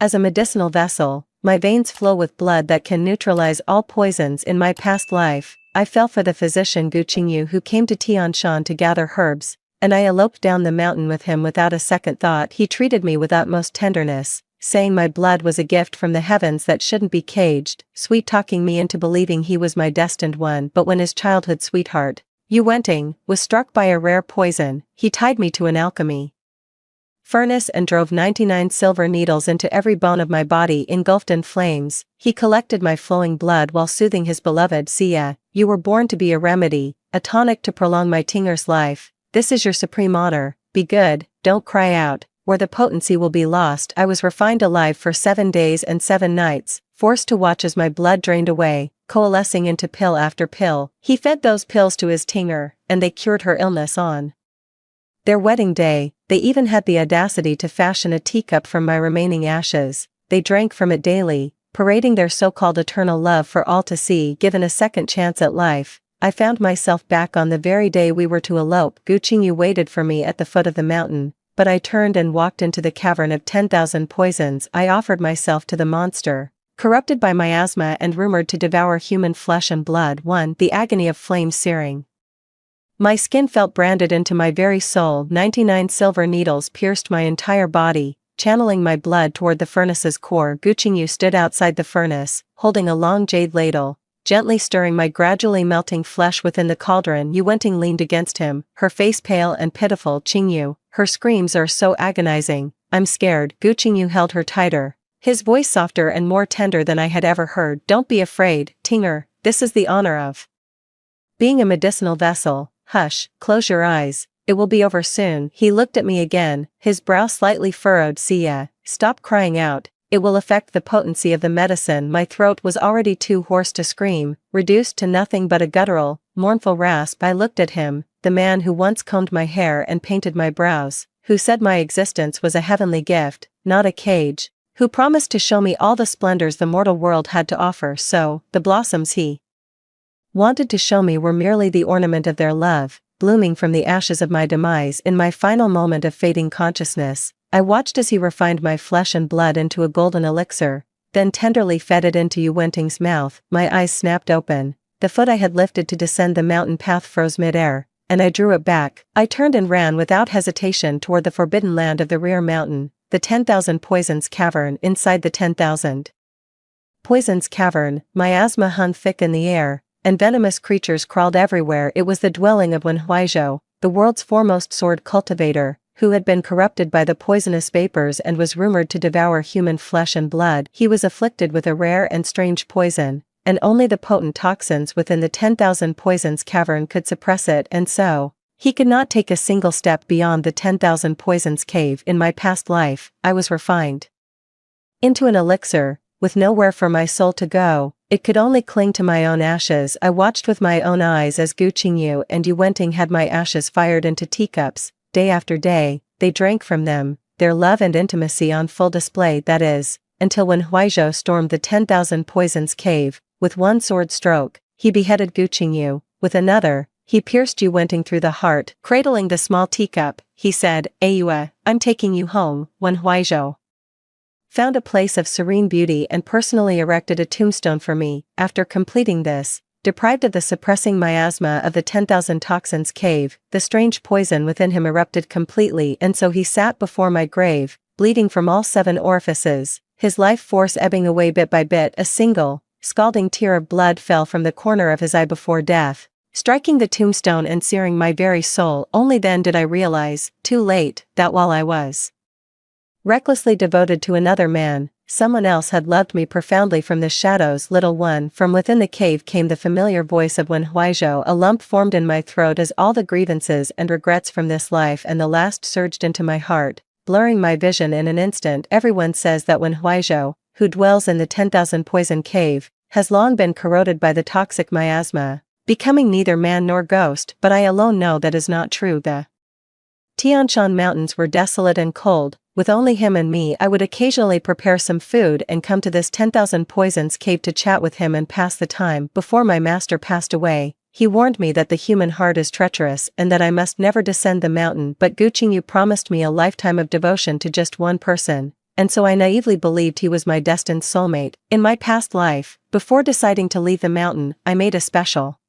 As a medicinal vessel, my veins flow with blood that can neutralize all poisons. In my past life, I fell for the physician Gu Qingyu who came to Tianshan to gather herbs, and I eloped down the mountain with him without a second thought. He treated me with utmost tenderness, saying my blood was a gift from the heavens that shouldn't be caged, sweet-talking me into believing he was my destined one. But when his childhood sweetheart, Yu Wenting, was struck by a rare poison, he tied me to an alchemy furnace and drove 99 silver needles into every bone of my body engulfed in flames. He collected my flowing blood while soothing his beloved. Sia, you were born to be a remedy, a tonic to prolong my Tinger's life. This is your supreme honor. Be good, don't cry out, or the potency will be lost. I was refined alive for 7 days and 7 nights, forced to watch as my blood drained away, coalescing into pill after pill. He fed those pills to his Tinger, and they cured her illness on their wedding day. They even had the audacity to fashion a teacup from my remaining ashes. They drank from it daily, parading their so-called eternal love for all to see. Given a second chance at life, I found myself back on the very day we were to elope. Gu Qingyu waited for me at the foot of the mountain, but I turned and walked into the cavern of 10,000 poisons. I offered myself to the monster, corrupted by miasma and rumored to devour human flesh and blood. 1. The agony of flames searing my skin felt branded into my very soul. 99 silver needles pierced my entire body, channeling my blood toward the furnace's core. Gu Qingyu stood outside the furnace, holding a long jade ladle, gently stirring my gradually melting flesh within the cauldron. Yu Wenting leaned against him, her face pale and pitiful. Qingyu, her screams are so agonizing, I'm scared. Gu Qingyu held her tighter, his voice softer and more tender than I had ever heard. Don't be afraid, Tinger, this is the honor of being a medicinal vessel. Hush, close your eyes, it will be over soon. He looked at me again, his brow slightly furrowed. Sia, stop crying out, it will affect the potency of the medicine. My throat was already too hoarse to scream, reduced to nothing but a guttural, mournful rasp. I looked at him, the man who once combed my hair and painted my brows, who said my existence was a heavenly gift, not a cage, who promised to show me all the splendors the mortal world had to offer. So, the blossoms he wanted to show me were merely the ornament of their love, blooming from the ashes of my demise. In my final moment of fading consciousness, I watched as he refined my flesh and blood into a golden elixir, then tenderly fed it into Yu Wenting's mouth. My eyes snapped open, the foot I had lifted to descend the mountain path froze mid-air, and I drew it back. I turned and ran without hesitation toward the forbidden land of the rear mountain, the 10,000 Poisons Cavern. Inside the 10,000 Poisons Cavern, miasma hung thick in the air, and venomous creatures crawled everywhere. It was the dwelling of Wen Huaizhou, the world's foremost sword cultivator, who had been corrupted by the poisonous vapors and was rumored to devour human flesh and blood. He was afflicted with a rare and strange poison, and only the potent toxins within the 10,000 Poisons Cavern could suppress it, and so he could not take a single step beyond the 10,000 Poisons Cave. In my past life, I was refined into an elixir, with nowhere for my soul to go. It could only cling to my own ashes. I watched with my own eyes as Gu Qingyu and Yu Wenting had my ashes fired into teacups. Day after day, they drank from them, their love and intimacy on full display. That is, until Wen Huaizhou stormed the 10,000 Poisons Cave. With one sword stroke, he beheaded Gu Qingyu. With another, he pierced Yu Wenting through the heart. Cradling the small teacup, he said, Ayue, I'm taking you home. Wen Huaizhou found a place of serene beauty and personally erected a tombstone for me. After completing this, deprived of the suppressing miasma of the 10,000 Toxins Cave, the strange poison within him erupted completely, and so he sat before my grave, bleeding from all 7 orifices, his life force ebbing away bit by bit. A single, scalding tear of blood fell from the corner of his eye before death, striking the tombstone and searing my very soul. Only then did I realize, too late, that while I was recklessly devoted to another man, someone else had loved me profoundly. From the shadows, little one, from within the cave came the familiar voice of Wen Huaizhou. A lump formed in my throat as all the grievances and regrets from this life and the last surged into my heart, blurring my vision in an instant. Everyone says that Wen Huaizhou, who dwells in the 10,000 Poison Cave, has long been corroded by the toxic miasma, becoming neither man nor ghost, but I alone know that is not true. The Tianshan Mountains were desolate and cold. With only him and me, I would occasionally prepare some food and come to this 10,000 Poisons Cave to chat with him and pass the time. Before my master passed away, he warned me that the human heart is treacherous and that I must never descend the mountain. But Gu Qingyu promised me a lifetime of devotion to just one person, and so I naively believed he was my destined soulmate. In my past life, before deciding to leave the mountain, I made a special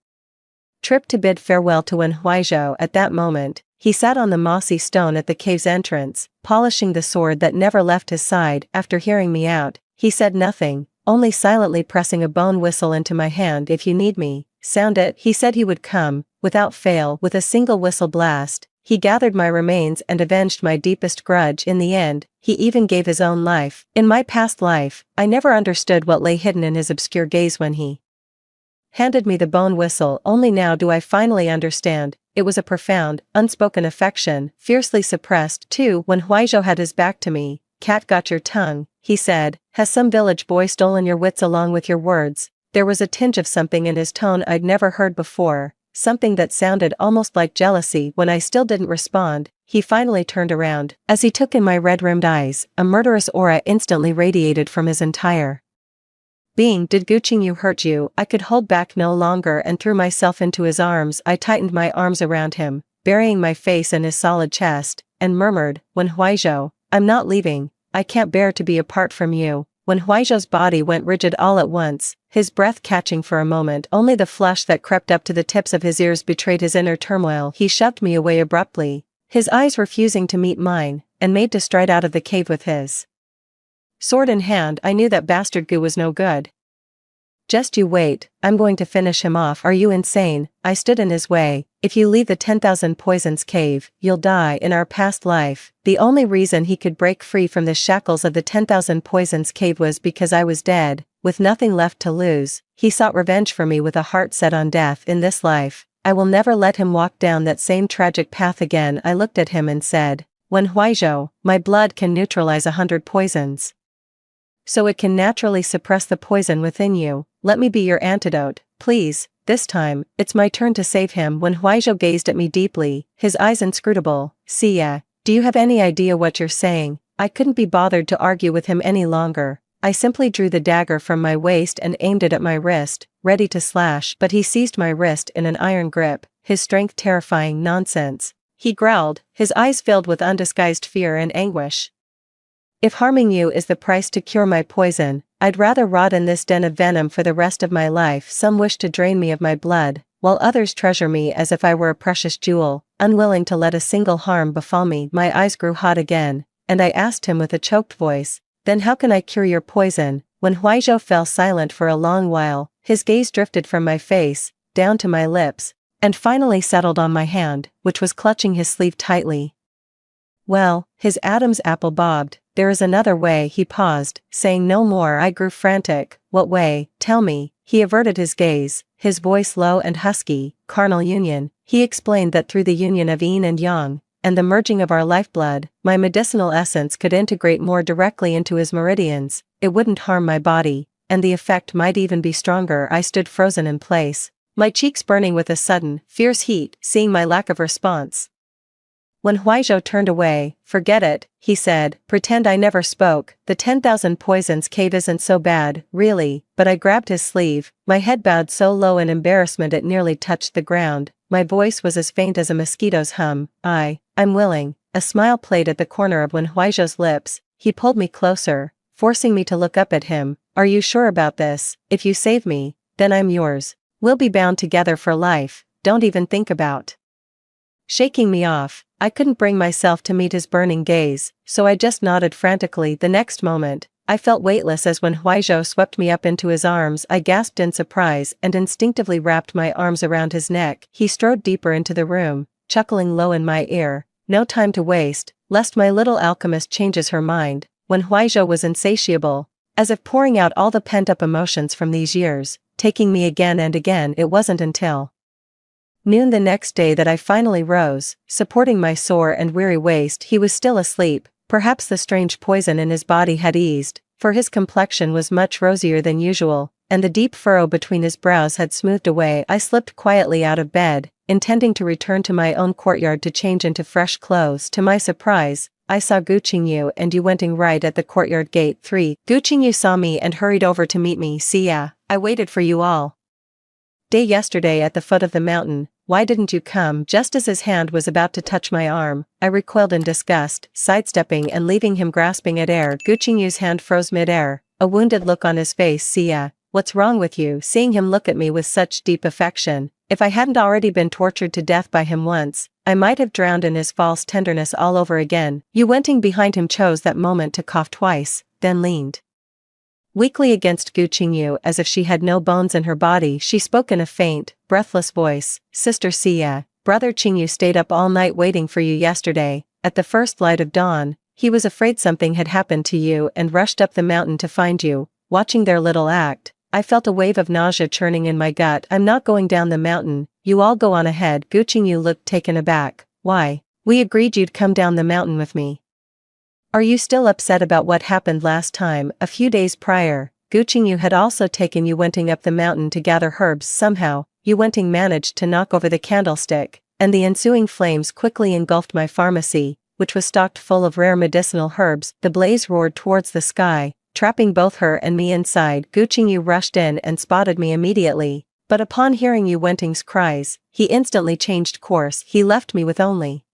trip to bid farewell to Wen Huaizhou. At that moment, he sat on the mossy stone at the cave's entrance, polishing the sword that never left his side. After hearing me out, he said nothing, only silently pressing a bone whistle into my hand. "If you need me, sound it." He said he would come, without fail. With a single whistle blast, he gathered my remains and avenged my deepest grudge. In the end, he even gave his own life. In my past life, I never understood what lay hidden in his obscure gaze when he handed me the bone whistle. Only now do I finally understand. It was a profound, unspoken affection, fiercely suppressed too. When Huaizhou had his back to me, "Cat got your tongue," he said. "Has some village boy stolen your wits along with your words?" There was a tinge of something in his tone I'd never heard before, something that sounded almost like jealousy. When I still didn't respond, he finally turned around. As he took in my red-rimmed eyes, a murderous aura instantly radiated from his entire being. "Did Guqingyu hurt you?" I could hold back no longer and threw myself into his arms. I tightened my arms around him, burying my face in his solid chest, and murmured, "Wen Huaizhou, I'm not leaving. I can't bear to be apart from you." When Huaizhou's body went rigid all at once, his breath catching for a moment. Only the flush that crept up to the tips of his ears betrayed his inner turmoil. He shoved me away abruptly, his eyes refusing to meet mine, and made to stride out of the cave with his sword in hand. I knew that bastard Gu was no good. "Just you wait, I'm going to finish him off." "Are you insane?" I stood in his way. "If you leave the 10,000 Poisons cave, you'll die." In our past life, the only reason he could break free from the shackles of the 10,000 Poisons cave was because I was dead. With nothing left to lose, he sought revenge for me with a heart set on death. In this life, I will never let him walk down that same tragic path again. I looked at him and said, "Wen Huaizhou, my blood can neutralize 100 poisons. So it can naturally suppress the poison within you. Let me be your antidote, please. This time, it's my turn to save him." When Huaizhou gazed at me deeply, his eyes inscrutable. "Xia, do you have any idea what you're saying?" I couldn't be bothered to argue with him any longer. I simply drew the dagger from my waist and aimed it at my wrist, ready to slash. But he seized my wrist in an iron grip, his strength terrifying. "Nonsense," he growled, his eyes filled with undisguised fear and anguish. "If harming you is the price to cure my poison, I'd rather rot in this den of venom for the rest of my life." Some wish to drain me of my blood, while others treasure me as if I were a precious jewel, unwilling to let a single harm befall me. My eyes grew hot again, and I asked him with a choked voice, "Then how can I cure your poison?" When Huaizhou fell silent for a long while, his gaze drifted from my face, down to my lips, and finally settled on my hand, which was clutching his sleeve tightly. "Well," his Adam's apple bobbed, "there is another way." He paused, saying no more. I grew frantic. "What way? Tell me." He averted his gaze, his voice low and husky. "Carnal union." He explained that through the union of yin and yang, and the merging of our lifeblood, my medicinal essence could integrate more directly into his meridians. It wouldn't harm my body, and the effect might even be stronger. I stood frozen in place, my cheeks burning with a sudden, fierce heat, seeing my lack of response. When Huaizhou turned away, "Forget it," he said, "pretend I never spoke. The 10,000 Poisons cave isn't so bad, really." But I grabbed his sleeve, my head bowed so low in embarrassment it nearly touched the ground. My voice was as faint as a mosquito's hum. I'm willing." A smile played at the corner of Wen Huaizhou's lips. He pulled me closer, forcing me to look up at him. "Are you sure about this? If you save me, then I'm yours. We'll be bound together for life. Don't even think about shaking me off." I couldn't bring myself to meet his burning gaze, so I just nodded frantically. The next moment, I felt weightless as when Huaizhou swept me up into his arms. I gasped in surprise and instinctively wrapped my arms around his neck. He strode deeper into the room, chuckling low in my ear. "No time to waste, lest my little alchemist changes her mind." When Huaizhou was insatiable, as if pouring out all the pent-up emotions from these years, taking me again and again. It wasn't until noon the next day that I finally rose, supporting my sore and weary waist. He was still asleep. Perhaps the strange poison in his body had eased, for his complexion was much rosier than usual, and the deep furrow between his brows had smoothed away. I slipped quietly out of bed, intending to return to my own courtyard to change into fresh clothes. To my surprise, I saw Guqingyu and you waiting right at the courtyard gate. 3. Guqingyu saw me and hurried over to meet me. "Xia, I waited for you all day yesterday at the foot of the mountain. why didn't you come?" Just as his hand was about to touch my arm, I recoiled in disgust, sidestepping and leaving him grasping at air. Guchingyu's hand froze mid-air, a wounded look on his face. "Sia, what's wrong with you?" Seeing him look at me with such deep affection, if I hadn't already been tortured to death by him once, I might have drowned in his false tenderness all over again. Yu Wenting behind him chose that moment to cough twice, then leaned weakly against Guqingyu as if she had no bones in her body. She spoke in a faint, breathless voice, "Sister Xia, brother Qingyu stayed up all night waiting for you yesterday. At the first light of dawn, he was afraid something had happened to you and rushed up the mountain to find you." Watching their little act, I felt a wave of nausea churning in my gut. "I'm not going down the mountain, you all go on ahead." Guqingyu looked taken aback. "Why? We agreed you'd come down the mountain with me. Are you still upset about what happened last time?" A few days prior, Guqingyu had also taken Yu Wenting up the mountain to gather herbs. Somehow, Yu Wenting managed to knock over the candlestick, and the ensuing flames quickly engulfed my pharmacy, which was stocked full of rare medicinal herbs. The blaze roared towards the sky, trapping both her and me inside. Guqingyu rushed in and spotted me immediately, but upon hearing Yu Wenting's cries, he instantly changed course. He left me with only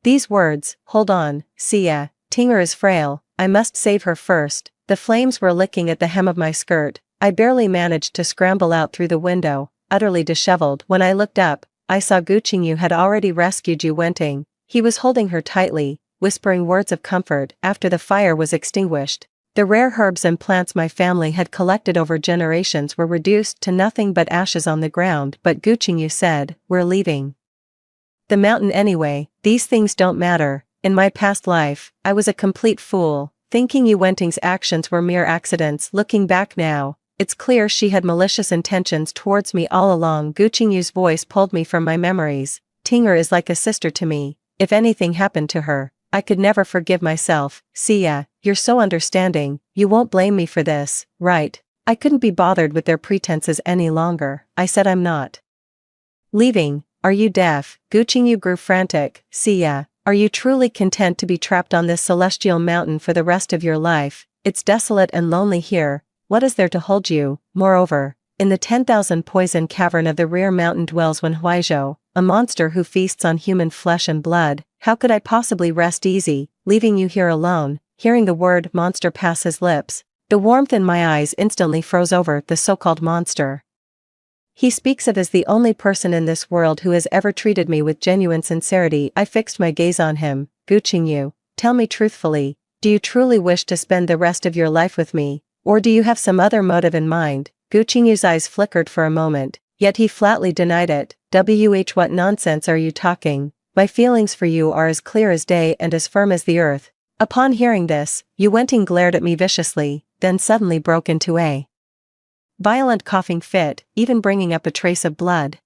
these words, "Hold on, Xia. Tinger is frail, I must save her first." The flames were licking at the hem of my skirt. I barely managed to scramble out through the window, utterly disheveled. When I looked up, I saw Guqingyu had already rescued Yu Wenting. He was holding her tightly, whispering words of comfort. After the fire was extinguished, the rare herbs and plants my family had collected over generations were reduced to nothing but ashes on the ground. But Guqingyu said, "We're leaving the mountain anyway. These things don't matter. In my past life, I was a complete fool, thinking Yu Wenting's actions were mere accidents. Looking back now, it's clear she had malicious intentions towards me all along." Guqingyu's voice pulled me from my memories. "Tinger is like a sister to me. If anything happened to her, I could never forgive myself." "Xia, you're so understanding, you won't blame me for this, right?" I couldn't be bothered with their pretenses any longer. I said, "I'm not leaving." "Are you deaf?" Guqingyu grew frantic. "Xia, are you truly content to be trapped on this celestial mountain for the rest of your life? It's desolate and lonely here. What is there to hold you? Moreover, in the 10,000 poison cavern of the rear mountain dwells one Huaizhou, a monster who feasts on human flesh and blood. How could I possibly rest easy, leaving you here alone?" Hearing the word monster pass his lips, the warmth in my eyes instantly froze over. The so-called monster he speaks of as the only person in this world who has ever treated me with genuine sincerity. I fixed my gaze on him. "Guqingyu, tell me truthfully, do you truly wish to spend the rest of your life with me, or do you have some other motive in mind?" Guqingyu's eyes flickered for a moment, yet he flatly denied it. What nonsense are you talking? My feelings for you are as clear as day and as firm as the earth." Upon hearing this, Yu Wenting glared at me viciously, then suddenly broke into a violent coughing fit, even bringing up a trace of blood.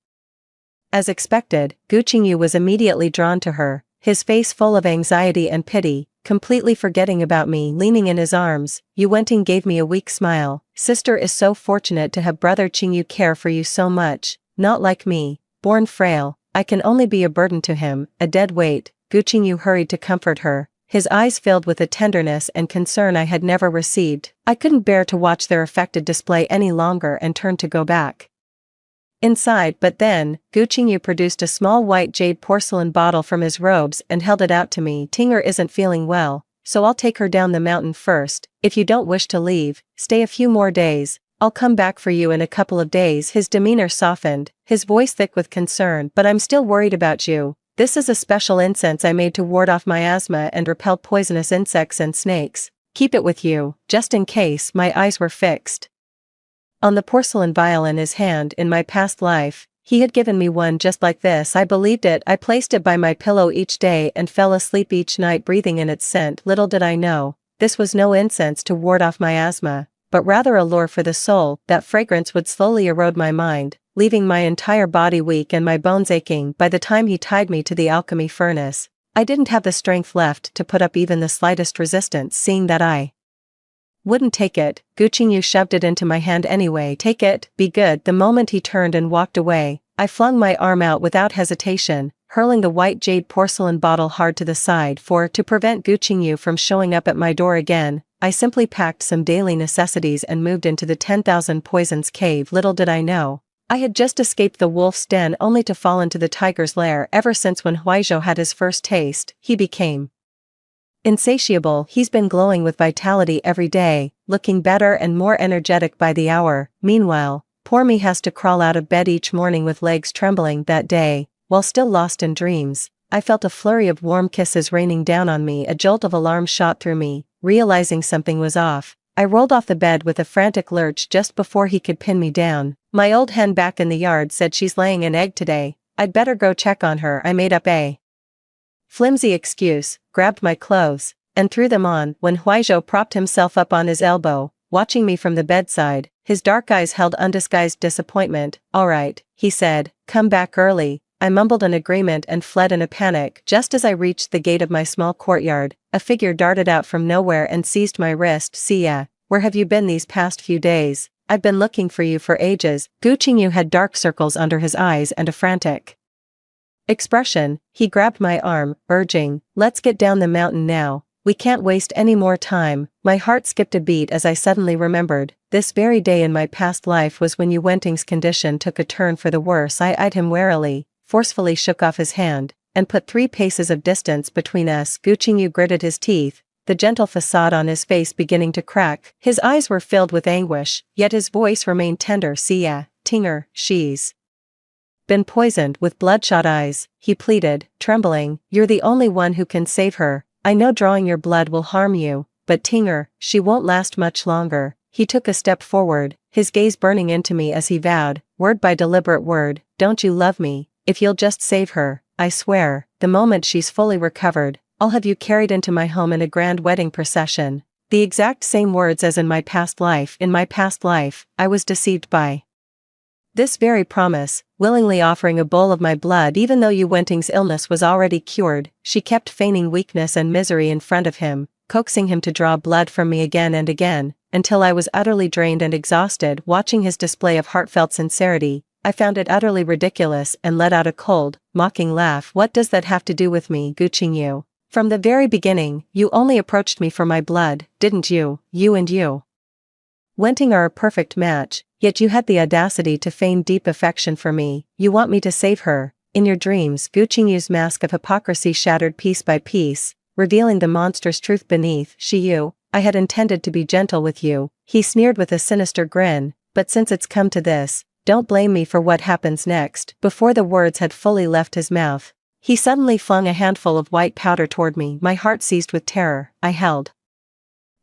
As expected, Guqingyu was immediately drawn to her, his face full of anxiety and pity. Completely forgetting about me leaning in his arms, Yu Wenting gave me a weak smile. "Sister is so fortunate to have brother Qingyu care for you so much, not like me, born frail. I can only be a burden to him, a dead weight." Guqingyu hurried to comfort her, his eyes filled with a tenderness and concern I had never received. I couldn't bear to watch their affected display any longer and turned to go back inside. But then, Guqingyu produced a small white jade porcelain bottle from his robes and held it out to me. "Tinger isn't feeling well, so I'll take her down the mountain first. If you don't wish to leave, stay a few more days. I'll come back for you in a couple of days." His demeanor softened, his voice thick with concern. "But I'm still worried about you. This is a special incense I made to ward off miasma and repel poisonous insects and snakes. Keep it with you, just in case." My eyes were fixed on the porcelain vial in his hand. In my past life, he had given me one just like this. I believed it. I placed it by my pillow each day and fell asleep each night breathing in its scent. Little did I know, this was no incense to ward off miasma, but rather a lure for the soul. That fragrance would slowly erode my mind, leaving my entire body weak and my bones aching. By the time he tied me to the alchemy furnace, I didn't have the strength left to put up even the slightest resistance. Seeing that I wouldn't take it, Guqingyu shoved it into my hand anyway. "Take it, be good." The moment he turned and walked away, I flung my arm out without hesitation, hurling the white jade porcelain bottle hard to the side. For to prevent Guqingyu from showing up at my door again, I simply packed some daily necessities and moved into the 10,000 Poisons cave. Little did I know, I had just escaped the wolf's den only to fall into the tiger's lair. Ever since when Huizhou had his first taste, he became insatiable. He's been glowing with vitality every day, looking better and more energetic by the hour. Meanwhile, poor me has to crawl out of bed each morning with legs trembling. That day, while still lost in dreams, I felt a flurry of warm kisses raining down on me. A jolt of alarm shot through me. Realizing something was off, I rolled off the bed with a frantic lurch just before he could pin me down. My old hen back in the yard said she's laying an egg today. I'd better go check on her. I made up a flimsy excuse, grabbed my clothes, and threw them on. When Huizhou propped himself up on his elbow, watching me from the bedside, his dark eyes held undisguised disappointment. "All right," he said, "come back early." I mumbled an agreement and fled in a panic. Just as I reached the gate of my small courtyard, a figure darted out from nowhere and seized my wrist. "Sia, where have you been these past few days? I've been looking for you for ages." Gu Qingyu had dark circles under his eyes and a frantic expression. He grabbed my arm, urging, "Let's get down the mountain now. We can't waste any more time." My heart skipped a beat as I suddenly remembered, this very day in my past life was when Yu Wenting's condition took a turn for the worse. I eyed him warily, forcefully shook off his hand, and put 3 paces of distance between us. Gu Qingyu gritted his teeth, the gentle facade on his face beginning to crack. His eyes were filled with anguish, yet his voice remained tender. "Sia, Tinger, she's been poisoned." With bloodshot eyes, he pleaded, trembling, "You're the only one who can save her. I know drawing your blood will harm you, but Tinger, she won't last much longer." He took a step forward, his gaze burning into me as he vowed, word by deliberate word, "Don't you love me? If you'll just save her, I swear, the moment she's fully recovered, I'll have you carried into my home in a grand wedding procession." The exact same words as in my past life. In my past life, I was deceived by this very promise, willingly offering a bowl of my blood even though Yu Wenting's illness was already cured. She kept feigning weakness and misery in front of him, coaxing him to draw blood from me again and again, until I was utterly drained and exhausted. Watching his display of heartfelt sincerity, I found it utterly ridiculous and let out a cold, mocking laugh. "What does that have to do with me, Gu Qingyu? From the very beginning, you only approached me for my blood, didn't you? You and Yu Wenting are a perfect match, yet you had the audacity to feign deep affection for me. You want me to save her." In your dreams, Gu Qingyu's mask of hypocrisy shattered piece by piece, revealing the monstrous truth beneath. "Yu, I had intended to be gentle with you," he sneered with a sinister grin, "but since it's come to this, don't blame me for what happens next." Before the words had fully left his mouth, he suddenly flung a handful of white powder toward me. My heart seized with terror. I held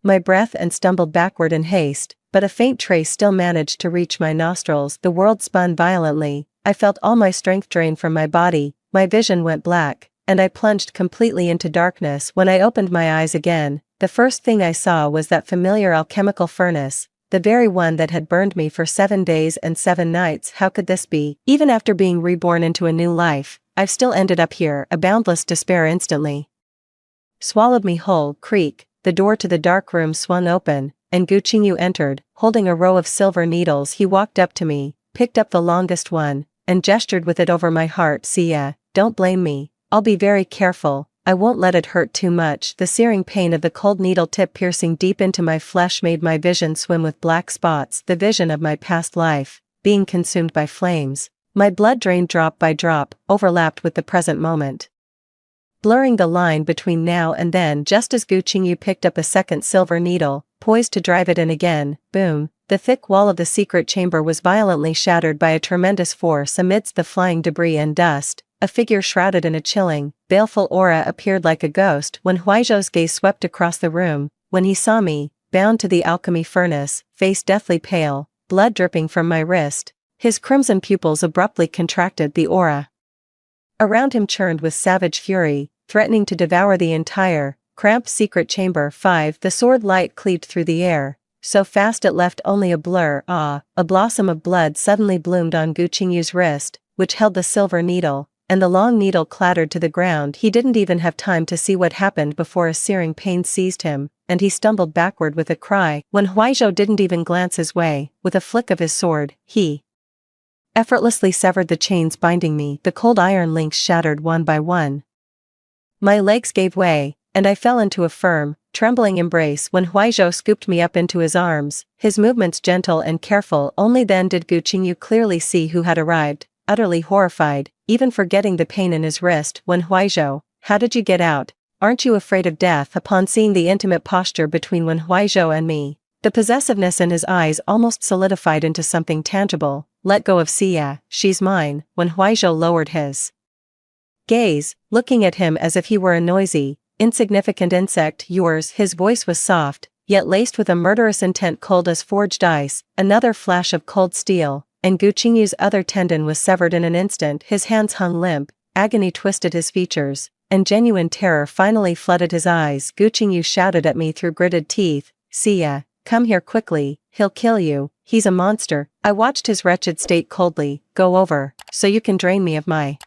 my breath and stumbled backward in haste, but a faint trace still managed to reach my nostrils. The world spun violently. I felt all my strength drain from my body, my vision went black, and I plunged completely into darkness. When I opened my eyes again, the first thing I saw was that familiar alchemical furnace, the very one that had burned me for 7 days and 7 nights. How could this be? Even after being reborn into a new life, I've still ended up here. A boundless despair instantly swallowed me whole. Creak, the door to the dark room swung open, and Gu Qingyu entered, holding a row of silver needles. He walked up to me, picked up the longest one, and gestured with it over my heart. "Sia, don't blame me. I'll be very careful. I won't let it hurt too much." The searing pain of the cold needle tip piercing deep into my flesh made my vision swim with black spots. The vision of my past life, being consumed by flames. My blood drained drop by drop, overlapped with the present moment, blurring the line between now and then. Just as Gu Qingyu picked up a second silver needle, poised to drive it in again, boom, the thick wall of the secret chamber was violently shattered by a tremendous force. Amidst the flying debris and dust, a figure shrouded in a chilling, baleful aura appeared like a ghost. When Huizhou's gaze swept across the room, when he saw me, bound to the alchemy furnace, face deathly pale, blood dripping from my wrist, his crimson pupils abruptly contracted. The aura around him churned with savage fury, threatening to devour the entire, cramped secret chamber. 5. The sword light cleaved through the air, so fast it left only a blur. A blossom of blood suddenly bloomed on Gu Qingyu's wrist, which held the silver needle, and the long needle clattered to the ground. He didn't even have time to see what happened before a searing pain seized him, and he stumbled backward with a cry. When Huizhou didn't even glance his way, with a flick of his sword, he effortlessly severed the chains binding me. The cold iron links shattered one by one. My legs gave way, and I fell into a firm, trembling embrace when Huizhou scooped me up into his arms, his movements gentle and careful. Only then did Gu Qingyu clearly see who had arrived, utterly horrified, even forgetting the pain in his wrist. When Huizhou, how did you get out? Aren't you afraid of death? Upon seeing the intimate posture between Wen Huizhou and me, the possessiveness in his eyes almost solidified into something tangible. Let go of Xia, she's mine. When Huizhou lowered his gaze, looking at him as if he were a noisy, insignificant insect. Yours. His voice was soft, yet laced with a murderous intent, cold as forged ice. Another flash of cold steel, and Gu Qingyu's other tendon was severed in an instant. His hands hung limp, agony twisted his features, and genuine terror finally flooded his eyes. Gu Qingyu shouted at me through gritted teeth, Xia, come here quickly, he'll kill you, he's a monster. I watched his wretched state coldly. Go over, so you can drain me of my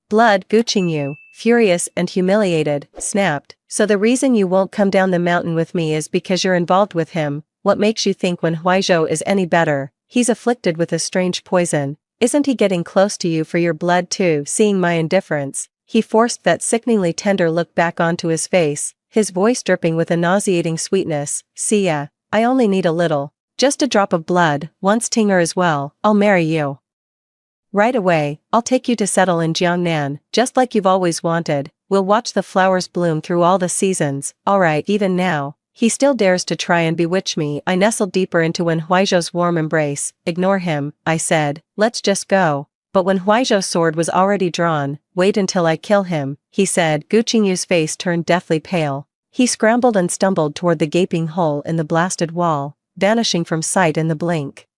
blood. Gu Qingyu, furious and humiliated, snapped, so the reason you won't come down the mountain with me is because you're involved with him. What makes you think Wen Huizhou is any better? He's afflicted with a strange poison. Isn't he getting close to you for your blood too? Seeing my indifference, he forced that sickeningly tender look back onto his face, his voice dripping with a nauseating sweetness. Xia, I only need a little, just a drop of blood. Once Tinger is well, I'll marry you. Right away, I'll take you to settle in Jiangnan, just like you've always wanted. We'll watch the flowers bloom through all the seasons. Alright, even now, he still dares to try and bewitch me. I nestled deeper into Wen Huizhou's warm embrace. Ignore him, I said, let's just go. But when Huizhou's sword was already drawn, wait until I kill him, he said. Gu Qingyu's face turned deathly pale. He scrambled and stumbled toward the gaping hole in the blasted wall, vanishing from sight in the blink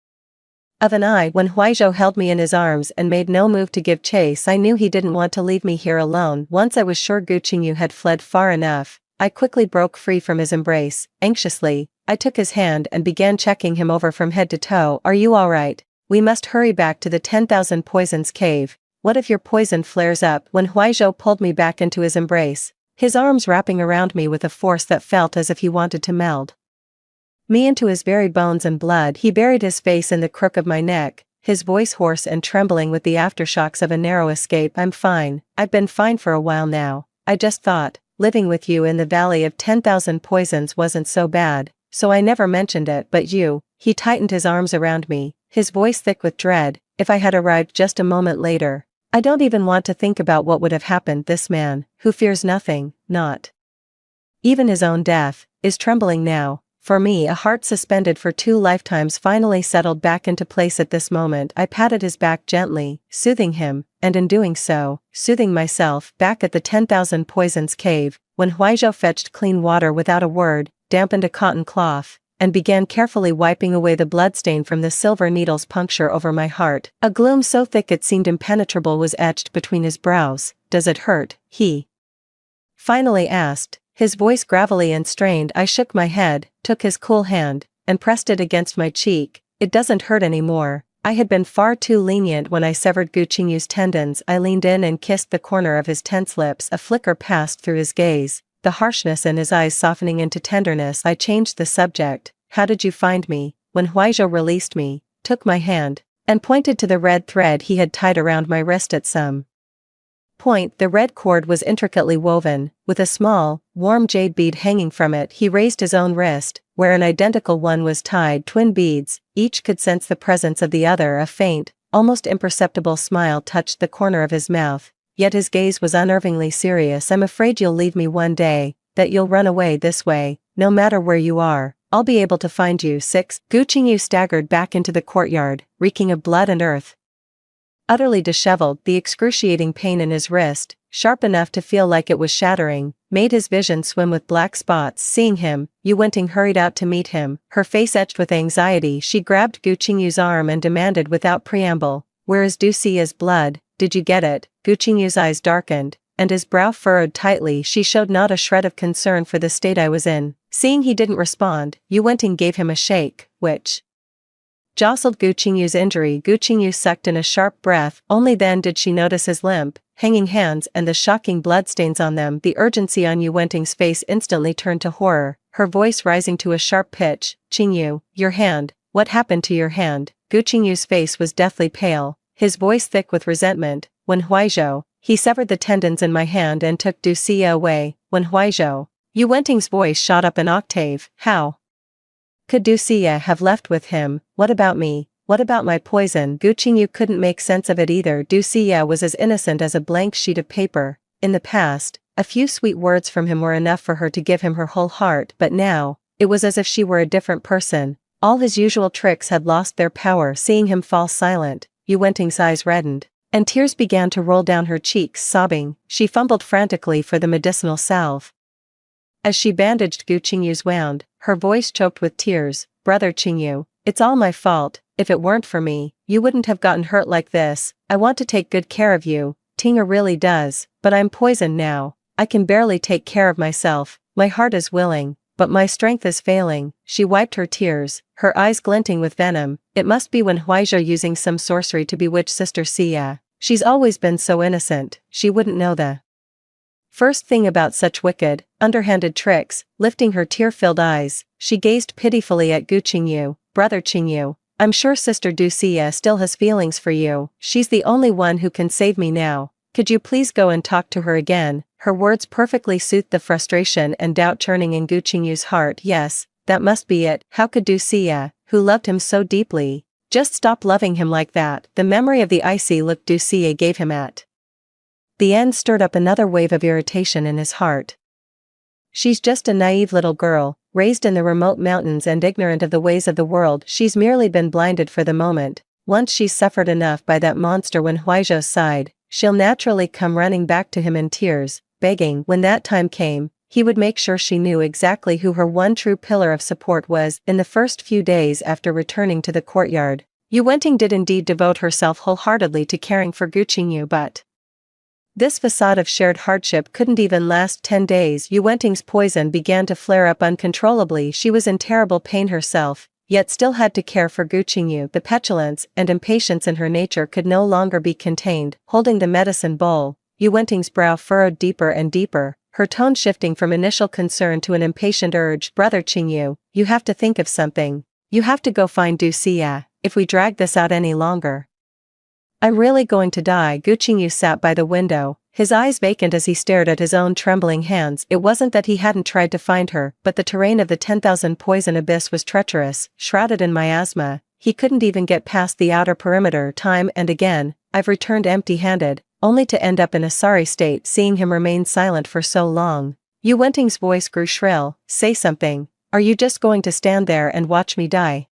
of an eye. When Huizhou held me in his arms and made no move to give chase, I knew he didn't want to leave me here alone. Once I was sure Gu Qingyu had fled far enough, I quickly broke free from his embrace. Anxiously, I took his hand and began checking him over from head to toe. Are you alright? We must hurry back to the 10,000 Poisons cave. What if your poison flares up? When Huizhou pulled me back into his embrace, his arms wrapping around me with a force that felt as if he wanted to meld me into his very bones and blood, he buried his face in the crook of my neck, his voice hoarse and trembling with the aftershocks of a narrow escape. I'm fine. I've been fine for a while now. I just thought, living with you in the valley of 10,000 poisons wasn't so bad, so I never mentioned it. But you, he tightened his arms around me, his voice thick with dread, if I had arrived just a moment later. I don't even want to think about what would have happened. This man, who fears nothing, not even his own death, is trembling now. For me, a heart suspended for 2 lifetimes finally settled back into place at this moment. I patted his back gently, soothing him, and in doing so, soothing myself. Back at the 10,000 Poisons cave, when Huizhou fetched clean water without a word, dampened a cotton cloth, and began carefully wiping away the bloodstain from the silver needle's puncture over my heart. A gloom so thick it seemed impenetrable was etched between his brows. Does it hurt? He finally asked, his voice gravelly and strained. I shook my head, took his cool hand, and pressed it against my cheek. It doesn't hurt anymore. I had been far too lenient when I severed Gu Qingyu's tendons. I leaned in and kissed the corner of his tense lips. A flicker passed through his gaze, the harshness in his eyes softening into tenderness. I changed the subject. How did you find me? When Huizhou released me, took my hand, and pointed to the red thread he had tied around my wrist. At some point the red cord was intricately woven, with a small, warm jade bead hanging from it. He raised his own wrist, where an identical one was tied. Twin beads, each could sense the presence of the other. A faint, almost imperceptible smile touched the corner of his mouth, yet his gaze was unnervingly serious. I'm afraid you'll leave me one day, that you'll run away this way. No matter where you are, I'll be able to find you. 6. Gu Qingyu staggered back into the courtyard, reeking of blood and earth. Utterly disheveled, the excruciating pain in his wrist, sharp enough to feel like it was shattering, made his vision swim with black spots. Seeing him, Yu Wenting hurried out to meet him, her face etched with anxiety. She grabbed Gu Qingyu's arm and demanded without preamble, "Where is Du Xia's blood? Did you get it?" Gu Qingyu's eyes darkened, and his brow furrowed tightly. She showed not a shred of concern for the state I was in. Seeing he didn't respond, Yu Wenting gave him a shake, which jostled Gu Qingyu's injury. Gu Qingyu sucked in a sharp breath. Only then did she notice his limp, hanging hands and the shocking bloodstains on them. The urgency on Yu Wenting's face instantly turned to horror, her voice rising to a sharp pitch. "Qingyu, your hand, what happened to your hand?" Gu Qingyu's face was deathly pale, his voice thick with resentment. "When Huizhou," He severed the tendons in my hand and took Du Xia away. When Huizhou, Yu Wenting's voice shot up an octave. How could Du Xia have left with him? What about me? What about my poison? Gu Qingyu couldn't make sense of it either. Du Xia was as innocent as a blank sheet of paper. In the past, a few sweet words from him were enough for her to give him her whole heart, but now, it was as if she were a different person. All his usual tricks had lost their power. Seeing him fall silent, Yu Wenting's eyes reddened, and tears began to roll down her cheeks. Sobbing, she fumbled frantically for the medicinal salve. As she bandaged Gu Qingyu's wound, her voice choked with tears. Brother Qingyu, it's all my fault. If it weren't for me, you wouldn't have gotten hurt like this. I want to take good care of you, Tinga really does, but I'm poisoned now. I can barely take care of myself. My heart is willing, but my strength is failing. She wiped her tears, her eyes glinting with venom. It must be when Huizhou using some sorcery to bewitch Sister Xia. She's always been so innocent, she wouldn't know the first thing about such wicked, underhanded tricks. Lifting her tear-filled eyes, she gazed pitifully at Gu Qingyu. Brother Qingyu, I'm sure Sister Du Xia still has feelings for you. She's the only one who can save me now. Could you please go and talk to her again? Her words perfectly soothed the frustration and doubt churning in Gu Qingyu's heart. Yes, that must be it. How could Du Xia, who loved him so deeply, just stop loving him like that? The memory of the icy look Du Xia gave him at the end stirred up another wave of irritation in his heart. She's just a naive little girl, raised in the remote mountains and ignorant of the ways of the world. She's merely been blinded for the moment. Once she's suffered enough by that monster when Huizhou sighed, she'll naturally come running back to him in tears, begging. When that time came, he would make sure she knew exactly who her one true pillar of support was. In the first few days after returning to the courtyard, Yu Wenting did indeed devote herself wholeheartedly to caring for Gu Qingyu, but this facade of shared hardship couldn't even last 10 days. Yu Wenting's poison began to flare up uncontrollably. She was in terrible pain herself, yet still had to care for Gu Qingyu. The petulance and impatience in her nature could no longer be contained. Holding the medicine bowl, Yu Wenting's brow furrowed deeper and deeper, her tone shifting from initial concern to an impatient urge. Brother Qingyu, you have to think of something. You have to go find Du Xia. If we drag this out any longer, I'm really going to die. Gu Qingyu sat by the window, his eyes vacant as he stared at his own trembling hands. It wasn't that he hadn't tried to find her, but the terrain of the 10,000 poison abyss was treacherous, shrouded in miasma. He couldn't even get past the outer perimeter. Time and again, I've returned empty-handed, only to end up in a sorry state. Seeing him remain silent for so long, Yu Wenting's voice grew shrill. Say something. Are you just going to stand there and watch me die?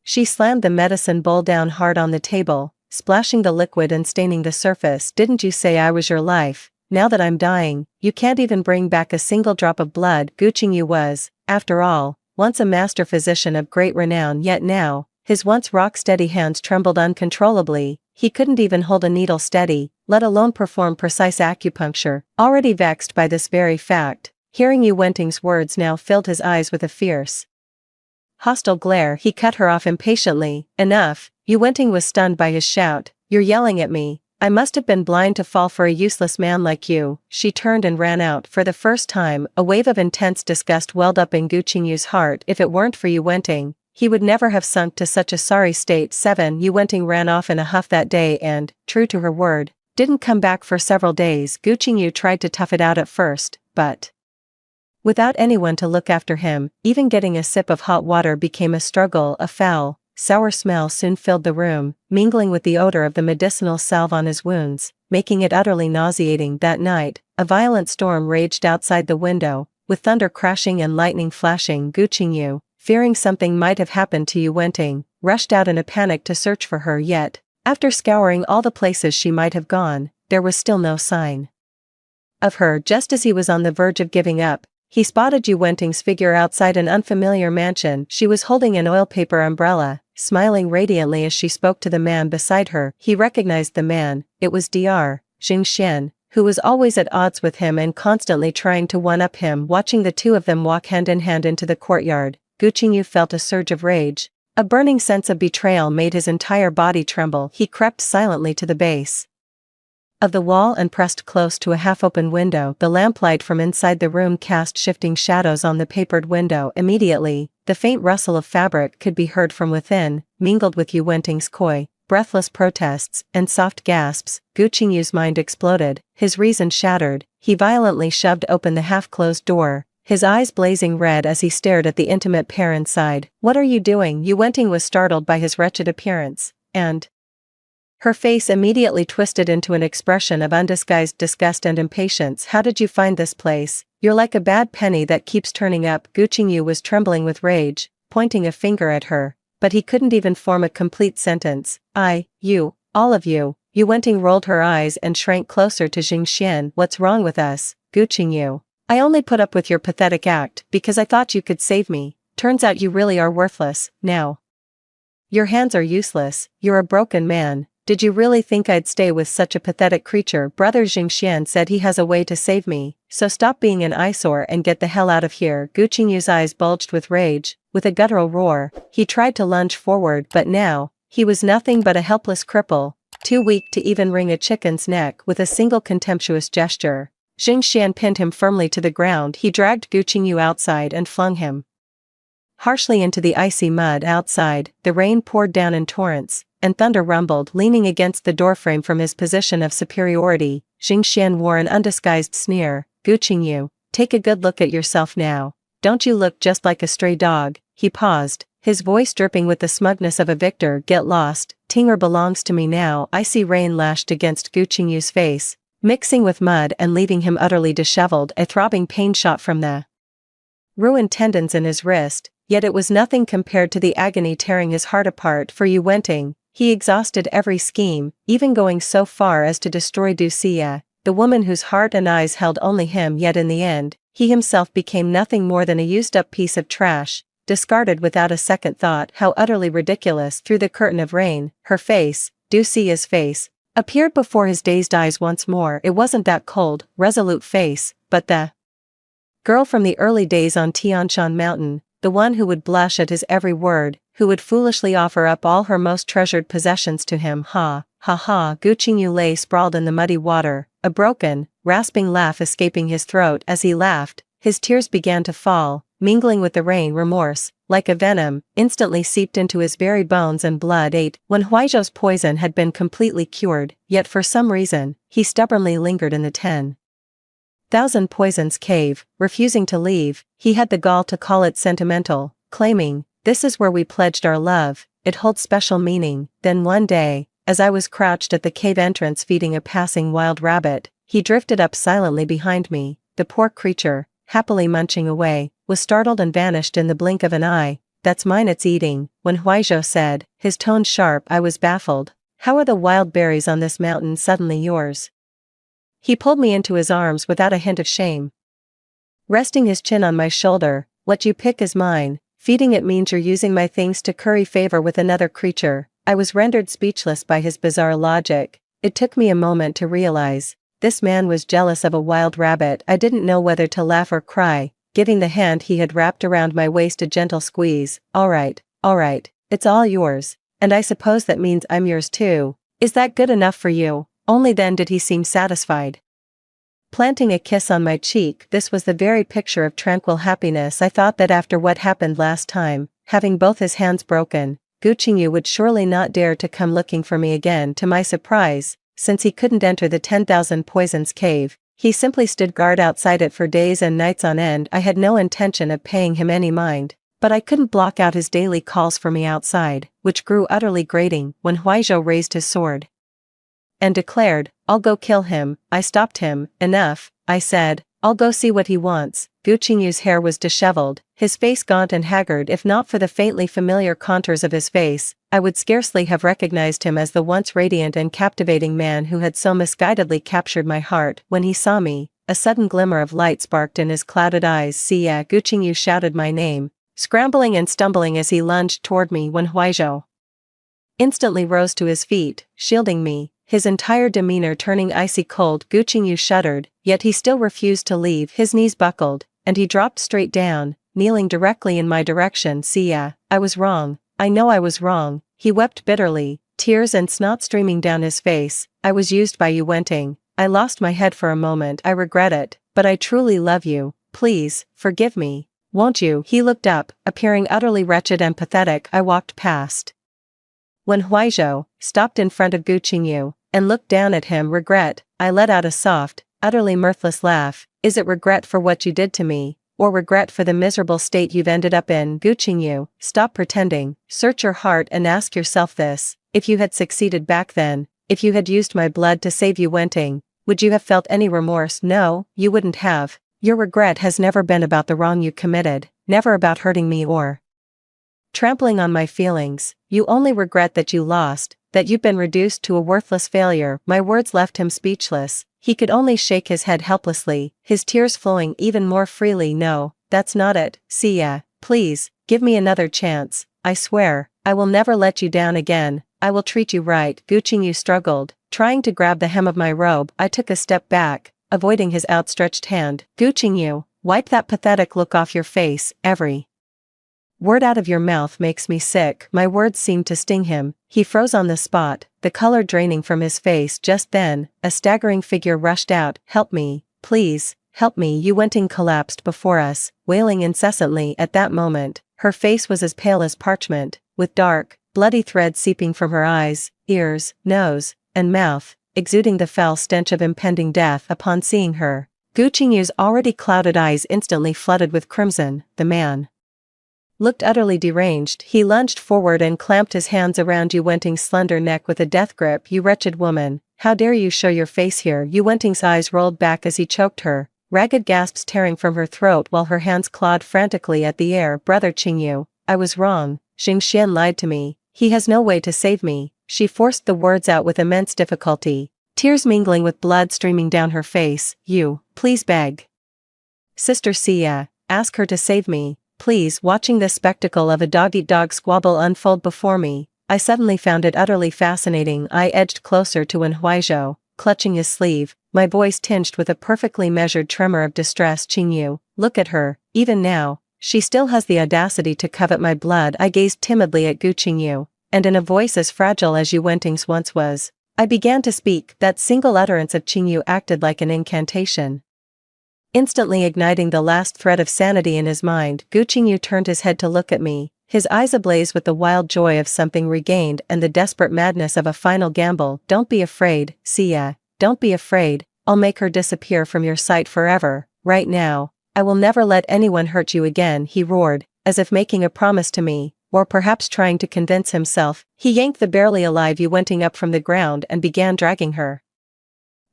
She slammed the medicine bowl down hard on the table, splashing the liquid and staining the surface. Didn't you say I was your life? Now that I'm dying, you can't even bring back a single drop of blood. Gu Qingyu was, after all, once a master physician of great renown, yet now, his once rock-steady hands trembled uncontrollably. He couldn't even hold a needle steady, let alone perform precise acupuncture. Already vexed by this very fact, hearing Yu Wenting's words now filled his eyes with a fierce, hostile glare. He cut her off impatiently. Enough. Yu Wenting was stunned by his shout. You're yelling at me. I must have been blind to fall for a useless man like you. She turned and ran out. For the first time, a wave of intense disgust welled up in Gu Qingyu's heart. If it weren't for Yu Wenting, he would never have sunk to such a sorry state. 7. Yu Wenting ran off in a huff that day and, true to her word, didn't come back for several days. Gu Qingyu tried to tough it out at first, but without anyone to look after him, even getting a sip of hot water became a struggle. A foul, sour smell soon filled the room, mingling with the odor of the medicinal salve on his wounds, making it utterly nauseating. That night, a violent storm raged outside the window, with thunder crashing and lightning flashing. Gu Qingyu, fearing something might have happened to Yu Wenting, rushed out in a panic to search for her. Yet, after scouring all the places she might have gone, there was still no sign of her. Just as he was on the verge of giving up, he spotted Yu Wenting's figure outside an unfamiliar mansion. She was holding an oil paper umbrella, smiling radiantly as she spoke to the man beside her. He recognized the man. It was Dr. Jingxian, who was always at odds with him and constantly trying to one-up him. Watching the two of them walk hand in hand into the courtyard, Gu Qingyu felt a surge of rage. A burning sense of betrayal made his entire body tremble. He crept silently to the base of the wall and pressed close to a half-open window. The lamplight from inside the room cast shifting shadows on the papered window. Immediately, the faint rustle of fabric could be heard from within, mingled with Yu Wenting's coy, breathless protests, and soft gasps. Gu Qingyu's mind exploded, his reason shattered. He violently shoved open the half-closed door, his eyes blazing red as he stared at the intimate pair inside. "What are you doing?" Yu Wenting was startled by his wretched appearance, and her face immediately twisted into an expression of undisguised disgust and impatience. "How did you find this place? You're like a bad penny that keeps turning up." Gu Qingyu was trembling with rage, pointing a finger at her, but he couldn't even form a complete sentence. You, all of you." Yu Wenting rolled her eyes and shrank closer to Jing Xian. "What's wrong with us, Gu Qingyu? I only put up with your pathetic act because I thought you could save me. Turns out you really are worthless, now. Your hands are useless, you're a broken man. Did you really think I'd stay with such a pathetic creature?" Brother Jing Xian said he has a way to save me, so stop being an eyesore and get the hell out of here. Gu Qingyu's eyes bulged with rage. With a guttural roar, he tried to lunge forward, but now, he was nothing but a helpless cripple, too weak to even wring a chicken's neck with a single contemptuous gesture. Jing Xian pinned him firmly to the ground. He dragged Gu Qingyu outside and flung him harshly into the icy mud outside. The rain poured down in torrents, and thunder rumbled. Leaning against the doorframe from his position of superiority, Jing Xian wore an undisguised sneer. "Gu Qingyu, take a good look at yourself now. Don't you look just like a stray dog?" He paused, his voice dripping with the smugness of a victor. "Get lost, Tinger belongs to me now." Icy rain lashed against Gu Qingyu's face, mixing with mud and leaving him utterly disheveled. A throbbing pain shot from the ruined tendons in his wrist, yet it was nothing compared to the agony tearing his heart apart. For Yu Wenting, he exhausted every scheme, even going so far as to destroy Du Xia, the woman whose heart and eyes held only him. Yet in the end, he himself became nothing more than a used-up piece of trash, discarded without a second thought. How utterly ridiculous! Through the curtain of rain, her face, Du Xia's face, appeared before his dazed eyes once more. It wasn't that cold, resolute face, but the girl from the early days on Tianshan Mountain, the one who would blush at his every word, who would foolishly offer up all her most treasured possessions to him. Ha, ha ha! Gu Qingyu lay sprawled in the muddy water, a broken, rasping laugh escaping his throat. As he laughed, his tears began to fall, mingling with the rain. Remorse, like a venom, instantly seeped into his very bones and blood. When Huaizhou's poison had been completely cured, yet for some reason, he stubbornly lingered in the 10,000 Poisons cave, refusing to leave. He had the gall to call it sentimental, claiming, "This is where we pledged our love, it holds special meaning." Then one day, as I was crouched at the cave entrance feeding a passing wild rabbit, he drifted up silently behind me. The poor creature, happily munching away, was startled and vanished in the blink of an eye. "That's mine, it's eating." When Huaizhou said, his tone sharp, I was baffled. "How are the wild berries on this mountain suddenly yours?" He pulled me into his arms without a hint of shame, resting his chin on my shoulder. "What you pick is mine. Feeding it means you're using my things to curry favor with another creature." I was rendered speechless by his bizarre logic. It took me a moment to realize, this man was jealous of a wild rabbit. I didn't know whether to laugh or cry, giving the hand he had wrapped around my waist a gentle squeeze. All right, it's all yours, and I suppose that means I'm yours too. Is that good enough for you?" Only then did he seem satisfied, planting a kiss on my cheek. This was the very picture of tranquil happiness. I thought that after what happened last time, having both his hands broken, Gu Qingyu would surely not dare to come looking for me again. To my surprise, since he couldn't enter the 10,000 Poisons cave, he simply stood guard outside it for days and nights on end. I had no intention of paying him any mind, but I couldn't block out his daily calls for me outside, which grew utterly grating. When Huaizhou raised his sword and declared, "I'll go kill him," I stopped him. "Enough," I said, "I'll go see what he wants." Gu Qingyu's hair was disheveled, his face gaunt and haggard. If not for the faintly familiar contours of his face, I would scarcely have recognized him as the once radiant and captivating man who had so misguidedly captured my heart. When he saw me, a sudden glimmer of light sparked in his clouded eyes. "Xia!" Gu Qingyu shouted my name, scrambling and stumbling as he lunged toward me. When Huaizhou instantly rose to his feet, shielding me, his entire demeanor turning icy cold. Gu Qingyu shuddered, yet he still refused to leave. His knees buckled, and he dropped straight down, kneeling directly in my direction. "Xia, I was wrong, I know I was wrong." He wept bitterly, tears and snot streaming down his face. "I was used by Yu Wenting. I lost my head for a moment. I regret it, but I truly love you. Please, forgive me, won't you?" He looked up, appearing utterly wretched and pathetic. I walked past When Huizhou stopped in front of Gu Qingyu and looked down at him, regret, I let out a soft, utterly mirthless laugh. Is it regret for what you did to me, or regret for the miserable state you've ended up in? Gu Qingyu, stop pretending, search your heart and ask yourself this: if you had succeeded back then, if you had used my blood to save you Wenting, would you have felt any remorse? No, you wouldn't have. Your regret has never been about the wrong you committed, never about hurting me or trampling on my feelings. You only regret that you lost, that you've been reduced to a worthless failure. My words left him speechless. He could only shake his head helplessly, his tears flowing even more freely. No, that's not it, Xia. Please, give me another chance. I swear, I will never let you down again. I will treat you right. Gu Qingyu struggled, trying to grab the hem of my robe. I took a step back, avoiding his outstretched hand. Gu Qingyu, wipe that pathetic look off your face. Every word out of your mouth makes me sick. My words seemed to sting him. He froze on the spot, the color draining from his face. Just then, a staggering figure rushed out. Help me, please, help me. Yu Wenting collapsed before us, wailing incessantly. At that moment, her face was as pale as parchment, with dark, bloody threads seeping from her eyes, ears, nose, and mouth, exuding the foul stench of impending death. Upon seeing her, Gu Qingyu's already clouded eyes instantly flooded with crimson. The man looked utterly deranged. He lunged forward and clamped his hands around Yu Wenting's slender neck with a death grip. You wretched woman, how dare you show your face here? Yu Wenting's eyes rolled back as he choked her, ragged gasps tearing from her throat while her hands clawed frantically at the air. Brother Qingyu, I was wrong. Xing Xian lied to me. He has no way to save me. She forced the words out with immense difficulty, tears mingling with blood streaming down her face. You, please beg. Sister Xia, ask her to save me. Please. Watching this spectacle of a dog-eat-dog squabble unfold before me, I suddenly found it utterly fascinating. I edged closer to Wen Huizhou, clutching his sleeve, my voice tinged with a perfectly measured tremor of distress. Qingyu, look at her. Even now, she still has the audacity to covet my blood. I gazed timidly at Gu Qingyu, and in a voice as fragile as Yu Wenting's once was, I began to speak. That single utterance of Qingyu acted like an incantation, instantly igniting the last thread of sanity in his mind. Gu Qingyu turned his head to look at me, his eyes ablaze with the wild joy of something regained and the desperate madness of a final gamble. Don't be afraid, Xia, don't be afraid. I'll make her disappear from your sight forever. Right now, I will never let anyone hurt you again. He roared, as if making a promise to me, or perhaps trying to convince himself. He yanked the barely alive Yu Wenting up from the ground and began dragging her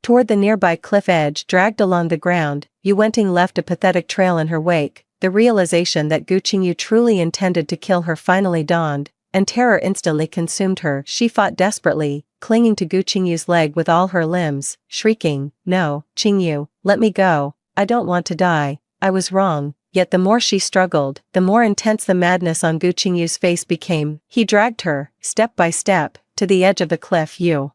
toward the nearby cliff edge. Dragged along the ground, Yu Wenting left a pathetic trail in her wake. The realization that Gu Qingyu truly intended to kill her finally dawned, and terror instantly consumed her. She fought desperately, clinging to Gu Qingyu's leg with all her limbs, shrieking, No, Qingyu, let me go. I don't want to die. I was wrong. Yet the more she struggled, the more intense the madness on Gu Qingyu's face became. He dragged her, step by step, to the edge of the cliff. Yu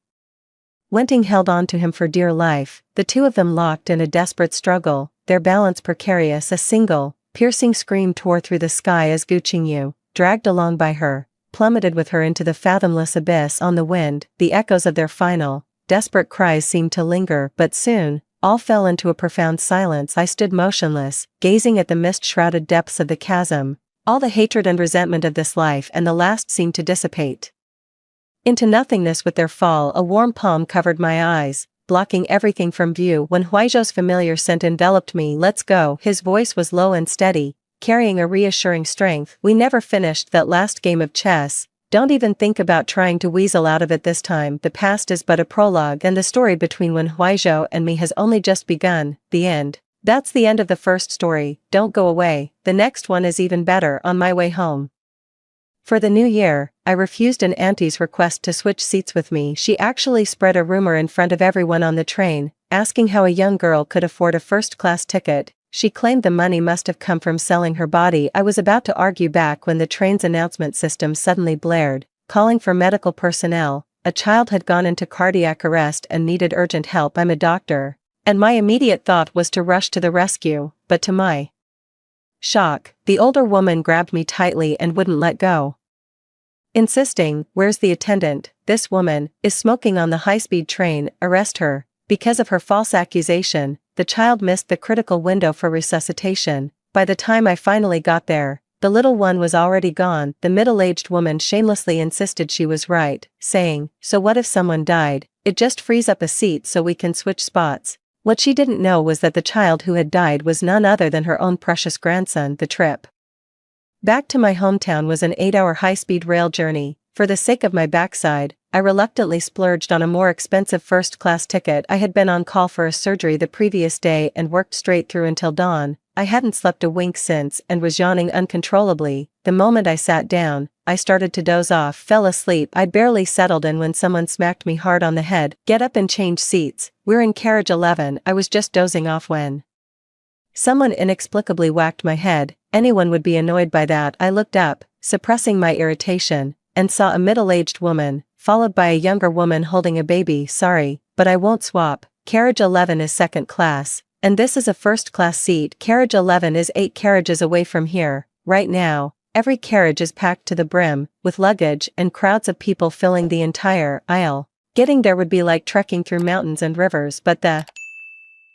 Wenting held on to him for dear life. The two of them locked in a desperate struggle, their balance precarious. A single, piercing scream tore through the sky as Gu Qingyu, dragged along by her, plummeted with her into the fathomless abyss. On the wind, the echoes of their final, desperate cries seemed to linger, but soon, all fell into a profound silence. I stood motionless, gazing at the mist-shrouded depths of the chasm. All the hatred and resentment of this life and the last seemed to dissipate into nothingness with their fall. A warm palm covered my eyes, blocking everything from view. When Huizhou's familiar scent enveloped me. Let's go. His voice was low and steady, carrying a reassuring strength. We never finished that last game of chess. Don't even think about trying to weasel out of it this time. The past is but a prologue, and the story between Wen Huizhou and me has only just begun. The end. That's the end of the first story. Don't go away. The next one is even better. On my way home for the new year, I refused an auntie's request to switch seats with me. She actually spread a rumor in front of everyone on the train, asking how a young girl could afford a first-class ticket. She claimed the money must have come from selling her body. I was about to argue back when the train's announcement system suddenly blared, calling for medical personnel. A child had gone into cardiac arrest and needed urgent help. I'm a doctor, and my immediate thought was to rush to the rescue, but to my shock, the older woman grabbed me tightly and wouldn't let go, insisting, "Where's the attendant? This woman is smoking on the high-speed train. Arrest her." Because of her false accusation, the child missed the critical window for resuscitation. By the time I finally got there, The little one was already gone. The middle-aged woman shamelessly insisted she was right, saying, "So what if someone died? It just frees up a seat so we can switch spots." What she didn't know was that the child who had died was none other than her own precious grandson. The trip back to my hometown was an 8-hour high-speed rail journey. For the sake of my backside, I reluctantly splurged on a more expensive first-class ticket. I had been on call for a surgery the previous day and worked straight through until dawn. I hadn't slept a wink since and was yawning uncontrollably. The moment I sat down, I started to doze off, fell asleep. I'd barely settled in when someone smacked me hard on the head. "Get up and change seats. We're in carriage 11. I was just dozing off when someone inexplicably whacked my head. Anyone would be annoyed by that. I looked up, suppressing my irritation, and saw a middle-aged woman, followed by a younger woman holding a baby. "Sorry, but I won't swap. Carriage 11 is second class. And this is a first-class seat. Carriage 11 is 8 carriages away from here. Right now, every carriage is packed to the brim, with luggage and crowds of people filling the entire aisle. Getting there would be like trekking through mountains and rivers." But the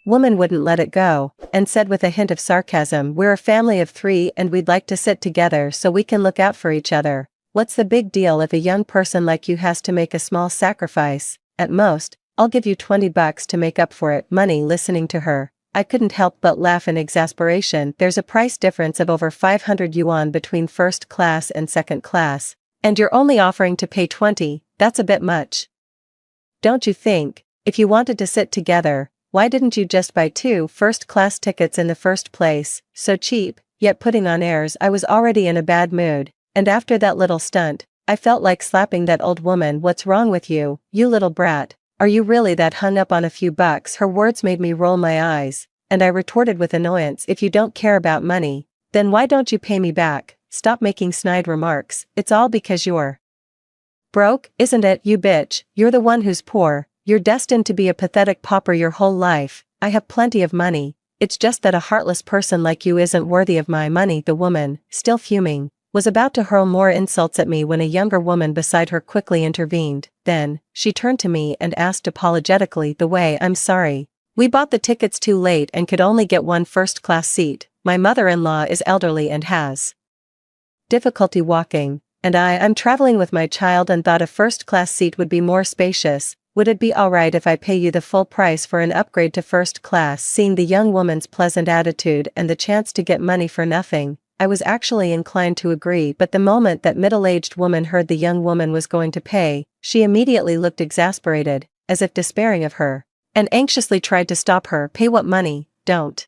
woman wouldn't let it go, and said with a hint of sarcasm, "We're a family of 3 and we'd like to sit together so we can look out for each other. What's the big deal if a young person like you has to make a small sacrifice? At most, I'll give you $20 to make up for it." Money. Listening to her, I couldn't help but laugh in exasperation. There's a price difference of over 500 yuan between first class and second class, and you're only offering to pay 20, that's a bit much. Don't you think? If you wanted to sit together, why didn't you just buy 2 first-class tickets in the first place? So cheap. Yet putting on airs. I was already in a bad mood, and after that little stunt, I felt like slapping that old woman. "What's wrong with you, you little brat? Are you really that hung up on a few bucks?" Her words made me roll my eyes, and I retorted with annoyance, "If you don't care about money, then why don't you pay me back? Stop making snide remarks. It's all because you're broke, isn't it, you bitch? You're the one who's poor. You're destined to be a pathetic pauper your whole life. I have plenty of money. It's just that a heartless person like you isn't worthy of my money." The woman, still fuming, was about to hurl more insults at me when a younger woman beside her quickly intervened. Then, she turned to me and asked apologetically, "I'm sorry. We bought the tickets too late and could only get 1 first-class seat. My mother-in-law is elderly and has difficulty walking, and I'm traveling with my child and thought a first-class seat would be more spacious. Would it be alright if I pay you the full price for an upgrade to first class?" Seeing the young woman's pleasant attitude and the chance to get money for nothing, I was actually inclined to agree. But the moment that middle-aged woman heard the young woman was going to pay, she immediately looked exasperated, as if despairing of her, and anxiously tried to stop her. "Pay what money? Don't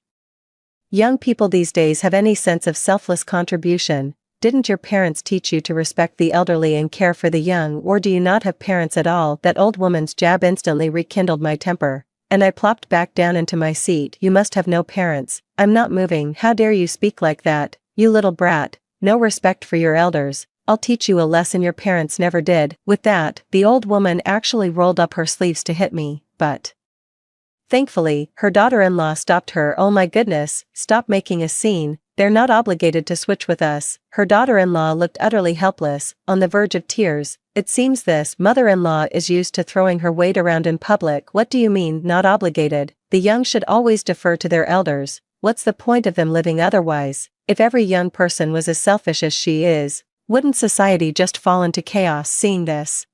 young people these days have any sense of selfless contribution? Didn't your parents teach you to respect the elderly and care for the young, or do you not have parents at all?" That old woman's jab instantly rekindled my temper, and I plopped back down into my seat. "You must have no parents. I'm not moving. How dare you speak like that, you little brat? No respect for your elders. I'll teach you a lesson your parents never did." With that, the old woman actually rolled up her sleeves to hit me, but thankfully, her daughter-in-law stopped her. "Oh my goodness, stop making a scene. They're not obligated to switch with us." Her daughter-in-law looked utterly helpless, on the verge of tears. "It seems this mother-in-law is used to throwing her weight around in public." "What do you mean, not obligated? The young should always defer to their elders. What's the point of them living otherwise? If every young person was as selfish as she is, wouldn't society just fall into chaos?" Seeing this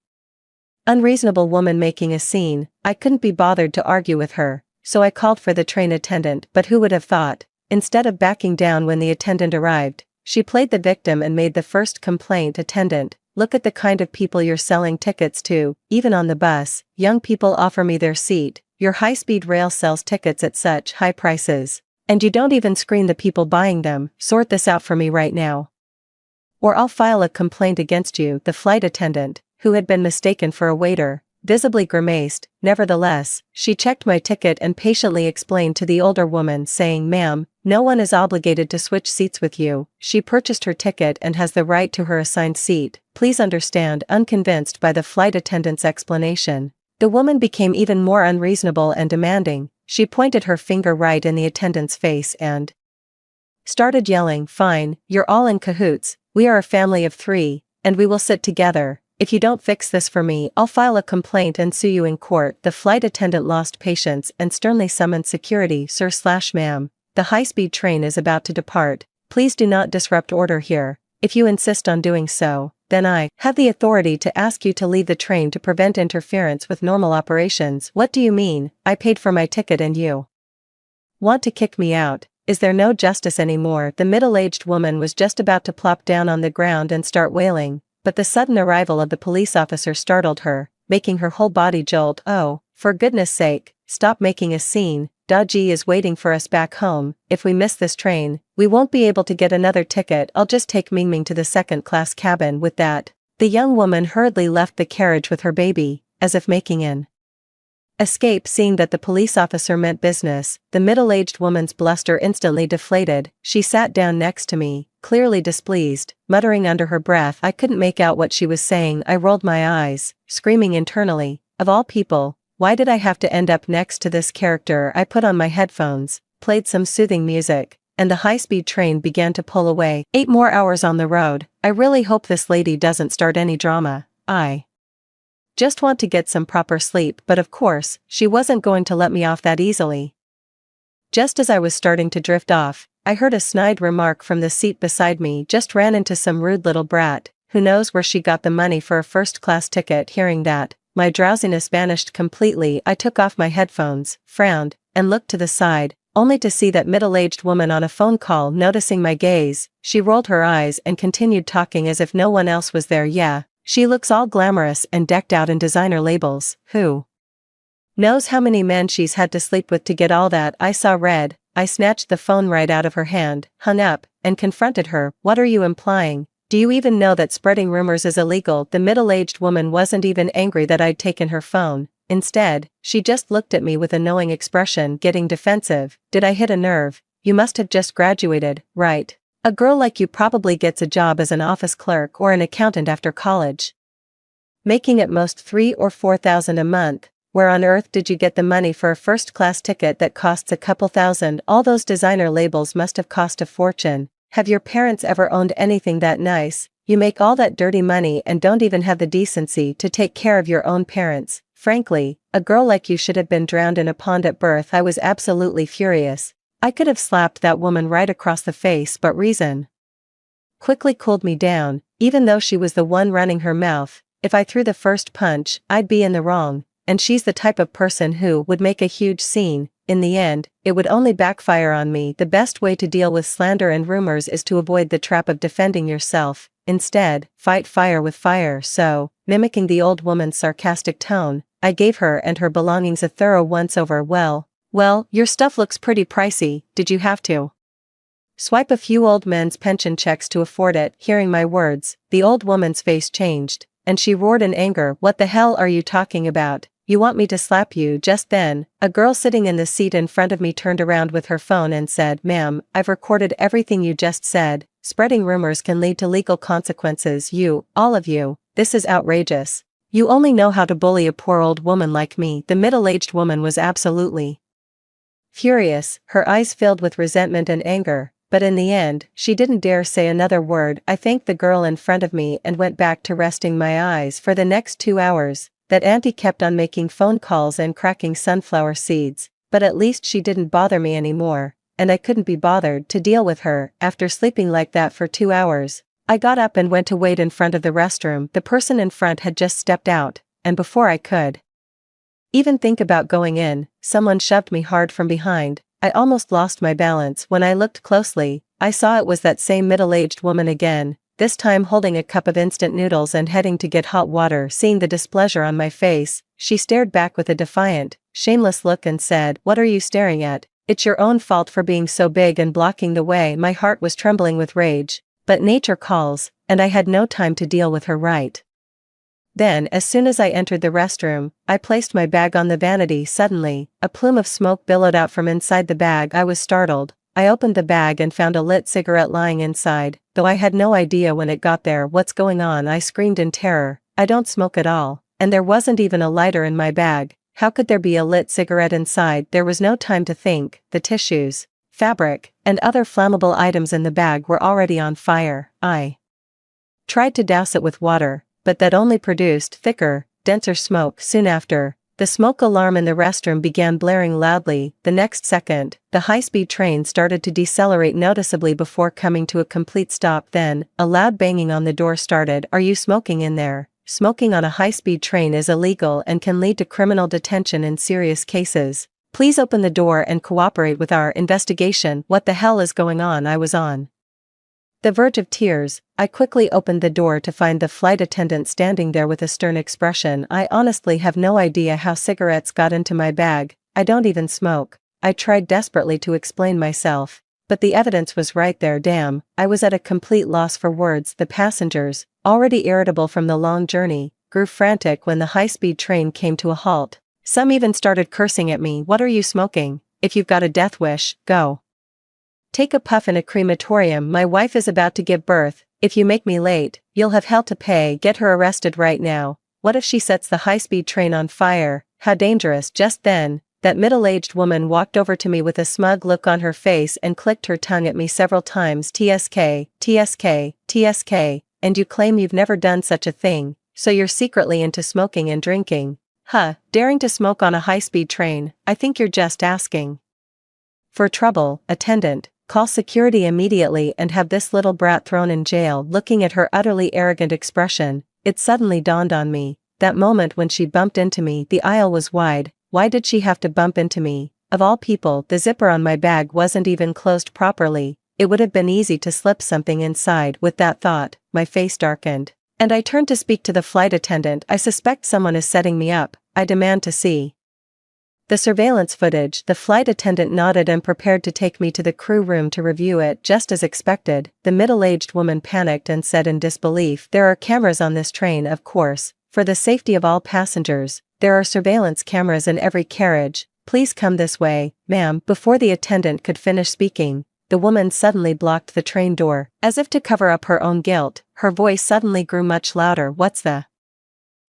unreasonable woman making a scene, I couldn't be bothered to argue with her, so I called for the train attendant. But who would have thought? Instead of backing down when the attendant arrived, she played the victim and made the first complaint. "Attendant, look at the kind of people you're selling tickets to. Even on the bus, young people offer me their seat. Your high-speed rail sells tickets at such high prices, and you don't even screen the people buying them. Sort this out for me right now, or I'll file a complaint against you." The flight attendant, who had been mistaken for a waiter, visibly grimaced. Nevertheless, she checked my ticket and patiently explained to the older woman, saying, "Ma'am, no one is obligated to switch seats with you. She purchased her ticket and has the right to her assigned seat. Please understand." Unconvinced by the flight attendant's explanation, the woman became even more unreasonable and demanding. She pointed her finger right in the attendant's face and started yelling, "Fine, you're all in cahoots. We are a family of 3, and we will sit together. If you don't fix this for me, I'll file a complaint and sue you in court." The flight attendant lost patience and sternly summoned security. "Sir/ma'am, the high-speed train is about to depart. Please do not disrupt order here. If you insist on doing so, then I have the authority to ask you to leave the train to prevent interference with normal operations." "What do you mean? I paid for my ticket and you want to kick me out? Is there no justice anymore?" The middle-aged woman was just about to plop down on the ground and start wailing, but the sudden arrival of the police officer startled her, making her whole body jolt. "Oh, for goodness sake, stop making a scene. Daji is waiting for us back home. If we miss this train, we won't be able to get another ticket. I'll just take Mingming to the second-class cabin." With that, the young woman hurriedly left the carriage with her baby, as if making an escape. Seeing that the police officer meant business, the middle-aged woman's bluster instantly deflated. She sat down next to me, clearly displeased, muttering under her breath. I couldn't make out what she was saying. I rolled my eyes, screaming internally, "Of all people, why did I have to end up next to this character?" I put on my headphones, played some soothing music, and the high-speed train began to pull away. 8 more hours on the road. I really hope this lady doesn't start any drama. I just want to get some proper sleep, but of course, she wasn't going to let me off that easily. Just as I was starting to drift off, I heard a snide remark from the seat beside me. "Just ran into some rude little brat, who knows where she got the money for a first-class ticket." Hearing that, my drowsiness vanished completely. I took off my headphones, frowned, and looked to the side, only to see that middle-aged woman on a phone call. Noticing my gaze, she rolled her eyes and continued talking as if no one else was there. "Yeah, she looks all glamorous and decked out in designer labels. Who knows how many men she's had to sleep with to get all that?" I saw red. I snatched the phone right out of her hand, hung up, and confronted her. "What are you implying? Do you even know that spreading rumors is illegal?" The middle-aged woman wasn't even angry that I'd taken her phone. Instead, she just looked at me with a knowing expression, getting defensive. "Did I hit a nerve? You must have just graduated, right? A girl like you probably gets a job as an office clerk or an accountant after college, making at most 3,000 or 4,000 a month. Where on earth did you get the money for a first-class ticket that costs a couple thousand? All those designer labels must have cost a fortune. Have your parents ever owned anything that nice? You make all that dirty money and don't even have the decency to take care of your own parents. Frankly, a girl like you should have been drowned in a pond at birth." I was absolutely furious. I could have slapped that woman right across the face, but reason quickly cooled me down. Even though she was the one running her mouth, if I threw the first punch, I'd be in the wrong, and she's the type of person who would make a huge scene. In the end, it would only backfire on me. The best way to deal with slander and rumors is to avoid the trap of defending yourself. Instead, fight fire with fire. So, mimicking the old woman's sarcastic tone, I gave her and her belongings a thorough once-over. Well, your stuff looks pretty pricey. Did you have to swipe a few old men's pension checks to afford it?" Hearing my words, the old woman's face changed, and she roared in anger. "What the hell are you talking about? You want me to slap you?" Just then, a girl sitting in the seat in front of me turned around with her phone and said, "Ma'am, I've recorded everything you just said. Spreading rumors can lead to legal consequences. All of you, this is outrageous. You only know how to bully a poor old woman like me." The middle-aged woman was absolutely furious, her eyes filled with resentment and anger, but in the end, she didn't dare say another word. I thanked the girl in front of me and went back to resting my eyes. For the next 2 hours, that auntie kept on making phone calls and cracking sunflower seeds, but at least she didn't bother me anymore, and I couldn't be bothered to deal with her. After sleeping like that for 2 hours, I got up and went to wait in front of the restroom. The person in front had just stepped out, and before I could even think about going in, someone shoved me hard from behind. I almost lost my balance. When I looked closely, I saw it was that same middle-aged woman again, this time holding a cup of instant noodles and heading to get hot water. Seeing the displeasure on my face, she stared back with a defiant, shameless look and said, "What are you staring at? It's your own fault for being so big and blocking the way." My heart was trembling with rage, but nature calls, and I had no time to deal with her right then. As soon as I entered the restroom, I placed my bag on the vanity. Suddenly, a plume of smoke billowed out from inside the bag. I was startled. I opened the bag and found a lit cigarette lying inside, though I had no idea when it got there. "What's going on?" I screamed in terror. "I don't smoke at all, and there wasn't even a lighter in my bag. How could there be a lit cigarette inside?" There was no time to think. The tissues, fabric, and other flammable items in the bag were already on fire. I tried to douse it with water, but that only produced thicker, denser smoke. Soon after, The smoke alarm in the restroom began blaring loudly. The next second, the high-speed train started to decelerate noticeably before coming to a complete stop. Then, a loud banging on the door started. "Are you smoking in there?" Smoking on a high-speed train is illegal and can lead to criminal detention in serious cases. "Please open the door and cooperate with our investigation." "What the hell is going on?" I was on the verge of tears. I quickly opened the door to find the flight attendant standing there with a stern expression. "I honestly have no idea how cigarettes got into my bag. I don't even smoke." I tried desperately to explain myself, but the evidence was right there. Damn, I was at a complete loss for words. The passengers, already irritable from the long journey, grew frantic when the high-speed train came to a halt. Some even started cursing at me. "What are you smoking? If you've got a death wish, go take a puff in a crematorium. My wife is about to give birth. If you make me late, you'll have hell to pay. Get her arrested right now. What if she sets the high-speed train on fire? How dangerous." Just then, that middle-aged woman walked over to me with a smug look on her face and clicked her tongue at me several times. "TSK, TSK, TSK, and you claim you've never done such a thing, so you're secretly into smoking and drinking? Huh, daring to smoke on a high-speed train? I think you're just asking for trouble. Attendant, call security immediately and have this little brat thrown in jail." Looking at her utterly arrogant expression, it suddenly dawned on me. That moment when she bumped into me, the aisle was wide. Why did she have to bump into me? Of all people, the zipper on my bag wasn't even closed properly. It would have been easy to slip something inside. With that thought, my face darkened, and I turned to speak to the flight attendant. "I suspect someone is setting me up. I demand to see the surveillance footage." The flight attendant nodded and prepared to take me to the crew room to review it. Just as expected, the middle-aged woman panicked and said in disbelief, "There are cameras on this train, of course. For the safety of all passengers, there are surveillance cameras in every carriage. Please come this way, ma'am." Before the attendant could finish speaking, the woman suddenly blocked the train door. As if to cover up her own guilt, her voice suddenly grew much louder. "What's the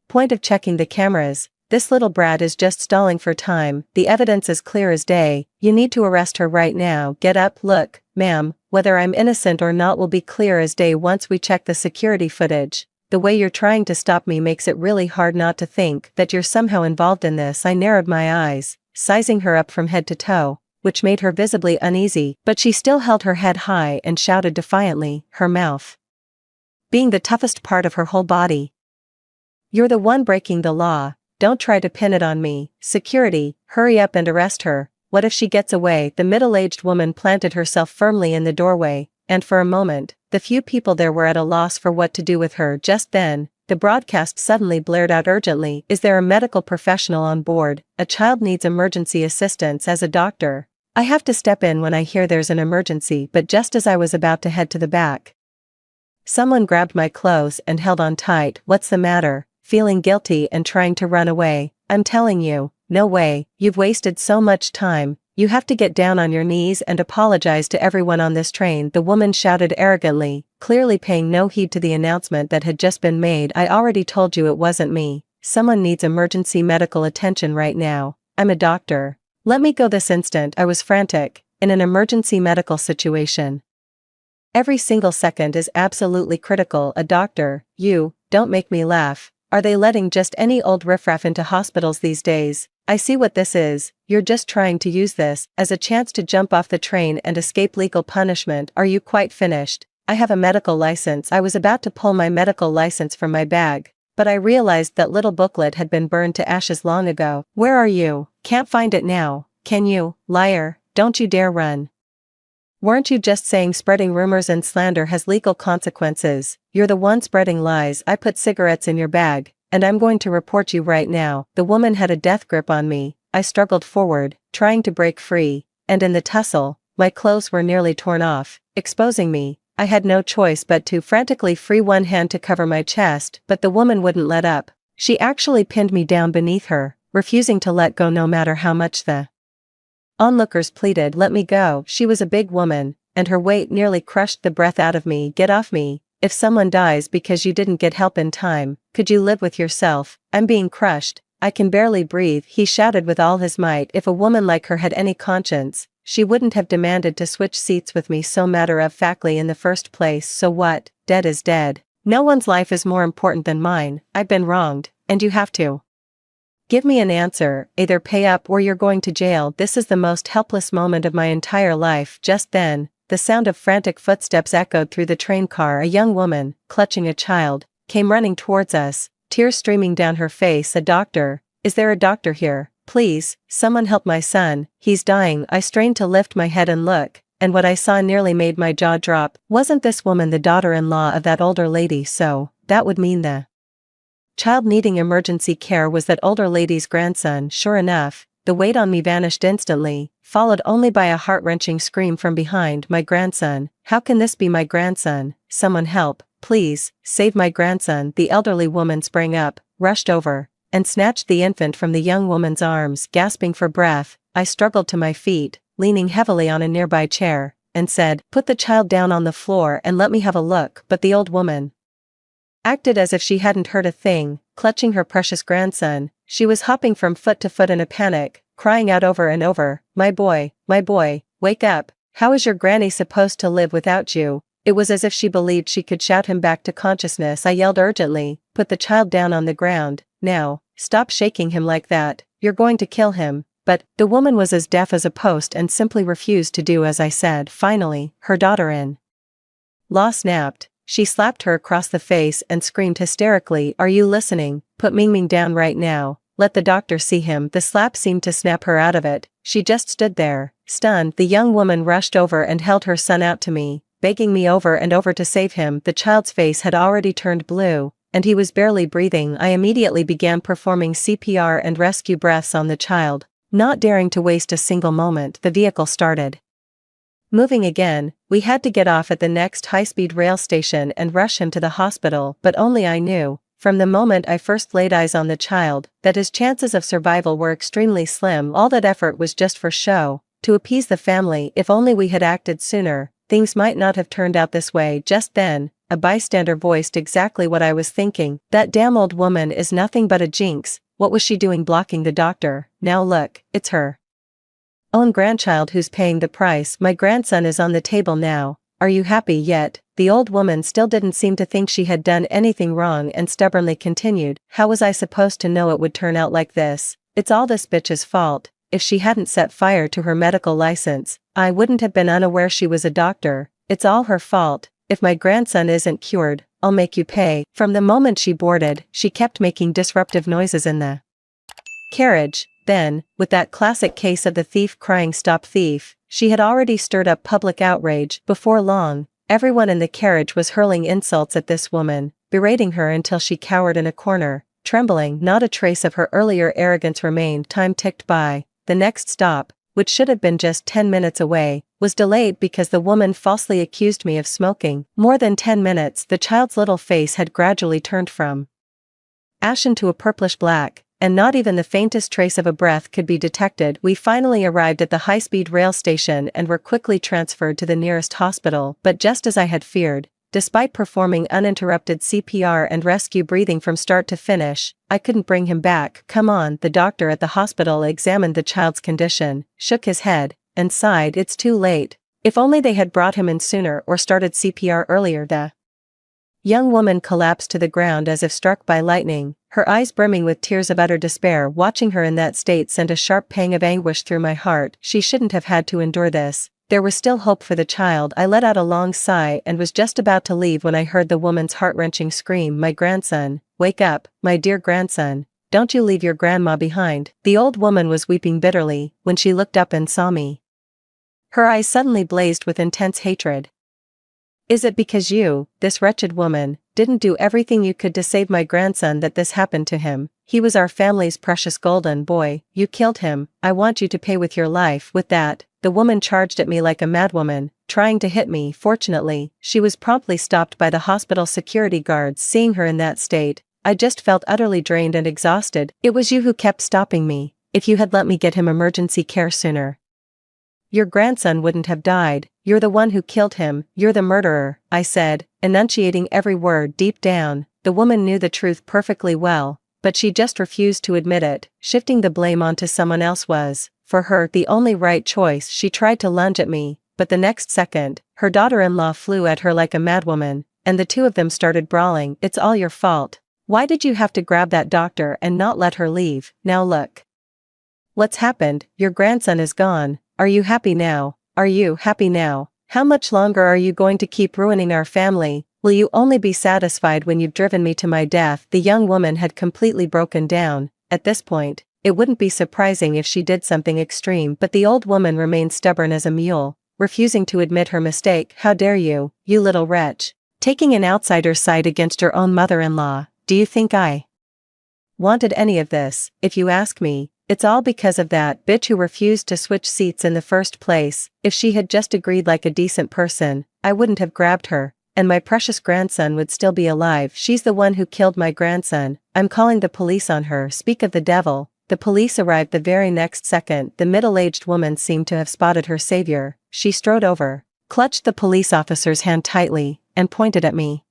point of checking the cameras? This little brat is just stalling for time. The evidence is clear as day. You need to arrest her right now. Get up." "Look, ma'am, whether I'm innocent or not will be clear as day once we check the security footage. The way you're trying to stop me makes it really hard not to think that you're somehow involved in this." I narrowed my eyes, sizing her up from head to toe, which made her visibly uneasy, but she still held her head high and shouted defiantly, her mouth being the toughest part of her whole body. "You're the one breaking the law. Don't try to pin it on me. Security, hurry up and arrest her. What if she gets away?" The middle-aged woman planted herself firmly in the doorway, and for a moment, the few people there were at a loss for what to do with her. Just then, the broadcast suddenly blared out urgently, "Is there a medical professional on board? A child needs emergency assistance." As a doctor, I have to step in when I hear there's an emergency, but just as I was about to head to the back, someone grabbed my clothes and held on tight. "What's the matter?" Feeling guilty and trying to run away. "I'm telling you, no way. You've wasted so much time. You have to get down on your knees and apologize to everyone on this train," the woman shouted arrogantly, clearly paying no heed to the announcement that had just been made. "I already told you it wasn't me. Someone needs emergency medical attention right now. I'm a doctor. Let me go this instant." I was frantic. In an emergency medical situation, every single second is absolutely critical. "A doctor? You, don't make me laugh. Are they letting just any old riffraff into hospitals these days? I see what this is. You're just trying to use this as a chance to jump off the train and escape legal punishment. Are you quite finished?" "I have a medical license." I was about to pull my medical license from my bag, but I realized that little booklet had been burned to ashes long ago. "Where are you? Can't find it now. Can you? Liar, don't you dare run. Weren't you just saying spreading rumors and slander has legal consequences? You're the one spreading lies." "I put cigarettes in your bag, and I'm going to report you right now." The woman had a death grip on me. I struggled forward, trying to break free, and in the tussle, my clothes were nearly torn off, exposing me. I had no choice but to frantically free one hand to cover my chest, but the woman wouldn't let up. She actually pinned me down beneath her, refusing to let go no matter how much the onlookers pleaded. "Let me go." She was a big woman, and her weight nearly crushed the breath out of me. "Get off me. If someone dies because you didn't get help in time, could you live with yourself? I'm being crushed. I can barely breathe," he shouted with all his might. If a woman like her had any conscience, she wouldn't have demanded to switch seats with me so matter-of-factly in the first place. So what? Dead is dead. No one's life is more important than mine. I've been wronged, and you have to Give me an answer, either pay up or you're going to jail. This is the most helpless moment of my entire life. Just then, the sound of frantic footsteps echoed through the train car. A young woman, clutching a child, came running towards us, tears streaming down her face. A doctor, is there a doctor here? Please, someone help my son, he's dying. I strained to lift my head and look, and what I saw nearly made my jaw drop. Wasn't this woman the daughter-in-law of that older lady? So, that would mean the child needing emergency care was that older lady's grandson. Sure enough, the weight on me vanished instantly, followed only by a heart-wrenching scream from behind. My grandson, how can this be my grandson? Someone help, please, save my grandson. The elderly woman sprang up, rushed over, and snatched the infant from the young woman's arms. Gasping for breath, I struggled to my feet, leaning heavily on a nearby chair, and said, "Put the child down on the floor and let me have a look." But the old woman acted as if she hadn't heard a thing, clutching her precious grandson. She was hopping from foot to foot in a panic, crying out over and over, my boy, wake up, how is your granny supposed to live without you?" It was as if she believed she could shout him back to consciousness. I yelled urgently, "Put the child down on the ground, now, stop shaking him like that, you're going to kill him." But the woman was as deaf as a post and simply refused to do as I said. Finally, her daughter-in-law snapped. She slapped her across the face and screamed hysterically, "Are you listening? Put Mingming down right now. Let the doctor see him." The slap seemed to snap her out of it. She just stood there, stunned. The young woman rushed over and held her son out to me, begging me over and over to save him. The child's face had already turned blue, and he was barely breathing. I immediately began performing CPR and rescue breaths on the child. Not daring to waste a single moment, the vehicle started moving again. We had to get off at the next high-speed rail station and rush him to the hospital, but only I knew, from the moment I first laid eyes on the child, that his chances of survival were extremely slim. All that effort was just for show, to appease the family. If only we had acted sooner, things might not have turned out this way. Just then, a bystander voiced exactly what I was thinking. "That damn old woman is nothing but a jinx. What was she doing blocking the doctor? Now look, it's her own grandchild who's paying the price. My grandson is on the table now. Are you happy yet?" The old woman still didn't seem to think she had done anything wrong and stubbornly continued, "How was I supposed to know it would turn out like this? It's all this bitch's fault. If she hadn't set fire to her medical license, I wouldn't have been unaware she was a doctor. It's all her fault. If my grandson isn't cured, I'll make you pay." From the moment she boarded, she kept making disruptive noises in the carriage. Then, with that classic case of the thief crying "Stop thief," she had already stirred up public outrage. Before long, everyone in the carriage was hurling insults at this woman, berating her until she cowered in a corner, trembling. Not a trace of her earlier arrogance remained. Time ticked by. The next stop, which should have been just 10 minutes away, was delayed because the woman falsely accused me of smoking. More than 10 minutes. The child's little face had gradually turned from ashen to a purplish black, and not even the faintest trace of a breath could be detected. We finally arrived at the high-speed rail station and were quickly transferred to the nearest hospital. But just as I had feared, despite performing uninterrupted CPR and rescue breathing from start to finish, I couldn't bring him back. "Come on." The doctor at the hospital examined the child's condition, shook his head, and sighed. "It's too late. If only they had brought him in sooner or started CPR earlier." The young woman collapsed to the ground as if struck by lightning, her eyes brimming with tears of utter despair. Watching her in that state sent a sharp pang of anguish through my heart. She shouldn't have had to endure this. There was still hope for the child. I let out a long sigh and was just about to leave when I heard the woman's heart-wrenching scream, "My grandson, wake up, my dear grandson. Don't you leave your grandma behind." The old woman was weeping bitterly when she looked up and saw me. Her eyes suddenly blazed with intense hatred. "Is it because you, this wretched woman, didn't do everything you could to save my grandson that this happened to him? He was our family's precious golden boy. You killed him. I want you to pay with your life." With that, the woman charged at me like a madwoman, trying to hit me. Fortunately, she was promptly stopped by the hospital security guards. Seeing her in that state, I just felt utterly drained and exhausted. "It was you who kept stopping me. If you had let me get him emergency care sooner, your grandson wouldn't have died. You're the one who killed him. You're the murderer," I said, enunciating every word. Deep down, the woman knew the truth perfectly well, but she just refused to admit it. Shifting the blame onto someone else was, for her, the only right choice. She tried to lunge at me, but the next second, her daughter-in-law flew at her like a madwoman, and the two of them started brawling. "It's all your fault. Why did you have to grab that doctor and not let her leave? Now look. What's happened? Your grandson is gone. Are you happy now? Are you happy now? How much longer are you going to keep ruining our family? Will you only be satisfied when you've driven me to my death?" The young woman had completely broken down. At this point, it wouldn't be surprising if she did something extreme, but the old woman remained stubborn as a mule, refusing to admit her mistake. "How dare you, you little wretch, taking an outsider's side against your own mother-in-law. Do you think I wanted any of this? If you ask me, it's all because of that bitch who refused to switch seats in the first place. If she had just agreed like a decent person, I wouldn't have grabbed her, and my precious grandson would still be alive. She's the one who killed my grandson. I'm calling the police on her." Speak of the devil. The police arrived the very next second. The middle-aged woman seemed to have spotted her savior. She strode over, clutched the police officer's hand tightly, and pointed at me,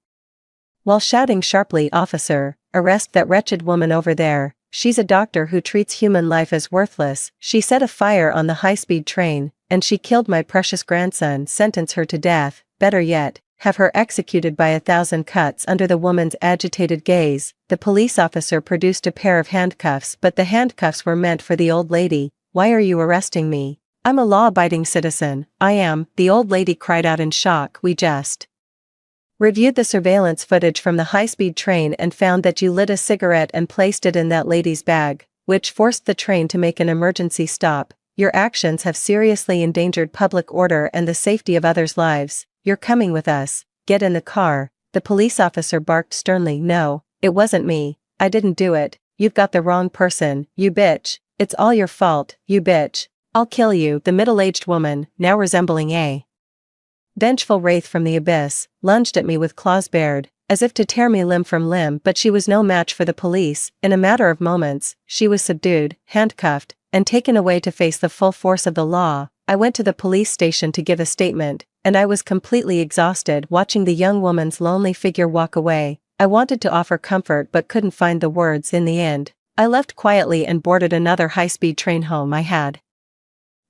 while shouting sharply, "Officer, arrest that wretched woman over there. She's a doctor who treats human life as worthless. She set a fire on the high-speed train, and she killed my precious grandson. Sentence her to death. Better yet, have her executed by 1,000 cuts." Under the woman's agitated gaze, the police officer produced a pair of handcuffs, but the handcuffs were meant for the old lady. "Why are you arresting me? I'm a law-abiding citizen." "I am," the old lady cried out in shock. "We just reviewed the surveillance footage from the high-speed train and found that you lit a cigarette and placed it in that lady's bag, which forced the train to make an emergency stop. Your actions have seriously endangered public order and the safety of others' lives. You're coming with us. Get in the car." The police officer barked sternly. "No, it wasn't me. I didn't do it. You've got the wrong person, you bitch. It's all your fault, you bitch. I'll kill you." The middle-aged woman, now resembling a vengeful wraith from the abyss, lunged at me with claws bared, as if to tear me limb from limb, but she was no match for the police. In a matter of moments, she was subdued, handcuffed, and taken away to face the full force of the law. I went to the police station to give a statement, and I was completely exhausted watching the young woman's lonely figure walk away. I wanted to offer comfort but couldn't find the words. In the end, I left quietly and boarded another high-speed train home. I had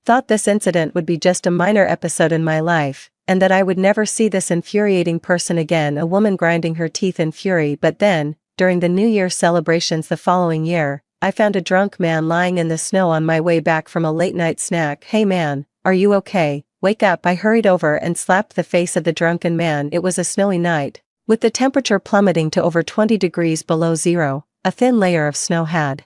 thought this incident would be just a minor episode in my life, and that I would never see this infuriating person again, a woman grinding her teeth in fury. But then, during the New Year celebrations the following year, I found a drunk man lying in the snow on my way back from a late-night snack. "Hey man, are you okay? Wake up." I hurried over and slapped the face of the drunken man. It was a snowy night, with the temperature plummeting to over 20 degrees below zero. A thin layer of snow had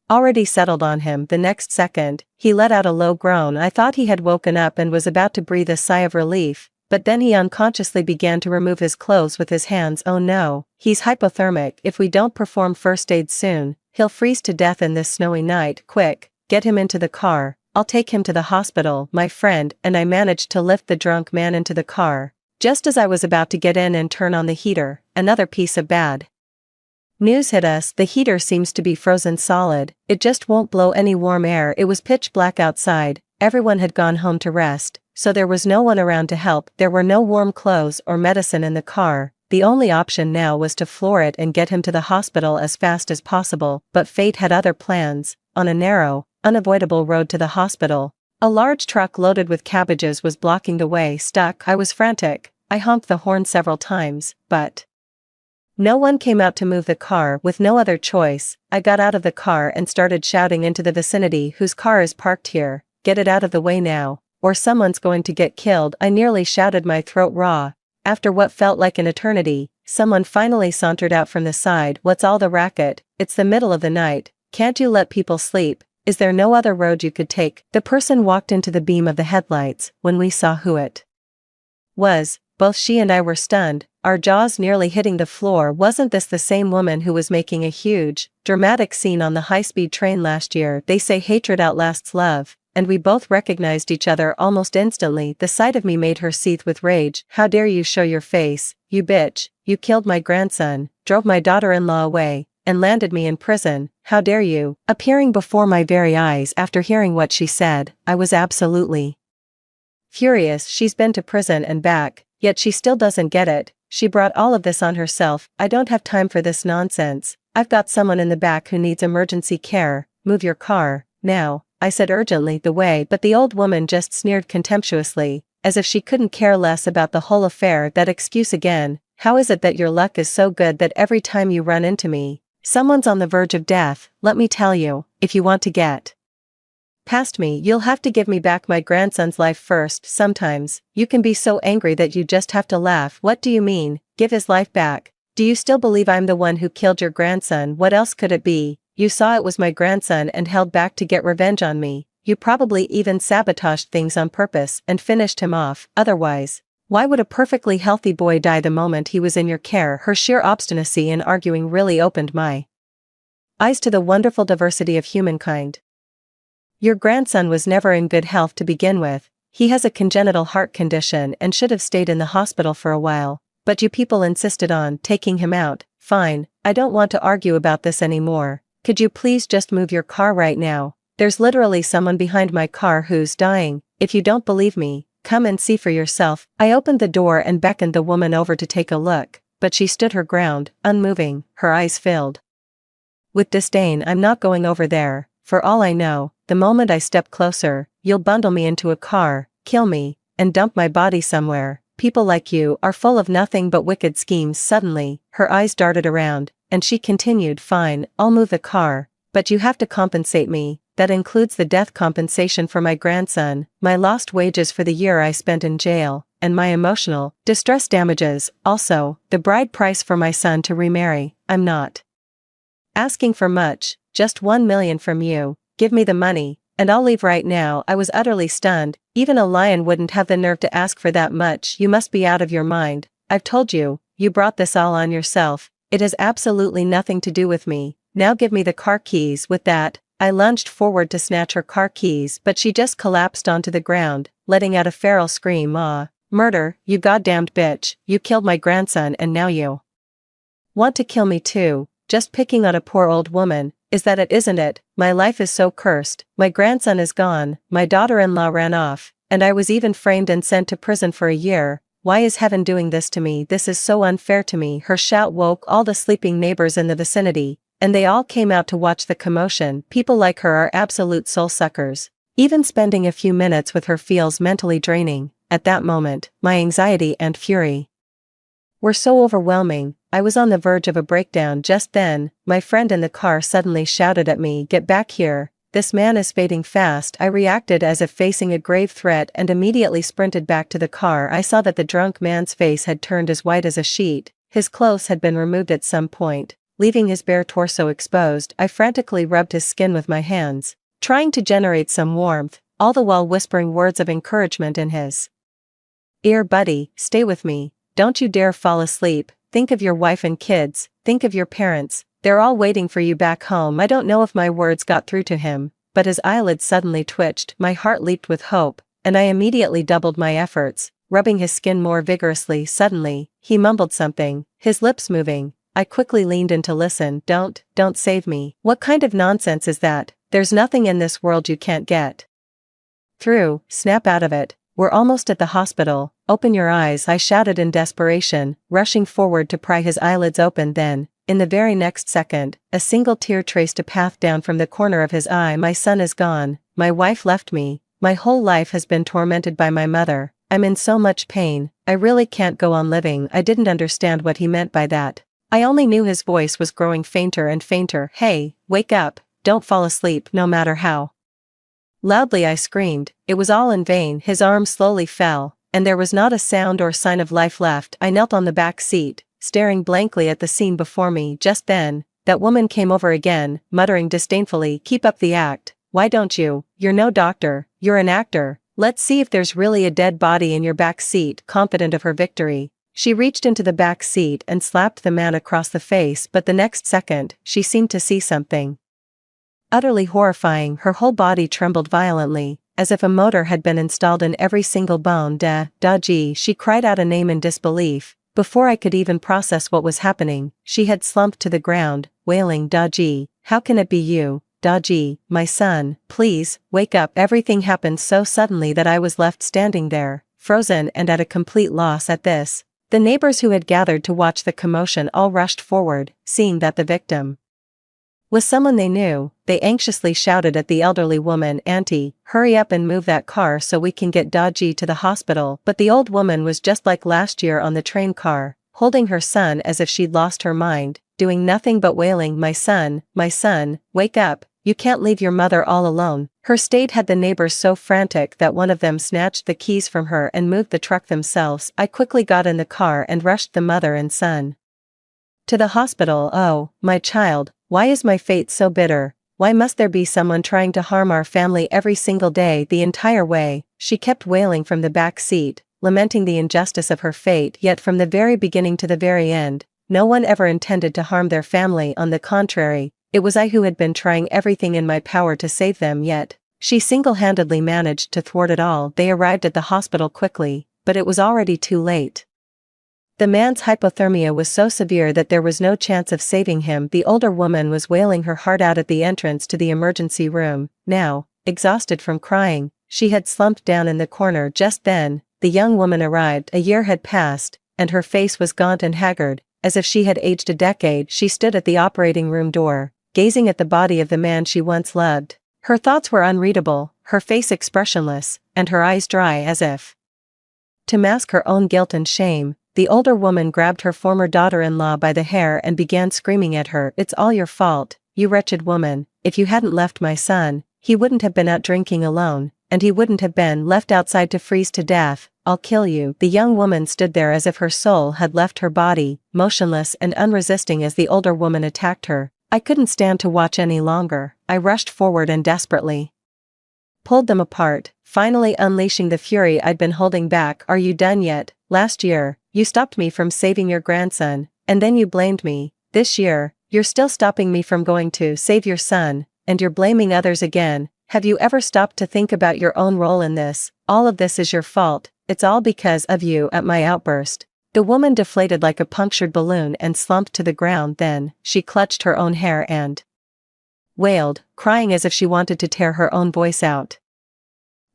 already settled on him. The next second, he let out a low groan. I thought he had woken up and was about to breathe a sigh of relief, but then he unconsciously began to remove his clothes with his hands. "Oh no, he's hypothermic. If we don't perform first aid soon, he'll freeze to death in this snowy night. Quick, get him into the car. I'll take him to the hospital." My friend and I managed to lift the drunk man into the car. Just as I was about to get in and turn on the heater, another piece of bad news hit us. The heater seems to be frozen solid. It just won't blow any warm air. It was pitch black outside. Everyone had gone home to rest, so there was no one around to help. There were no warm clothes or medicine in the car. The only option now was to floor it and get him to the hospital as fast as possible. But fate had other plans. On a narrow, unavoidable road to the hospital, a large truck loaded with cabbages was blocking the way. Stuck. I was frantic. I honked the horn several times, but no one came out to move the car. With no other choice, I got out of the car and started shouting into the vicinity, "Whose car is parked here? Get it out of the way now, or someone's going to get killed." I nearly shouted, my throat raw. After what felt like an eternity, someone finally sauntered out from the side. "What's all the racket? It's the middle of the night. Can't you let people sleep? Is there no other road you could take?" The person walked into the beam of the headlights. When we saw who it was, both she and I were stunned, our jaws nearly hitting the floor. Wasn't this the same woman who was making a huge, dramatic scene on the high-speed train last year? They say hatred outlasts love, and we both recognized each other almost instantly. The sight of me made her seethe with rage. "How dare you show your face, you bitch? You killed my grandson, drove my daughter-in-law away, and landed me in prison. How dare you?" Appearing before my very eyes after hearing what she said, I was absolutely furious. She's been to prison and back, yet she still doesn't get it. She brought all of this on herself. I don't have time for this nonsense. I've got someone in the back who needs emergency care. Move your car, now, I said urgently. The way, but the old woman just sneered contemptuously, as if she couldn't care less about the whole affair. That excuse again. How is it that your luck is so good that every time you run into me, someone's on the verge of death? Let me tell you, if you want to get past me, you'll have to give me back my grandson's life first. Sometimes, you can be so angry that you just have to laugh. What do you mean, give his life back? Do you still believe I'm the one who killed your grandson? What else could it be? You saw it was my grandson and held back to get revenge on me. You probably even sabotaged things on purpose and finished him off. Otherwise, why would a perfectly healthy boy die the moment he was in your care? Her sheer obstinacy in arguing really opened my eyes to the wonderful diversity of humankind. Your grandson was never in good health to begin with. He has a congenital heart condition and should have stayed in the hospital for a while, but you people insisted on taking him out. Fine, I don't want to argue about this anymore. Could you please just move your car right now? There's literally someone behind my car who's dying. If you don't believe me, come and see for yourself. I opened the door and beckoned the woman over to take a look, but she stood her ground, unmoving, her eyes filled with disdain. I'm not going over there. For all I know, the moment I step closer, you'll bundle me into a car, kill me, and dump my body somewhere. People like you are full of nothing but wicked schemes. Suddenly, her eyes darted around, and she continued, fine, I'll move the car, but you have to compensate me. That includes the death compensation for my grandson, my lost wages for the year I spent in jail, and my emotional distress damages, also, the bride price for my son to remarry. I'm not asking for much, just 1 million from you. Give me the money, and I'll leave right now. I was utterly stunned. Even a lion wouldn't have the nerve to ask for that much. You must be out of your mind. I've told you, you brought this all on yourself. It has absolutely nothing to do with me. Now give me the car keys. With that, I lunged forward to snatch her car keys, but she just collapsed onto the ground, letting out a feral scream. Ah, murder, you goddamned bitch. You killed my grandson and now you want to kill me too. Just picking on a poor old woman, is that it, isn't it? My life is so cursed. My grandson is gone, my daughter-in-law ran off, and I was even framed and sent to prison for a year. Why is heaven doing this to me? This is so unfair to me. Her shout woke all the sleeping neighbors in the vicinity, and they all came out to watch the commotion. People like her are absolute soul suckers. Even spending a few minutes with her feels mentally draining. At that moment, my anxiety and fury were so overwhelming, I was on the verge of a breakdown. Just then, my friend in the car suddenly shouted at me, "Get back here, this man is fading fast." I reacted as if facing a grave threat and immediately sprinted back to the car. I saw that the drunk man's face had turned as white as a sheet. His clothes had been removed at some point, leaving his bare torso exposed. I frantically rubbed his skin with my hands, trying to generate some warmth, all the while whispering words of encouragement in his ear. "Buddy, stay with me. Don't you dare fall asleep. Think of your wife and kids, think of your parents, they're all waiting for you back home." I don't know if my words got through to him, but his eyelids suddenly twitched. My heart leaped with hope, and I immediately doubled my efforts, rubbing his skin more vigorously. Suddenly, he mumbled something, his lips moving. I quickly leaned in to listen. Don't save me. What kind of nonsense is that? There's nothing in this world you can't get through. Snap out of it. We're almost at the hospital. Open your eyes, I shouted in desperation, rushing forward to pry his eyelids open. Then, in the very next second, a single tear traced a path down from the corner of his eye. My son is gone. My wife left me. My whole life has been tormented by my mother. I'm in so much pain. I really can't go on living. I didn't understand what he meant by that. I only knew his voice was growing fainter and fainter. "Hey, wake up. Don't fall asleep, no matter how loudly I screamed." It was all in vain. His arm slowly fell, and there was not a sound or sign of life left. I knelt on the back seat, staring blankly at the scene before me. Just then, that woman came over again, muttering disdainfully, "Keep up the act. Why don't you? You're no doctor, you're an actor. Let's see if there's really a dead body in your back seat." Confident of her victory, she reached into the back seat and slapped the man across the face, but the next second, she seemed to see something utterly horrifying. Her whole body trembled violently, as if a motor had been installed in every single bone. Daji, she cried out a name in disbelief. Before I could even process what was happening, she had slumped to the ground, wailing, "Daji, how can it be you? Daji, my son, please, wake up." Everything happened so suddenly that I was left standing there, frozen and at a complete loss. At this, the neighbors who had gathered to watch the commotion all rushed forward. Seeing that the victim was someone they knew, they anxiously shouted at the elderly woman, "Auntie, hurry up and move that car so we can get Daji to the hospital." But the old woman was just like last year on the train car, holding her son as if she'd lost her mind, doing nothing but wailing, my son, wake up, you can't leave your mother all alone." Her state had the neighbors so frantic that one of them snatched the keys from her and moved the truck themselves. I quickly got in the car and rushed the mother and son to the hospital. "Oh, my child, why is my fate so bitter? Why must there be someone trying to harm our family every single day?" The entire way, she kept wailing from the back seat, lamenting the injustice of her fate. Yet from the very beginning to the very end, no one ever intended to harm their family. On the contrary, it was I who had been trying everything in my power to save them. Yet she single-handedly managed to thwart it all. They arrived at the hospital quickly, but it was already too late. The man's hypothermia was so severe that there was no chance of saving him. The older woman was wailing her heart out at the entrance to the emergency room. Now, exhausted from crying, she had slumped down in the corner. Just then, the young woman arrived. A year had passed, and her face was gaunt and haggard, as if she had aged a decade. She stood at the operating room door, gazing at the body of the man she once loved. Her thoughts were unreadable, her face expressionless, and her eyes dry as if to mask her own guilt and shame. The older woman grabbed her former daughter-in-law by the hair and began screaming at her. "It's all your fault, you wretched woman. If you hadn't left my son, he wouldn't have been out drinking alone, and he wouldn't have been left outside to freeze to death. I'll kill you." The young woman stood there as if her soul had left her body, motionless and unresisting as the older woman attacked her. I couldn't stand to watch any longer. I rushed forward and desperately pulled them apart, finally unleashing the fury I'd been holding back. "Are you done yet? Last year, you stopped me from saving your grandson, and then you blamed me. This year, you're still stopping me from going to save your son, and you're blaming others again. Have you ever stopped to think about your own role in this? All of this is your fault. It's all because of you." At my outburst, the woman deflated like a punctured balloon and slumped to the ground. Then, she clutched her own hair and wailed, crying as if she wanted to tear her own voice out.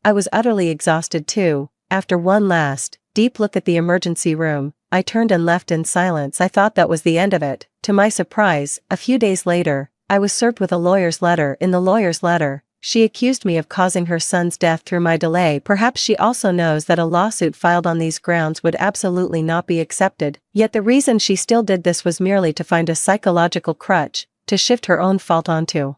I was utterly exhausted too. After one last, deep look at the emergency room, I turned and left in silence. I thought that was the end of it. To my surprise, a few days later, I was served with a lawyer's letter. In the lawyer's letter, she accused me of causing her son's death through my delay. Perhaps she also knows that a lawsuit filed on these grounds would absolutely not be accepted. Yet the reason she still did this was merely to find a psychological crutch to shift her own fault onto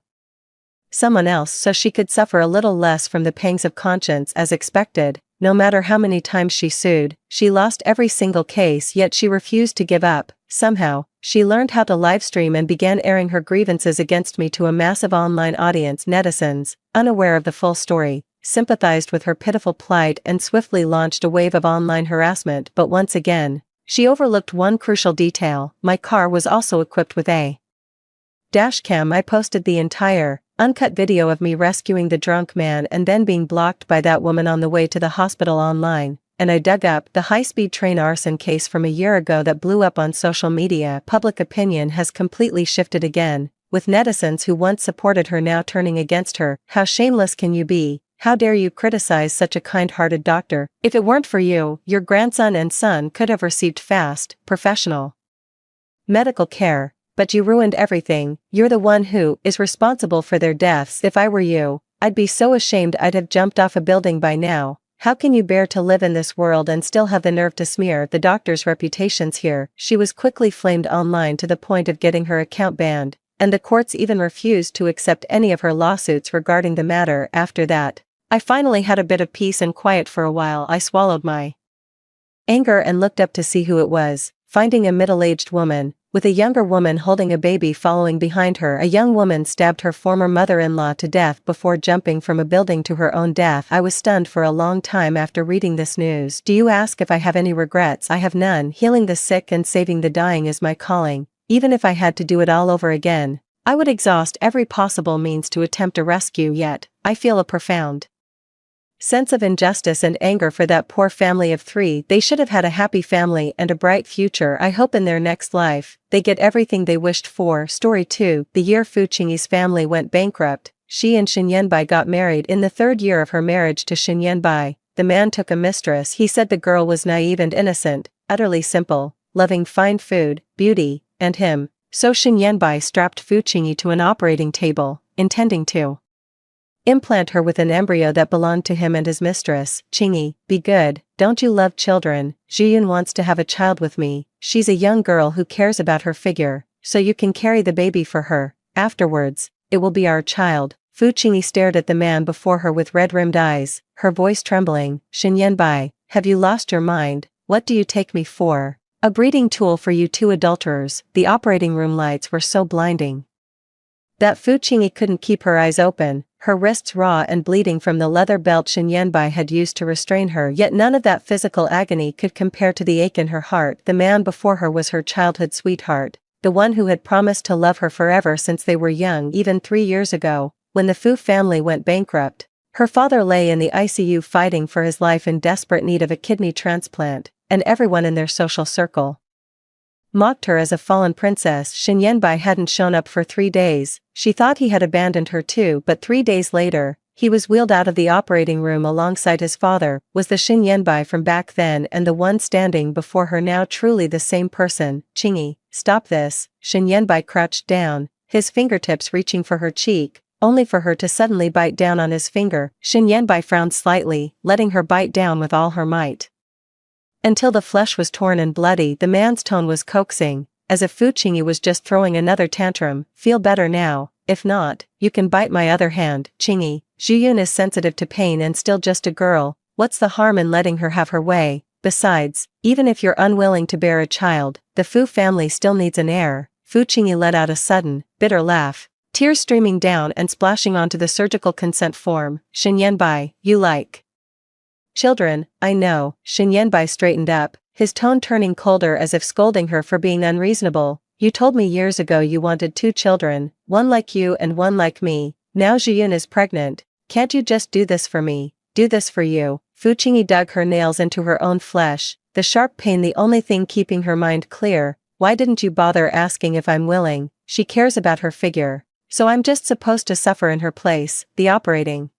someone else so she could suffer a little less from the pangs of conscience. As expected, no matter how many times she sued, she lost every single case. Yet she refused to give up. Somehow, she learned how to livestream and began airing her grievances against me to a massive online audience. Netizens, unaware of the full story, sympathized with her pitiful plight and swiftly launched a wave of online harassment. But once again, she overlooked one crucial detail. My car was also equipped with a dashcam. I posted the entire, uncut video of me rescuing the drunk man and then being blocked by that woman on the way to the hospital online, and I dug up the high-speed train arson case from a year ago that blew up on social media. Public opinion has completely shifted again, with netizens who once supported her now turning against her. "How shameless can you be? How dare you criticize such a kind-hearted doctor? If it weren't for you, your grandson and son could have received fast, professional medical care. But you ruined everything. You're the one who is responsible for their deaths. If I were you, I'd be so ashamed I'd have jumped off a building by now. How can you bear to live in this world and still have the nerve to smear the doctor's reputations here?" She was quickly flamed online to the point of getting her account banned, and the courts even refused to accept any of her lawsuits regarding the matter. After that, I finally had a bit of peace and quiet for a while. I swallowed my anger and looked up to see who it was, finding a middle-aged woman, with a younger woman holding a baby following behind her. A young woman stabbed her former mother-in-law to death before jumping from a building to her own death. I was stunned for a long time after reading this news. Do you ask if I have any regrets? I have none. Healing the sick and saving the dying is my calling. Even if I had to do it all over again, I would exhaust every possible means to attempt a rescue. Yet, I feel a profound sense of injustice and anger for that poor family of 3. They should have had a happy family and a bright future. I hope in their next life, they get everything they wished for. Story 2. The year Fu Qingyi's family went bankrupt, she and Xin Yanbai got married. In the 3rd year of her marriage to Xin Yanbai, the man took a mistress. He said the girl was naive and innocent, utterly simple, loving fine food, beauty, and him. So Xin Yanbai strapped Fu Qingyi to an operating table, intending to Implant her with an embryo that belonged to him and his mistress. Chingy, be good, don't you love children? Zhiyun wants to have a child with me. She's a young girl who cares about her figure, so you can carry the baby for her. Afterwards, it will be our child. Fu Qingyi stared at the man before her with red-rimmed eyes, her voice trembling. Shen Yanbai, have you lost your mind? What do you take me for? A breeding tool for you two adulterers. The operating room lights were so blinding that Fu Qingyi couldn't keep her eyes open, her wrists raw and bleeding from the leather belt Shen Yanbai had used to restrain her, yet none of that physical agony could compare to the ache in her heart. The man before her was her childhood sweetheart, the one who had promised to love her forever since they were young. Even 3 years ago, when the Fu family went bankrupt, her father lay in the ICU fighting for his life in desperate need of a kidney transplant, and everyone in their social circle mocked her as a fallen princess. Shen Yanbai hadn't shown up for 3 days. She thought he had abandoned her too, but 3 days later, he was wheeled out of the operating room alongside his father. Was the Shen Yanbai from back then and the one standing before her now truly the same person? Qingyi, stop this. Shen Yanbai crouched down, his fingertips reaching for her cheek, only for her to suddenly bite down on his finger. Shen Yanbai frowned slightly, letting her bite down with all her might, until the flesh was torn and bloody. The man's tone was coaxing, as if Fu Qingyi was just throwing another tantrum. Feel better now? If not, you can bite my other hand. Qingyi, Zhiyun is sensitive to pain and still just a girl. What's the harm in letting her have her way? Besides, even if you're unwilling to bear a child, the Fu family still needs an heir. Fu Qingyi let out a sudden, bitter laugh, tears streaming down and splashing onto the surgical consent form. Shen Yanbai, you like children, I know. Shen Yanbai straightened up, his tone turning colder as if scolding her for being unreasonable. You told me years ago you wanted 2 children, one like you and one like me. Now Zhiyun is pregnant. Can't you just do this for me? Do this for you? Fu Qingyi dug her nails into her own flesh, the sharp pain the only thing keeping her mind clear. Why didn't you bother asking if I'm willing? She cares about her figure, so I'm just supposed to suffer in her place. The operating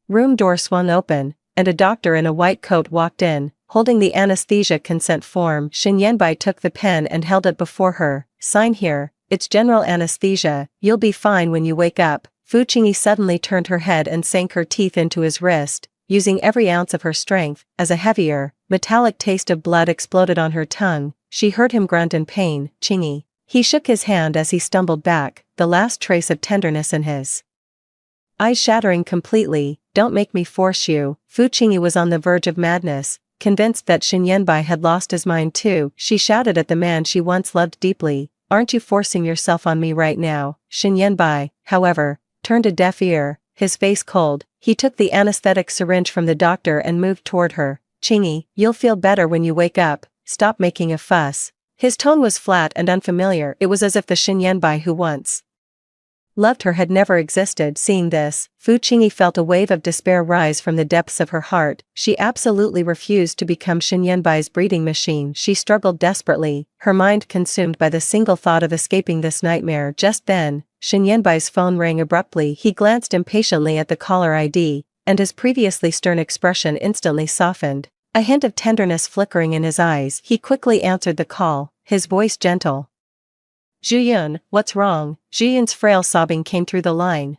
room door swung open, and a doctor in a white coat walked in, holding the anesthesia consent form. Shen Yanbai took the pen and held it before her. Sign here, it's general anesthesia, you'll be fine when you wake up. Fu Qingyi suddenly turned her head and sank her teeth into his wrist, using every ounce of her strength, as a heavier, metallic taste of blood exploded on her tongue. She heard him grunt in pain. Qingyi. He shook his hand as he stumbled back, the last trace of tenderness in his eyes shattering completely. Don't make me force you. Fu Qingyi was on the verge of madness, convinced that Shen Yanbai had lost his mind too. She shouted at the man she once loved deeply, aren't you forcing yourself on me right now? Shen Yanbai, however, turned a deaf ear, his face cold. He took the anesthetic syringe from the doctor and moved toward her. Qingyi, you'll feel better when you wake up, stop making a fuss. His tone was flat and unfamiliar. It was as if the Shen Yanbai who once loved her had never existed. Seeing this, Fu Qingyi felt a wave of despair rise from the depths of her heart. She absolutely refused to become Shen Yanbai's breeding machine. She struggled desperately, her mind consumed by the single thought of escaping this nightmare. Just then, Shen Yanbai's phone rang abruptly. He glanced impatiently at the caller ID, and his previously stern expression instantly softened, a hint of tenderness flickering in his eyes. He quickly answered the call, his voice gentle. Zhiyun, what's wrong? Zhiyun's frail sobbing came through the line.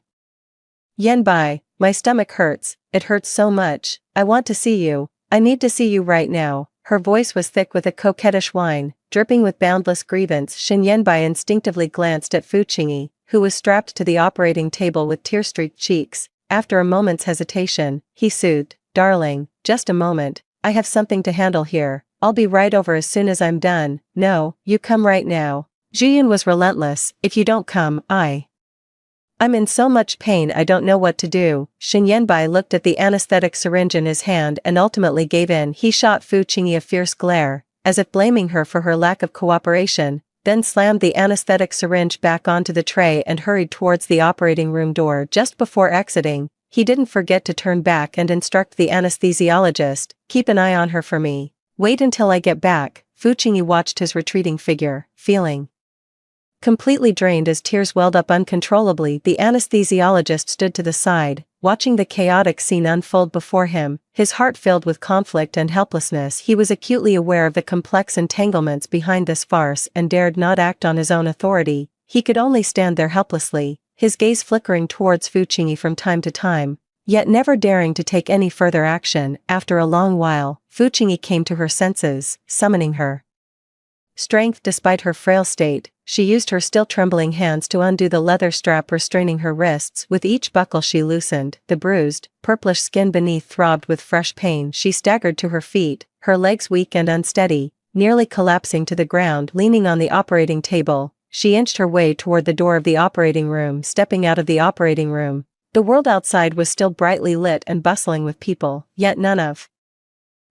Yanbai, my stomach hurts, it hurts so much, I want to see you, I need to see you right now. Her voice was thick with a coquettish whine, dripping with boundless grievance. Shen Yanbai instinctively glanced at Fu Qingyi, who was strapped to the operating table with tear-streaked cheeks. After a moment's hesitation, he soothed, darling, just a moment, I have something to handle here, I'll be right over as soon as I'm done. No, you come right now. Zhiyun was relentless, if you don't come, I'm in so much pain I don't know what to do. Shen Yanbai looked at the anesthetic syringe in his hand and ultimately gave in. He shot Fu Qingyi a fierce glare, as if blaming her for her lack of cooperation, then slammed the anesthetic syringe back onto the tray and hurried towards the operating room door. Just before exiting, he didn't forget to turn back and instruct the anesthesiologist, keep an eye on her for me. Wait until I get back. Fu Qingyi watched his retreating figure, feeling completely drained as tears welled up uncontrollably. The anesthesiologist stood to the side, watching the chaotic scene unfold before him, his heart filled with conflict and helplessness. He was acutely aware of the complex entanglements behind this farce and dared not act on his own authority. He could only stand there helplessly, his gaze flickering towards Fu Qingyi from time to time, yet never daring to take any further action. After a long while, Fu Qingyi came to her senses, summoning her strength despite her frail state. She used her still trembling hands to undo the leather strap restraining her wrists. With each buckle she loosened, the bruised, purplish skin beneath throbbed with fresh pain. She staggered to her feet, her legs weak and unsteady, nearly collapsing to the ground. Leaning on the operating table, she inched her way toward the door of the operating room. Stepping out of the operating room, the world outside was still brightly lit and bustling with people, yet none of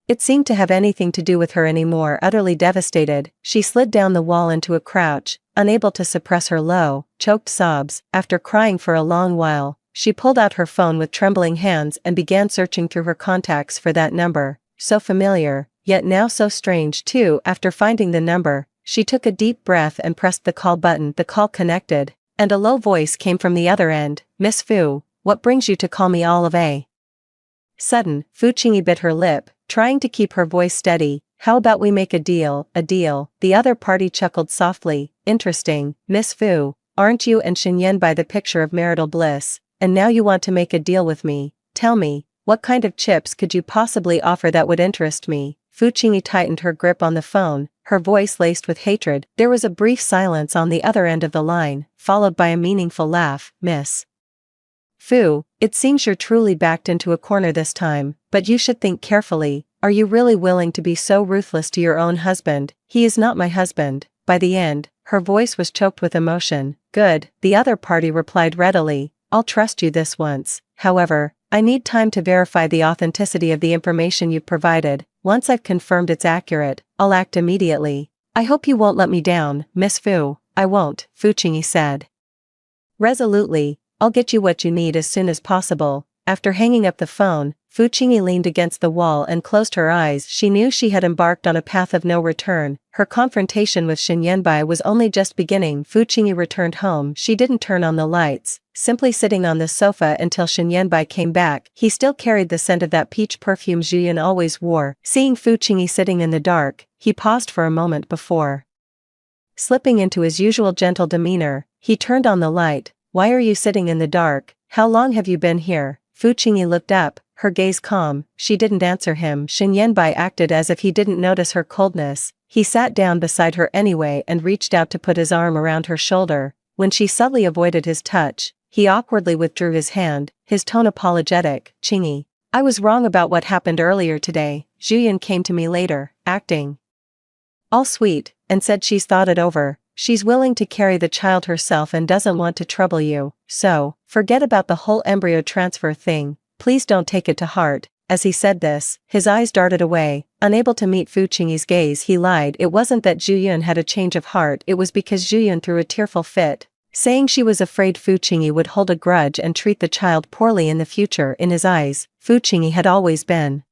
it seemed to have anything to do with her anymore. Utterly devastated, she slid down the wall into a crouch, unable to suppress her low, choked sobs. After crying for a long while, she pulled out her phone with trembling hands and began searching through her contacts for that number, so familiar, yet now so strange too. After finding the number, she took a deep breath and pressed the call button. The call connected, and a low voice came from the other end. "Miss Fu, what brings you to call me all of a sudden?" Fu Qingyi bit her lip, trying to keep her voice steady. "How about we make a deal?" "A deal?" The other party chuckled softly. "Interesting, Miss Fu, aren't you and Xinyan the picture of marital bliss, and now you want to make a deal with me? Tell me, what kind of chips could you possibly offer that would interest me?" Fu Qingyi tightened her grip on the phone, her voice laced with hatred. There was a brief silence on the other end of the line, followed by a meaningful laugh. "Miss Fu, it seems you're truly backed into a corner this time, but you should think carefully. Are you really willing to be so ruthless to your own husband?" "He is not my husband." By the end, her voice was choked with emotion. "Good," the other party replied readily. "I'll trust you this once. However, I need time to verify the authenticity of the information you've provided. Once I've confirmed it's accurate, I'll act immediately." "I hope you won't let me down, Miss Fu." "I won't," Fu Qingyi said resolutely. "I'll get you what you need as soon as possible." After hanging up the phone, Fu Qingyi leaned against the wall and closed her eyes. She knew she had embarked on a path of no return. Her confrontation with Xinyan was only just beginning. Fu Qingyi returned home. She didn't turn on the lights, simply sitting on the sofa until Xinyan came back. He still carried the scent of that peach perfume Zhuyan always wore. Seeing Fu Qingyi sitting in the dark, he paused for a moment before slipping into his usual gentle demeanor. He turned on the light. "Why are you sitting in the dark? How long have you been here?" Fu Qingyi looked up, her gaze calm. She didn't answer him. Xinyan acted as if he didn't notice her coldness. He sat down beside her anyway and reached out to put his arm around her shoulder. When she subtly avoided his touch, he awkwardly withdrew his hand, his tone apologetic. "Qingyi, I was wrong about what happened earlier today. Zhuyan came to me later, acting all sweet, and said she's thought it over. She's willing to carry the child herself and doesn't want to trouble you. So, forget about the whole embryo transfer thing. Please don't take it to heart." As he said this, his eyes darted away. Unable to meet Fu Qingyi's gaze, he lied. It wasn't that Zhuyan had a change of heart, it was because Zhuyan threw a tearful fit, saying she was afraid Fu Qingyi would hold a grudge and treat the child poorly in the future. In his eyes, Fu Qingyi had always been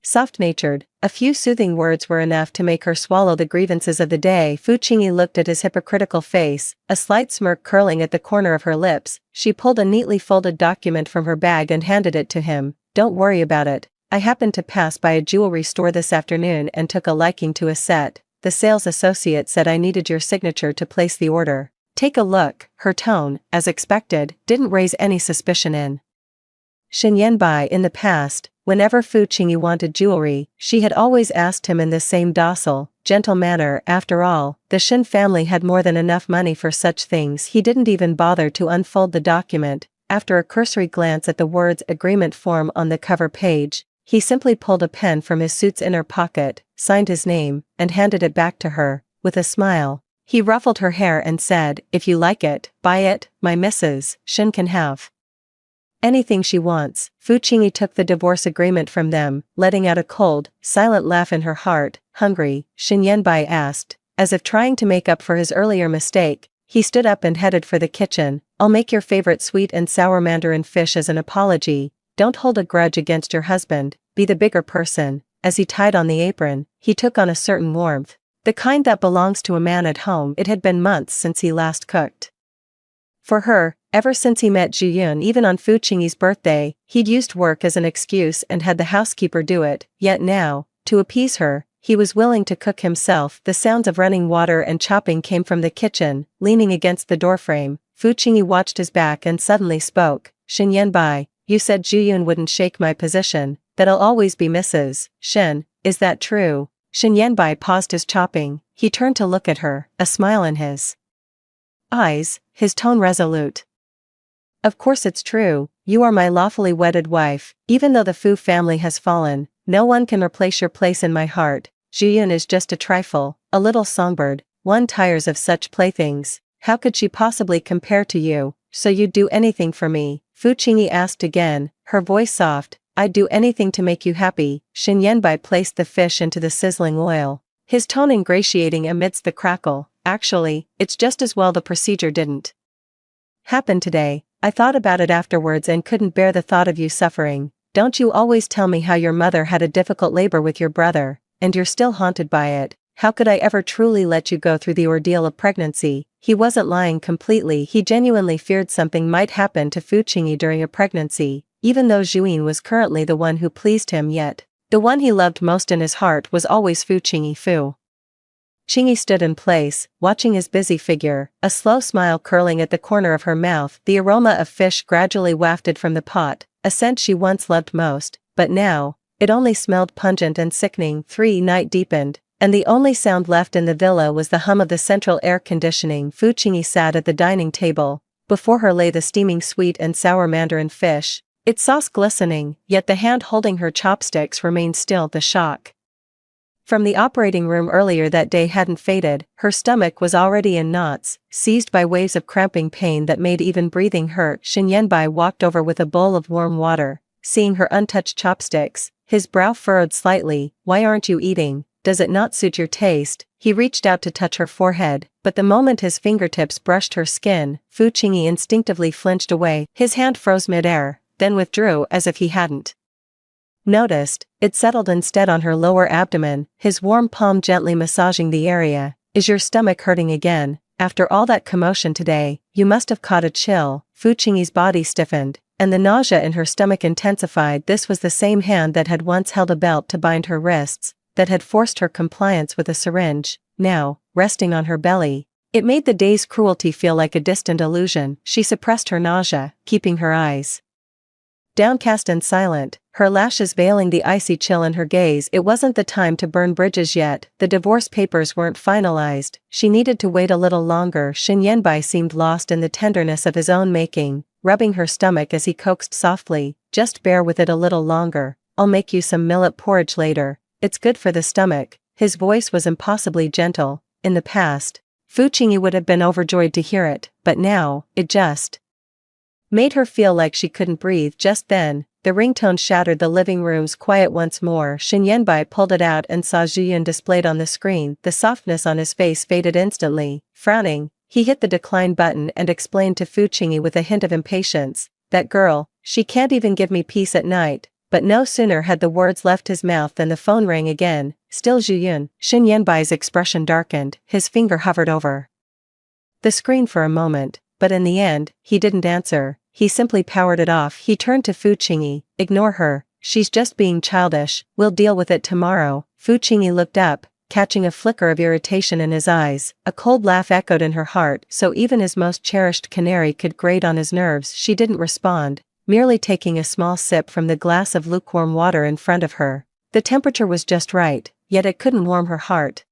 soft-natured. A few soothing words were enough to make her swallow the grievances of the day. Fu Qingyi looked at his hypocritical face, a slight smirk curling at the corner of her lips. She pulled a neatly folded document from her bag and handed it to him. "Don't worry about it. I happened to pass by a jewelry store this afternoon and took a liking to a set. The sales associate said I needed your signature to place the order. Take a look." Her tone, as expected, didn't raise any suspicion in Xinyan. In the past, whenever Fu Qingyi wanted jewelry, she had always asked him in the same docile, gentle manner. After all, the Shen family had more than enough money for such things. He didn't even bother to unfold the document. After a cursory glance at the words agreement form on the cover page, he simply pulled a pen from his suit's inner pocket, signed his name, and handed it back to her. With a smile, he ruffled her hair and said, "If you like it, buy it. My Mrs. Shen can have anything she wants." Fu Qingyi took the divorce agreement from them, letting out a cold, silent laugh in her heart. "Hungry?" Xinyan asked, as if trying to make up for his earlier mistake. He stood up and headed for the kitchen. "I'll make your favorite sweet and sour mandarin fish as an apology. Don't hold a grudge against your husband, be the bigger person." As he tied on the apron, he took on a certain warmth, the kind that belongs to a man at home. It had been months since he last cooked for her. Ever since he met Zhuyan, even on Fu Qingyi's birthday, he'd used work as an excuse and had the housekeeper do it. Yet now, to appease her, he was willing to cook himself. The sounds of running water and chopping came from the kitchen. Leaning against the doorframe, Fu Qingyi watched his back and suddenly spoke. Shen Yanbai, you said Zhu wouldn't shake my position, that I'll always be Mrs. Shen, is that true? Shen Yanbai paused his chopping, he turned to look at her, a smile in his eyes, his tone resolute. Of course it's true, you are my lawfully wedded wife, even though the Fu family has fallen, no one can replace your place in my heart. Zhu is just a trifle, a little songbird, one tires of such playthings, how could she possibly compare to you, so you'd do anything for me? Fu Qingyi asked again, her voice soft, I'd do anything to make you happy. Shen Yanbai placed the fish into the sizzling oil, his tone ingratiating amidst the crackle. Actually, it's just as well the procedure didn't happen today. I thought about it afterwards and couldn't bear the thought of you suffering. Don't you always tell me how your mother had a difficult labor with your brother, and you're still haunted by it? How could I ever truly let you go through the ordeal of pregnancy? He wasn't lying completely, he genuinely feared something might happen to Fu Qingyi during a pregnancy, even though Zhu was currently the one who pleased him, yet the one he loved most in his heart was always Fu Qingyi. Fu Qingyi stood in place, watching his busy figure, a slow smile curling at the corner of her mouth. The aroma of fish gradually wafted from the pot, a scent she once loved most, but now, it only smelled pungent and sickening. Night deepened, and the only sound left in the villa was the hum of the central air conditioning. Fu Qingyi sat at the dining table, before her lay the steaming sweet and sour mandarin fish, its sauce glistening, yet the hand holding her chopsticks remained still. The shock from the operating room earlier that day hadn't faded, her stomach was already in knots, seized by waves of cramping pain that made even breathing hurt. Shen Yanbai walked over with a bowl of warm water, seeing her untouched chopsticks, his brow furrowed slightly. Why aren't you eating? Does it not suit your taste? He reached out to touch her forehead, but the moment his fingertips brushed her skin, Fu Qingyi instinctively flinched away. His hand froze midair, then withdrew as if he hadn't noticed. It settled instead on her lower abdomen, his warm palm gently massaging the area. Is your stomach hurting again? After all that commotion today, you must have caught a chill. Fu Qingyi's body stiffened, and the nausea in her stomach intensified. This was the same hand that had once held a belt to bind her wrists, that had forced her compliance with a syringe. Now, resting on her belly, it made the day's cruelty feel like a distant illusion. She suppressed her nausea, keeping her eyes downcast and silent, her lashes veiling the icy chill in her gaze. It wasn't the time to burn bridges yet, the divorce papers weren't finalized, she needed to wait a little longer. Shen Yanbai seemed lost in the tenderness of his own making, rubbing her stomach as he coaxed softly, just bear with it a little longer, I'll make you some millet porridge later, it's good for the stomach. His voice was impossibly gentle. In the past, Fu Qingyi would have been overjoyed to hear it, but now, it just made her feel like she couldn't breathe. Just then, the ringtone shattered the living room's quiet once more. Shen Yanbai pulled it out and saw Zhu displayed on the screen. The softness on his face faded instantly. Frowning, he hit the decline button and explained to Fu Qingyi with a hint of impatience, that girl, she can't even give me peace at night. But no sooner had the words left his mouth than the phone rang again. Still Zhu. Shen Yanbai's expression darkened, his finger hovered over the screen for a moment, but in the end, he didn't answer. He simply powered it off. He turned to Fu Qingyi, ignore her, she's just being childish, we'll deal with it tomorrow. Fu Qingyi looked up, catching a flicker of irritation in his eyes. A cold laugh echoed in her heart, so even his most cherished canary could grate on his nerves. She didn't respond, merely taking a small sip from the glass of lukewarm water in front of her. The temperature was just right, yet it couldn't warm her heart.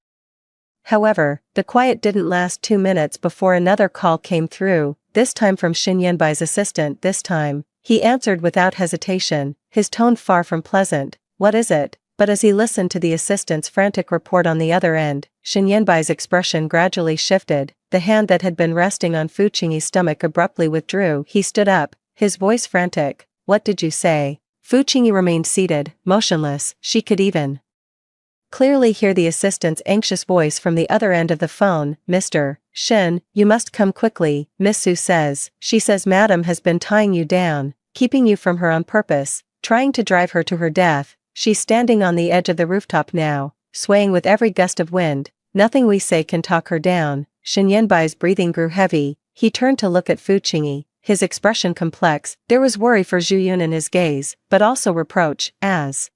However, the quiet didn't last 2 minutes before another call came through, this time from Shen Yanbai's assistant. This time, he answered without hesitation, his tone far from pleasant. What is it? But as he listened to the assistant's frantic report on the other end, Shen Yanbai's expression gradually shifted. The hand that had been resting on Fu Qingyi's stomach abruptly withdrew. He stood up, his voice frantic. What did you say? Fu Qingyi remained seated, motionless. She could even clearly hear the assistant's anxious voice from the other end of the phone. Mr. Shen, you must come quickly. Miss Su says. She says Madam has been tying you down, keeping you from her on purpose, trying to drive her to her death. She's standing on the edge of the rooftop now, swaying with every gust of wind. Nothing we say can talk her down. Shen Yanbai's breathing grew heavy. He turned to look at Fu Qingyi, his expression complex. There was worry for Zhu in his gaze, but also reproach, as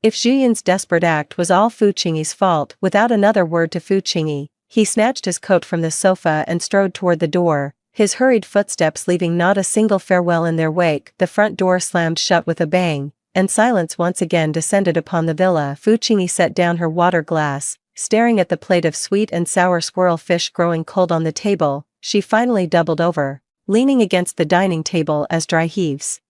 if Zhu desperate act was all Fu Qingyi's fault. Without another word to Fu Qingyi, he snatched his coat from the sofa and strode toward the door. his hurried footsteps leaving not a single farewell in their wake. The front door slammed shut with a bang, and silence once again descended upon the villa. Fu Qingyi set down her water glass, staring at the plate of sweet and sour squirrel fish growing cold on the table. She finally doubled over, leaning against the dining table as dry heaves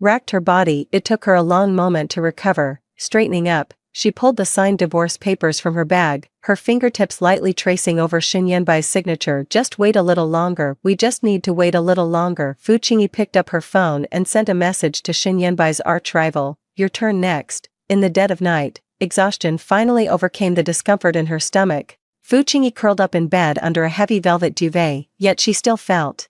racked her body. It took her a long moment to recover. Straightening up, she pulled the signed divorce papers from her bag, her fingertips lightly tracing over Xin Yanbai's signature. Just wait a little longer, we just need to wait a little longer. Fu Qingyi picked up her phone and sent a message to Xin Yanbai's arch-rival, your turn next. In the dead of night, exhaustion finally overcame the discomfort in her stomach. Fu Qingyi curled up in bed under a heavy velvet duvet, yet she still felt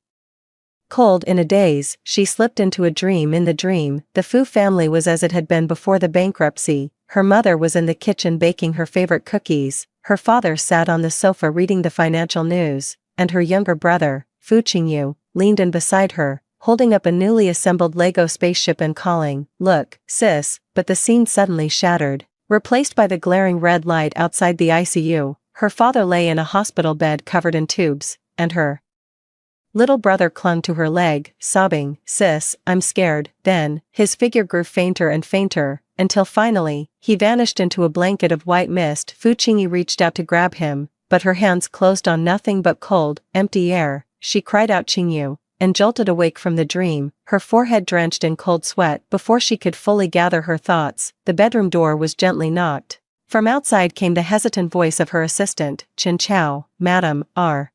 cold. In a daze, she slipped into a dream. In the dream, the Fu family was as it had been before the bankruptcy. Her mother was in the kitchen baking her favorite cookies, her father sat on the sofa reading the financial news, and her younger brother, Fu Qingyu, leaned in beside her, holding up a newly assembled Lego spaceship and calling, "Look, sis." But the scene suddenly shattered, replaced by the glaring red light outside the ICU. Her father lay in a hospital bed covered in tubes, and her little brother clung to her leg, sobbing, "Sis, I'm scared." Then, his figure grew fainter and fainter, until finally, he vanished into a blanket of white mist. Fu Qingyi reached out to grab him, but her hands closed on nothing but cold, empty air. She cried out "Qingyu," and jolted awake from the dream, her forehead drenched in cold sweat. Before she could fully gather her thoughts, the bedroom door was gently knocked. From outside came the hesitant voice of her assistant, "Chen Chao, madam, are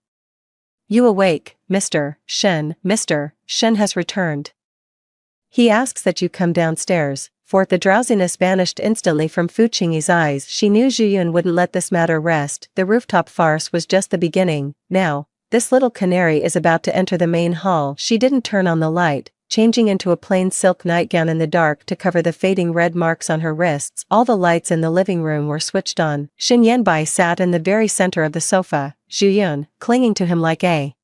you awake, Mr. Shen?" "Mr. Shen has returned. He asks that you come downstairs." For the drowsiness vanished instantly from Fu Qingyi's eyes. She knew Zhiyun wouldn't let this matter rest. The rooftop farce was just the beginning. Now, this little canary is about to enter the main hall. She didn't turn on the light, changing into a plain silk nightgown in the dark to cover the fading red marks on her wrists. All the lights in the living room were switched on. Xin Yanbai sat in the very center of the sofa. Zhiyun, clinging to him like a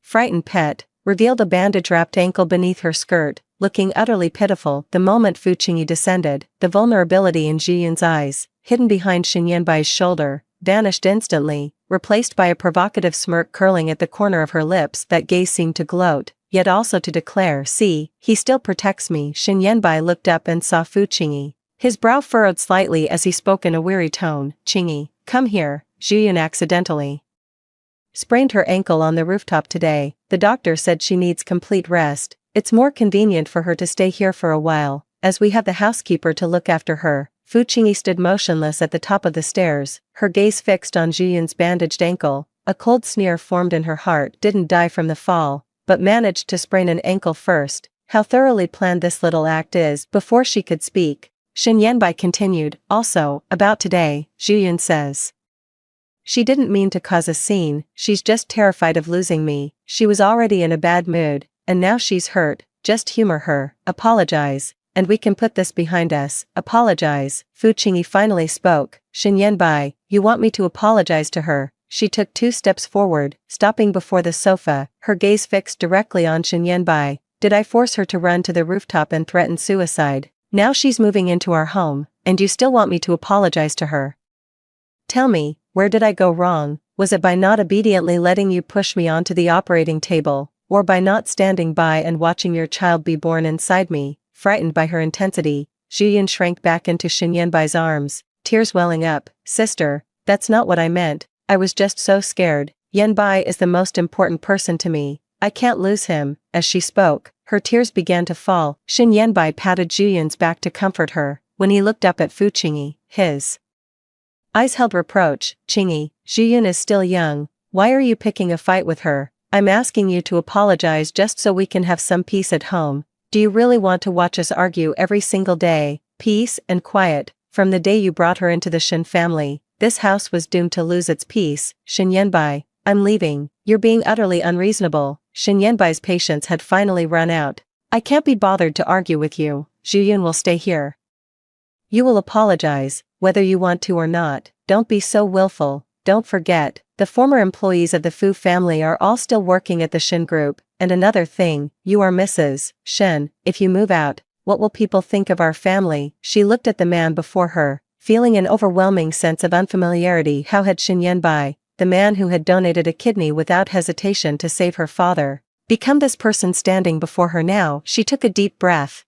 frightened pet, revealed a bandage-wrapped ankle beneath her skirt, looking utterly pitiful. The moment Fu Qingyi descended, the vulnerability in Zhiyun's eyes, hidden behind Xin Yanbai's shoulder, vanished instantly, replaced by a provocative smirk curling at the corner of her lips. That gaze seemed to gloat, yet also to declare, "See, he still protects me." Xin Yanbai looked up and saw Fu Qingyi. His brow furrowed slightly as he spoke in a weary tone, "Qingyi, come here." Zhiyun accidentally sprained her ankle on the rooftop today. The doctor said she needs complete rest. It's more convenient for her to stay here for a while, as we have the housekeeper to look after her. Fu Qingyi stood motionless at the top of the stairs, her gaze fixed on Zhiyun's bandaged ankle. A cold sneer formed in her heart. Didn't die from the fall, but managed to sprain an ankle first. How thoroughly planned this little act is. Before she could speak, Xin Yanbai continued, "Also, about today, Zhiyun says she didn't mean to cause a scene, she's just terrified of losing me." She was already in a bad mood, and now she's hurt. Just humor her, apologize, and we can put this behind us. Apologize. Fu Qingyi finally spoke. "Xin Yanbai, you want me to apologize to her?" She took 2 steps forward, stopping before the sofa, her gaze fixed directly on Xin Yanbai. "Did I force her to run to the rooftop and threaten suicide? Now she's moving into our home, and you still want me to apologize to her? Tell me, where did I go wrong? Was it by not obediently letting you push me onto the operating table, or by not standing by and watching your child be born inside me?" Frightened by her intensity, Zhiyun shrank back into Xin Yanbai's arms, tears welling up. "Sister, that's not what I meant. I was just so scared. Yanbai is the most important person to me. I can't lose him." As she spoke, her tears began to fall. Xin Yanbai patted Zhiyun's back to comfort her. When he looked up at Fu Qingyi, his eyes held reproach. "Qingyi, Zhiyun is still young. Why are you picking a fight with her? I'm asking you to apologize just so we can have some peace at home. Do you really want to watch us argue every single day?" Peace and quiet. From the day you brought her into the Shen family, this house was doomed to lose its peace. "Xin Yanbai, I'm leaving. You're being utterly unreasonable." Xin Yanbai's patience had finally run out. "I can't be bothered to argue with you. Zhiyun will stay here. You will apologize, whether you want to or not. Don't be so willful. Don't forget, the former employees of the Fu family are all still working at the Shen group, and another thing, you are Mrs. Shen. If you move out, what will people think of our family?" She looked at the man before her, feeling an overwhelming sense of unfamiliarity. How had Xin Yanbai, the man who had donated a kidney without hesitation to save her father, become this person standing before her now. She took a deep breath,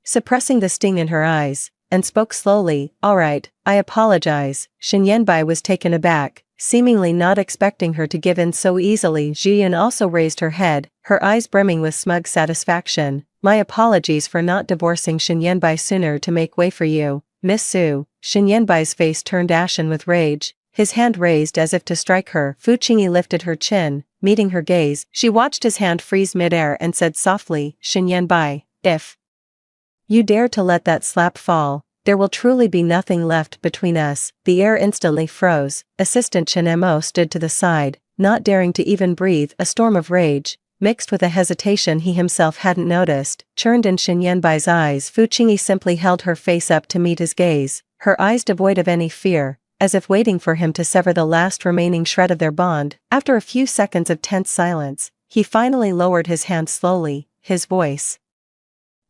suppressing the sting in her eyes, and spoke slowly. "All right, I apologize." Shen Yanbai was taken aback, seemingly not expecting her to give in so easily. Zhu Yun also raised her head, her eyes brimming with smug satisfaction. "My apologies for not divorcing Shen Yanbai sooner to make way for you, Miss Su." Shen Yanbai's face turned ashen with rage, his hand raised as if to strike her. Fu Qingyi lifted her chin, meeting her gaze. She watched his hand freeze midair and said softly, "Shen Yanbai, if you dare to let that slap fall, there will truly be nothing left between us." The air instantly froze. Assistant Chen Mo stood to the side, not daring to even breathe. A storm of rage, mixed with a hesitation he himself hadn't noticed, churned in Shen Yanbai's eyes. Fu Qingyi simply held her face up to meet his gaze, her eyes devoid of any fear, as if waiting for him to sever the last remaining shred of their bond. After a few seconds of tense silence, he finally lowered his hand slowly. His voice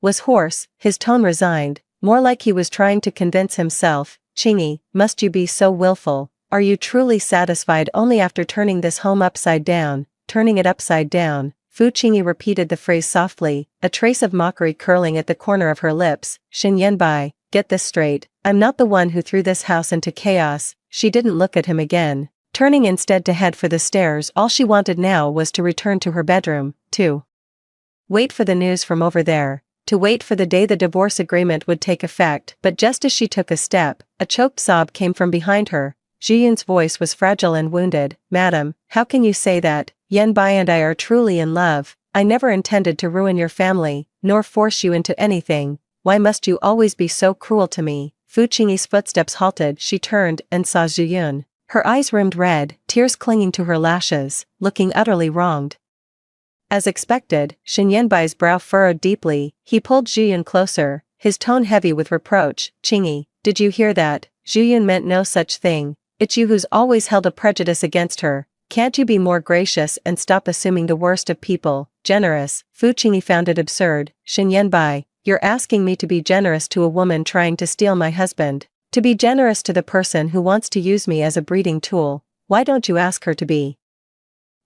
was hoarse, his tone resigned, more like he was trying to convince himself. "Qingyi, must you be so willful? Are you truly satisfied only after turning this home upside down, turning it upside down?" Fu Qingyi repeated the phrase softly, a trace of mockery curling at the corner of her lips. "Shen Yanbai, get this straight, I'm not the one who threw this house into chaos." She didn't look at him again, turning instead to head for the stairs. All she wanted now was to return to her bedroom, to wait for the news from over there, to wait for the day the divorce agreement would take effect. But just as she took a step, a choked sob came from behind her. Zhu Yun's voice was fragile and wounded. "Madam, how can you say that? Yanbai and I are truly in love. I never intended to ruin your family, nor force you into anything. Why must you always be so cruel to me?" Fu Qingyi's footsteps halted. She turned and saw Zhu Yun, her eyes rimmed red, tears clinging to her lashes, looking utterly wronged. As expected, Shen Yanbai's brow furrowed deeply. He pulled Zhu Yun closer, his tone heavy with reproach. "Qingyi, did you hear that? Zhu Yun meant no such thing. It's you who's always held a prejudice against her. Can't you be more gracious and stop assuming the worst of people?" "Generous?" Fu Qingyi found it absurd. "Shen Yanbai, you're asking me to be generous to a woman trying to steal my husband? To be generous to the person who wants to use me as a breeding tool? Why don't you ask her to be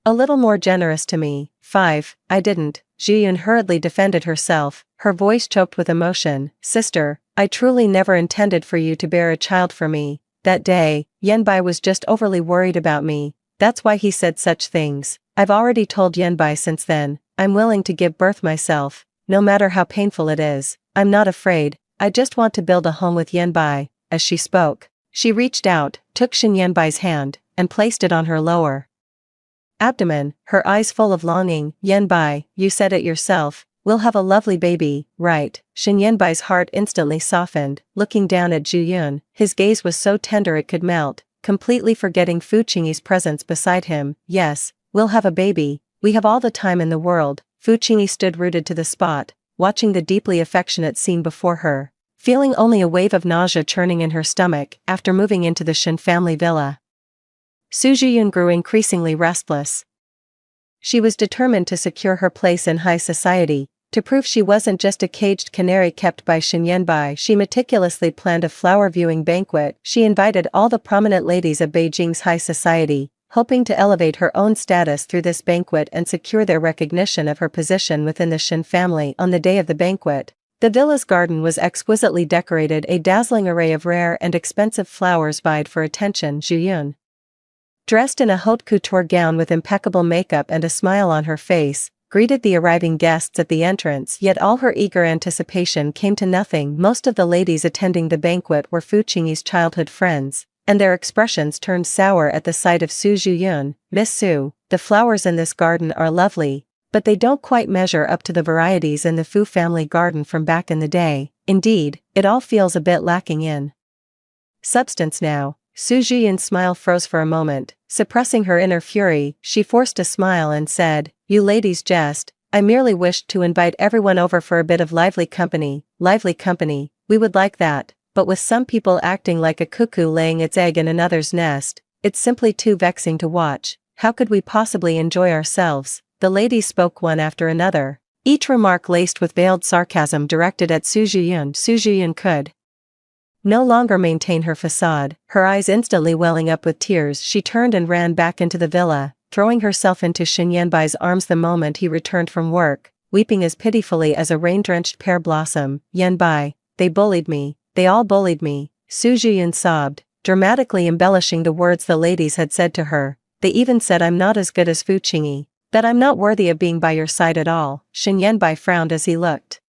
a little more generous to me?" "5, I didn't." Zhu Yun hurriedly defended herself, her voice choked with emotion. "Sister, I truly never intended for you to bear a child for me. That day, Yanbai was just overly worried about me. That's why he said such things. I've already told Yanbai since then, I'm willing to give birth myself, no matter how painful it is. I'm not afraid, I just want to build a home with Yanbai." As she spoke, she reached out, took Shen Yanbai's hand, and placed it on her lower abdomen, her eyes full of longing. "Yanbai, you said it yourself, we'll have a lovely baby, right?" Shen Yanbai's heart instantly softened, looking down at Zhu Yun. His gaze was so tender it could melt, completely forgetting Fu Qingyi's presence beside him. "Yes, we'll have a baby, we have all the time in the world." Fu Qingyi stood rooted to the spot, watching the deeply affectionate scene before her, feeling only a wave of nausea churning in her stomach. After moving into the Shen family villa, Su Zhiyun grew increasingly restless. She was determined to secure her place in high society. To prove she wasn't just a caged canary kept by Shen Yanbai, she meticulously planned a flower-viewing banquet. She invited all the prominent ladies of Beijing's high society, hoping to elevate her own status through this banquet and secure their recognition of her position within the Shen family. On the day of the banquet, the villa's garden was exquisitely decorated. A dazzling array of rare and expensive flowers vied for attention. Zhu Yun, dressed in a haute couture gown with impeccable makeup and a smile on her face, greeted the arriving guests at the entrance. Yet all her eager anticipation came to nothing. Most of the ladies attending the banquet were Fu Qingyi's childhood friends, and their expressions turned sour at the sight of Su Zhiyun. "Miss Su, the flowers in this garden are lovely, but they don't quite measure up to the varieties in the Fu family garden from back in the day. Indeed, it all feels a bit lacking in substance now." Su Zhiyun's smile froze for a moment. Suppressing her inner fury, she forced a smile and said, "You ladies jest, I merely wished to invite everyone over for a bit of lively company." "Lively company, we would like that, but with some people acting like a cuckoo laying its egg in another's nest, it's simply too vexing to watch. How could we possibly enjoy ourselves?" The ladies spoke one after another, each remark laced with veiled sarcasm directed at Su Zhiyun. Su Zhiyun could no longer maintain her facade. Her eyes instantly welling up with tears, she turned and ran back into the villa, throwing herself into Shin Yanbai's arms the moment he returned from work, weeping as pitifully as a rain-drenched pear blossom. "Yanbai, they bullied me, they all bullied me," Su Zhiyun sobbed, dramatically embellishing the words the ladies had said to her. "They even said I'm not as good as Fu Qingyi, that I'm not worthy of being by your side at all." Shin Yanbai frowned as he looked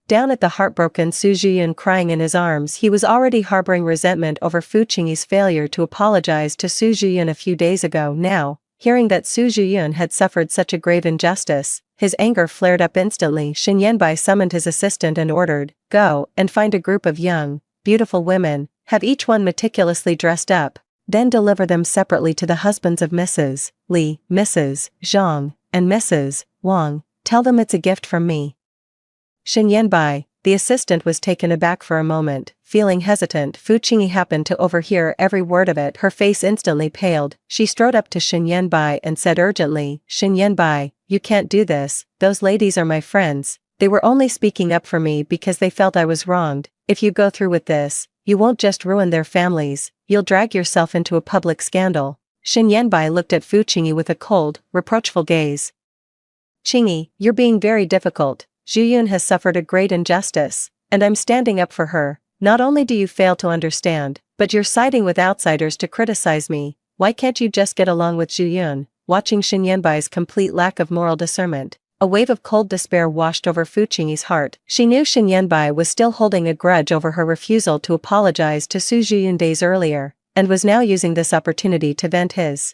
down at the heartbroken Su Zhiyun crying in his arms. He was already harboring resentment over Fu Qingyi's failure to apologize to Su Zhiyun a few days ago. Now, hearing that Su Zhiyun had suffered such a grave injustice, his anger flared up instantly. Shin Yanbai summoned his assistant and ordered, "Go and find a group of young, beautiful women, have each one meticulously dressed up, then deliver them separately to the husbands of Mrs. Li, Mrs. Zhang, and Mrs. Wang. Tell them it's a gift from me." Shin Yanbai, the assistant, was taken aback for a moment, feeling hesitant. Fu Qingyi happened to overhear every word of it. Her face instantly paled. She strode up to Shin Yanbai and said urgently, "Shin Yanbai, you can't do this. Those ladies are my friends. They were only speaking up for me because they felt I was wronged. If you go through with this, you won't just ruin their families, you'll drag yourself into a public scandal." Shin Yanbai looked at Fu Qingyi with a cold, reproachful gaze. "Qingyi, you're being very difficult. Zhiyun has suffered a great injustice, and I'm standing up for her. Not only do you fail to understand, but you're siding with outsiders to criticize me. Why can't you just get along with Zhiyun?" Watching Shin Yanbai's complete lack of moral discernment, a wave of cold despair washed over Fu Qingyi's heart. She knew Shin Yanbai was still holding a grudge over her refusal to apologize to Su Zhiyun days earlier, and was now using this opportunity to vent his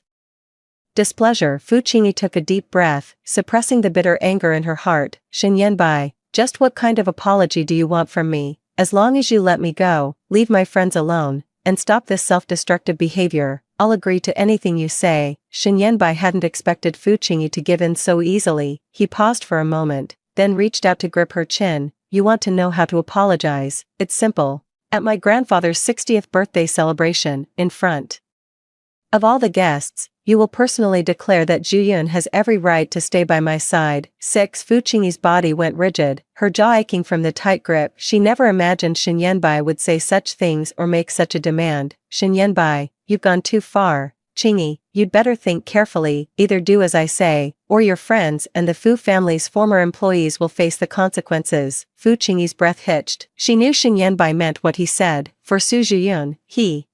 displeasure. Fu Qingyi took a deep breath, suppressing the bitter anger in her heart. "Shin Yanbai, just what kind of apology do you want from me? As long as you let me go, leave my friends alone, and stop this self-destructive behavior, I'll agree to anything you say." Shin Yanbai hadn't expected Fu Qingyi to give in so easily. He paused for a moment, then reached out to grip her chin. "You want to know how to apologize? It's simple. At my grandfather's 60th birthday celebration, in front of all the guests, you will personally declare that Zhiyun has every right to stay by my side." 6. Fu Qingyi's body went rigid, her jaw aching from the tight grip. She never imagined Shin Yanbai would say such things or make such a demand. "Shin Yanbai, you've gone too far. Qingyi, you'd better think carefully. Either do as I say, or your friends and the Fu family's former employees will face the consequences." Fu Qingyi's breath hitched. She knew Shin Yanbai meant what he said. For Su Zhiyun, he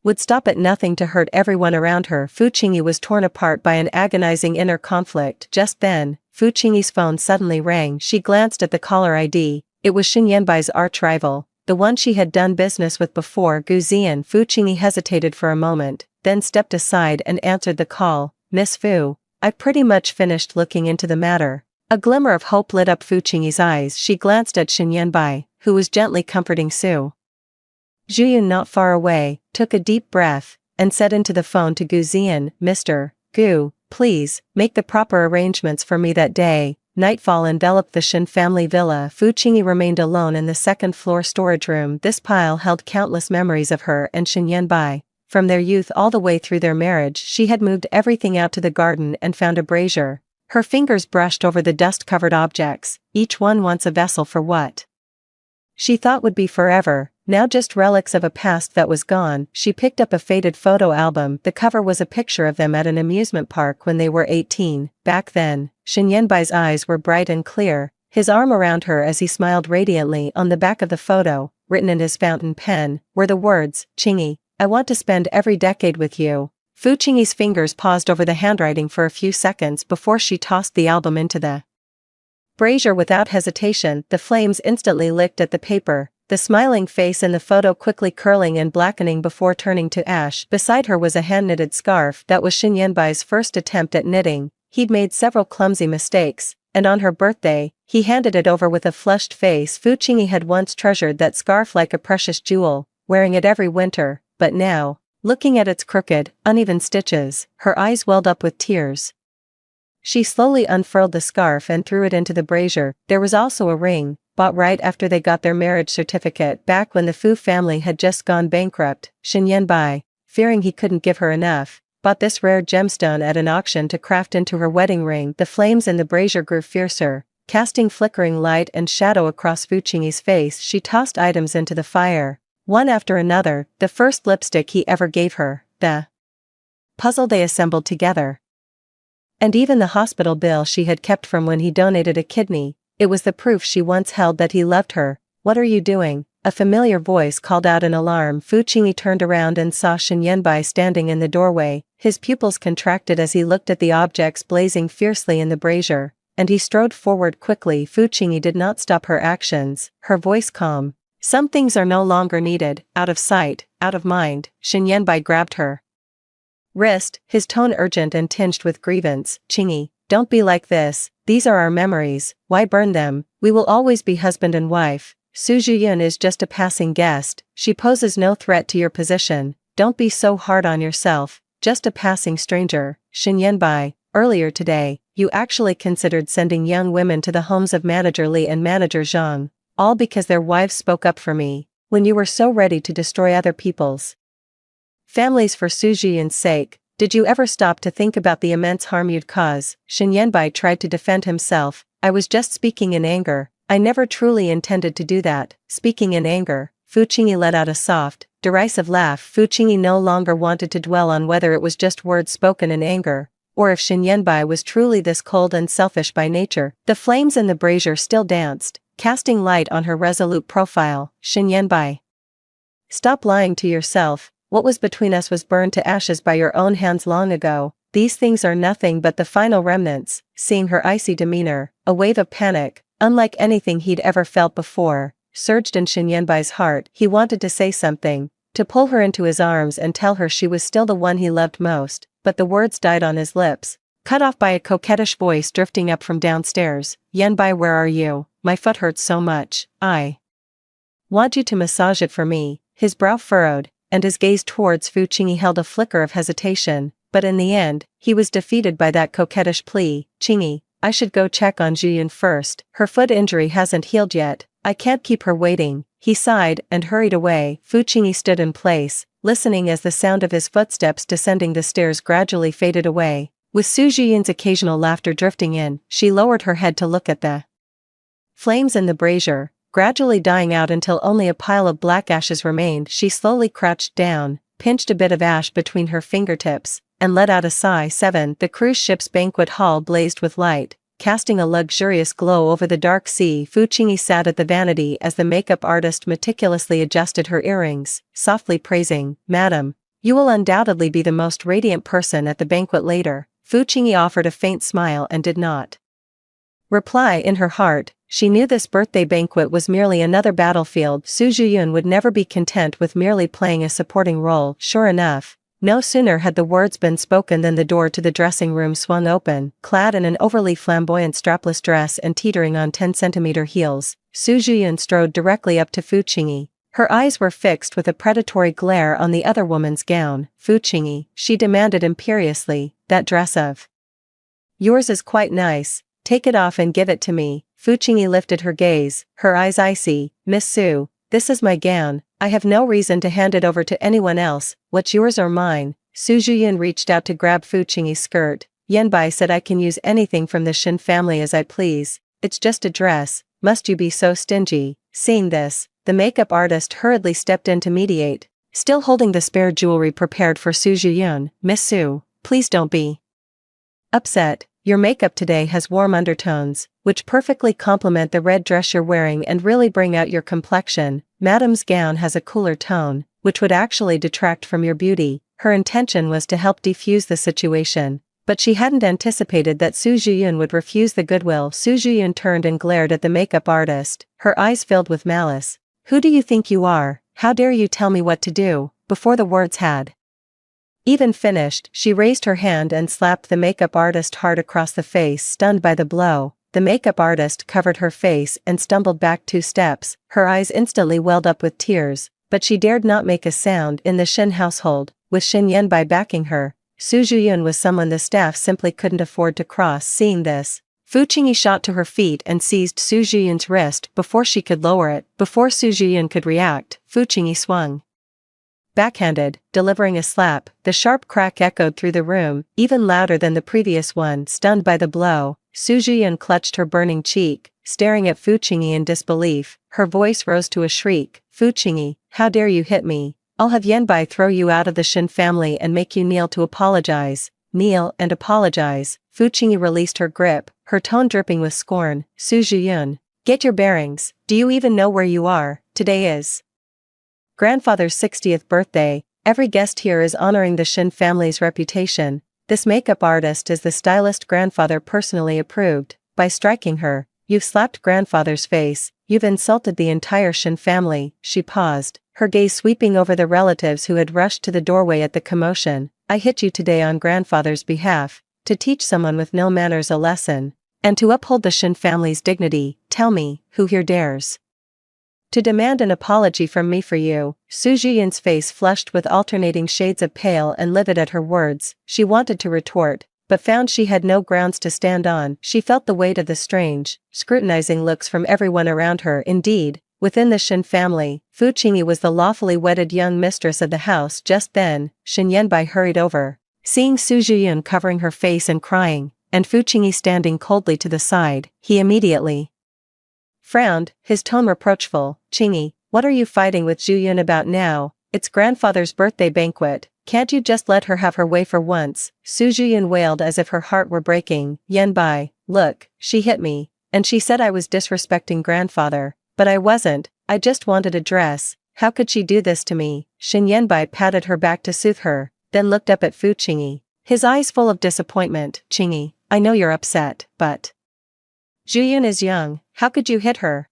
would stop at nothing to hurt everyone around her. Fu Qingyi was torn apart by an agonizing inner conflict. Just then, Fu Qingyi's phone suddenly rang. She glanced at the caller ID. It was Shin Yanbai's arch-rival, the one she had done business with before, Gu Zian. Fu Qingyi hesitated for a moment, then stepped aside and answered the call. "Miss Fu, I've pretty much finished looking into the matter." A glimmer of hope lit up Fu Qingyi's eyes. She glanced at Shin Yanbai, who was gently comforting Su Zhiyun not far away, took a deep breath, and said into the phone to Gu Zian, "Mr. Gu, please, make the proper arrangements for me that day." Nightfall enveloped the Shin family villa. Fu Qingyi remained alone in the second-floor storage room. This pile held countless memories of her and Shin Yanbai. From their youth all the way through their marriage, she had moved everything out to the garden and found a brazier. Her fingers brushed over the dust-covered objects, each one once a vessel for what she thought would be forever, now just relics of a past that was gone. She picked up a faded photo album. The cover was a picture of them at an amusement park when they were 18. Back then, Shin Yanbai's eyes were bright and clear, his arm around her as he smiled radiantly. On the back of the photo, written in his fountain pen, were the words, "Qingyi, I want to spend every decade with you." Fu Qingyi's fingers paused over the handwriting for a few seconds before she tossed the album into the brazier without hesitation. The flames instantly licked at the paper, the smiling face in the photo quickly curling and blackening before turning to ash. Beside her was a hand-knitted scarf. That was Shin Yanbai's first attempt at knitting. He'd made several clumsy mistakes, and on her birthday, he handed it over with a flushed face. Fu Qingyi had once treasured that scarf like a precious jewel, wearing it every winter, but now, looking at its crooked, uneven stitches, her eyes welled up with tears. She slowly unfurled the scarf and threw it into the brazier. There was also a ring, bought right after they got their marriage certificate back when the Fu family had just gone bankrupt. Shin Yanbai, fearing he couldn't give her enough, bought this rare gemstone at an auction to craft into her wedding ring. The flames in the brazier grew fiercer, Casting flickering light and shadow across Fu Qingyi's face, she tossed items into the fire, one after another, the first lipstick he ever gave her, the puzzle they assembled together, and even the hospital bill she had kept from when he donated a kidney. It was the proof she once held that he loved her. "What are you doing?" A familiar voice called out in alarm. Fu Qingyi turned around and saw Shen Yanbai standing in the doorway. His pupils contracted as he looked at the objects blazing fiercely in the brazier, and he strode forward quickly. Fu Qingyi did not stop her actions, her voice calm. "Some things are no longer needed, out of sight, out of mind." Shen Yanbai grabbed her wrist, his tone urgent and tinged with grievance. "Qingyi, don't be like this, these are our memories, why burn them? We will always be husband and wife. Su Zhiyun is just a passing guest, she poses no threat to your position, don't be so hard on yourself, just a passing stranger." Shen Yanbai, earlier today, you actually considered sending young women to the homes of Manager Li and Manager Zhang, all because their wives spoke up for me, when you were so ready to destroy other people's families for Su Zhiyun's sake. Did you ever stop to think about the immense harm you'd cause? Shen Yanbai tried to defend himself. "I was just speaking in anger. I never truly intended to do that." Speaking in anger, Fu Qingyi let out a soft, derisive laugh. Fu Qingyi no longer wanted to dwell on whether it was just words spoken in anger, or if Shen Yanbai was truly this cold and selfish by nature. The flames in the brazier still danced, casting light on her resolute profile. "Shen Yanbai, stop lying to yourself. What was between us was burned to ashes by your own hands long ago. These things are nothing but the final remnants." Seeing her icy demeanor, a wave of panic, unlike anything he'd ever felt before, surged in Shen Yanbai's heart. He wanted to say something, to pull her into his arms and tell her she was still the one he loved most, but the words died on his lips, cut off by a coquettish voice drifting up from downstairs. "Yanbai, where are you? My foot hurts so much. I want you to massage it for me." His brow furrowed, and his gaze towards Fu Qingyi held a flicker of hesitation, but in the end, he was defeated by that coquettish plea. "Qingyi, I should go check on Zhiyun first. Her foot injury hasn't healed yet, I can't keep her waiting." He sighed and hurried away. Fu Qingyi stood in place, listening as the sound of his footsteps descending the stairs gradually faded away. With Su Zhiyun's occasional laughter drifting in, she lowered her head to look at the flames in the brazier, gradually dying out until only a pile of black ashes remained. She slowly crouched down, pinched a bit of ash between her fingertips, and let out a sigh. 7. The cruise ship's banquet hall blazed with light, casting a luxurious glow over the dark sea. Fu Qingyi sat at the vanity as the makeup artist meticulously adjusted her earrings, softly praising, "Madam, you will undoubtedly be the most radiant person at the banquet later." Fu Qingyi offered a faint smile and did not reply. In her heart, she knew this birthday banquet was merely another battlefield. Su Zhiyun would never be content with merely playing a supporting role. Sure enough, no sooner had the words been spoken than the door to the dressing room swung open. Clad in an overly flamboyant strapless dress and teetering on 10-centimeter heels, Su Zhiyun strode directly up to Fu Qingyi. Her eyes were fixed with a predatory glare on the other woman's gown. "Fu Qingyi," she demanded imperiously, "that dress of yours is quite nice. Take it off and give it to me." Fu Qingyi lifted her gaze, her eyes icy. "Miss Su, this is my gown, I have no reason to hand it over to anyone else. What's yours or mine?" Su Zhiyun reached out to grab Fu Qingyi's skirt. "Yanbai said I can use anything from the Shen family as I please. It's just a dress, must you be so stingy?" Seeing this, the makeup artist hurriedly stepped in to mediate, still holding the spare jewelry prepared for Su Zhiyun. "Miss Su, please don't be upset. Your makeup today has warm undertones, which perfectly complement the red dress you're wearing and really bring out your complexion. Madam's gown has a cooler tone, which would actually detract from your beauty." Her intention was to help defuse the situation, but she hadn't anticipated that Su Zhiyun would refuse the goodwill. Su Zhiyun turned and glared at the makeup artist, her eyes filled with malice. "Who do you think you are? How dare you tell me what to do?" Before the words had even finished, she raised her hand and slapped the makeup artist hard across the face. Stunned by the blow, the makeup artist covered her face and stumbled back 2 steps. Her eyes instantly welled up with tears, but she dared not make a sound. In the Shen household, with Shen Yanbai backing her, Su Zhiyun was someone the staff simply couldn't afford to cross. Seeing this, Fu Qingyi shot to her feet and seized Su Zhiyun's wrist before she could lower it. Before Su Zhiyun could react, Fu Qingyi swung backhanded, delivering a slap. The sharp crack echoed through the room, even louder than the previous one. Stunned by the blow, Su Zhiyun clutched her burning cheek, staring at Fu Qingyi in disbelief. Her voice rose to a shriek. Fu Qingyi, how dare you hit me? I'll have Yanbai throw you out of the Shin family and make you kneel to apologize. Kneel and apologize. Fu Qingyi released her grip, her tone dripping with scorn. Su Zhiyun, get your bearings. Do you even know where you are? Today is grandfather's 60th birthday. Every guest here is honoring the Shin family's reputation. This makeup artist is the stylist grandfather personally approved. By striking her, you've slapped grandfather's face. You've insulted the entire Shin family. She paused, her gaze sweeping over the relatives who had rushed to the doorway at the commotion. I hit you today on grandfather's behalf, to teach someone with no manners a lesson, and to uphold the Shin family's dignity. Tell me, who here dares to demand an apology from me for you? Su Zhiyun's face flushed with alternating shades of pale and livid at her words. She wanted to retort, but found she had no grounds to stand on. She felt the weight of the strange, scrutinizing looks from everyone around her. Indeed, within the Shin family, Fu Qingyi was the lawfully wedded young mistress of the house. Just then, Shin Yanbai hurried over. Seeing Su Zhiyun covering her face and crying, and Fu Qingyi standing coldly to the side, he immediately frowned, his tone reproachful. Qingyi, what are you fighting with Zhiyun about now? It's grandfather's birthday banquet. Can't you just let her have her way for once? Su Zhiyun wailed as if her heart were breaking. Yanbai, look, she hit me, and she said I was disrespecting grandfather, but I wasn't. I just wanted a dress. How could she do this to me? Shin Yanbai patted her back to soothe her, then looked up at Fu Qingyi, his eyes full of disappointment. Qingyi, I know you're upset, but Zhiyun is young. How could you hit her?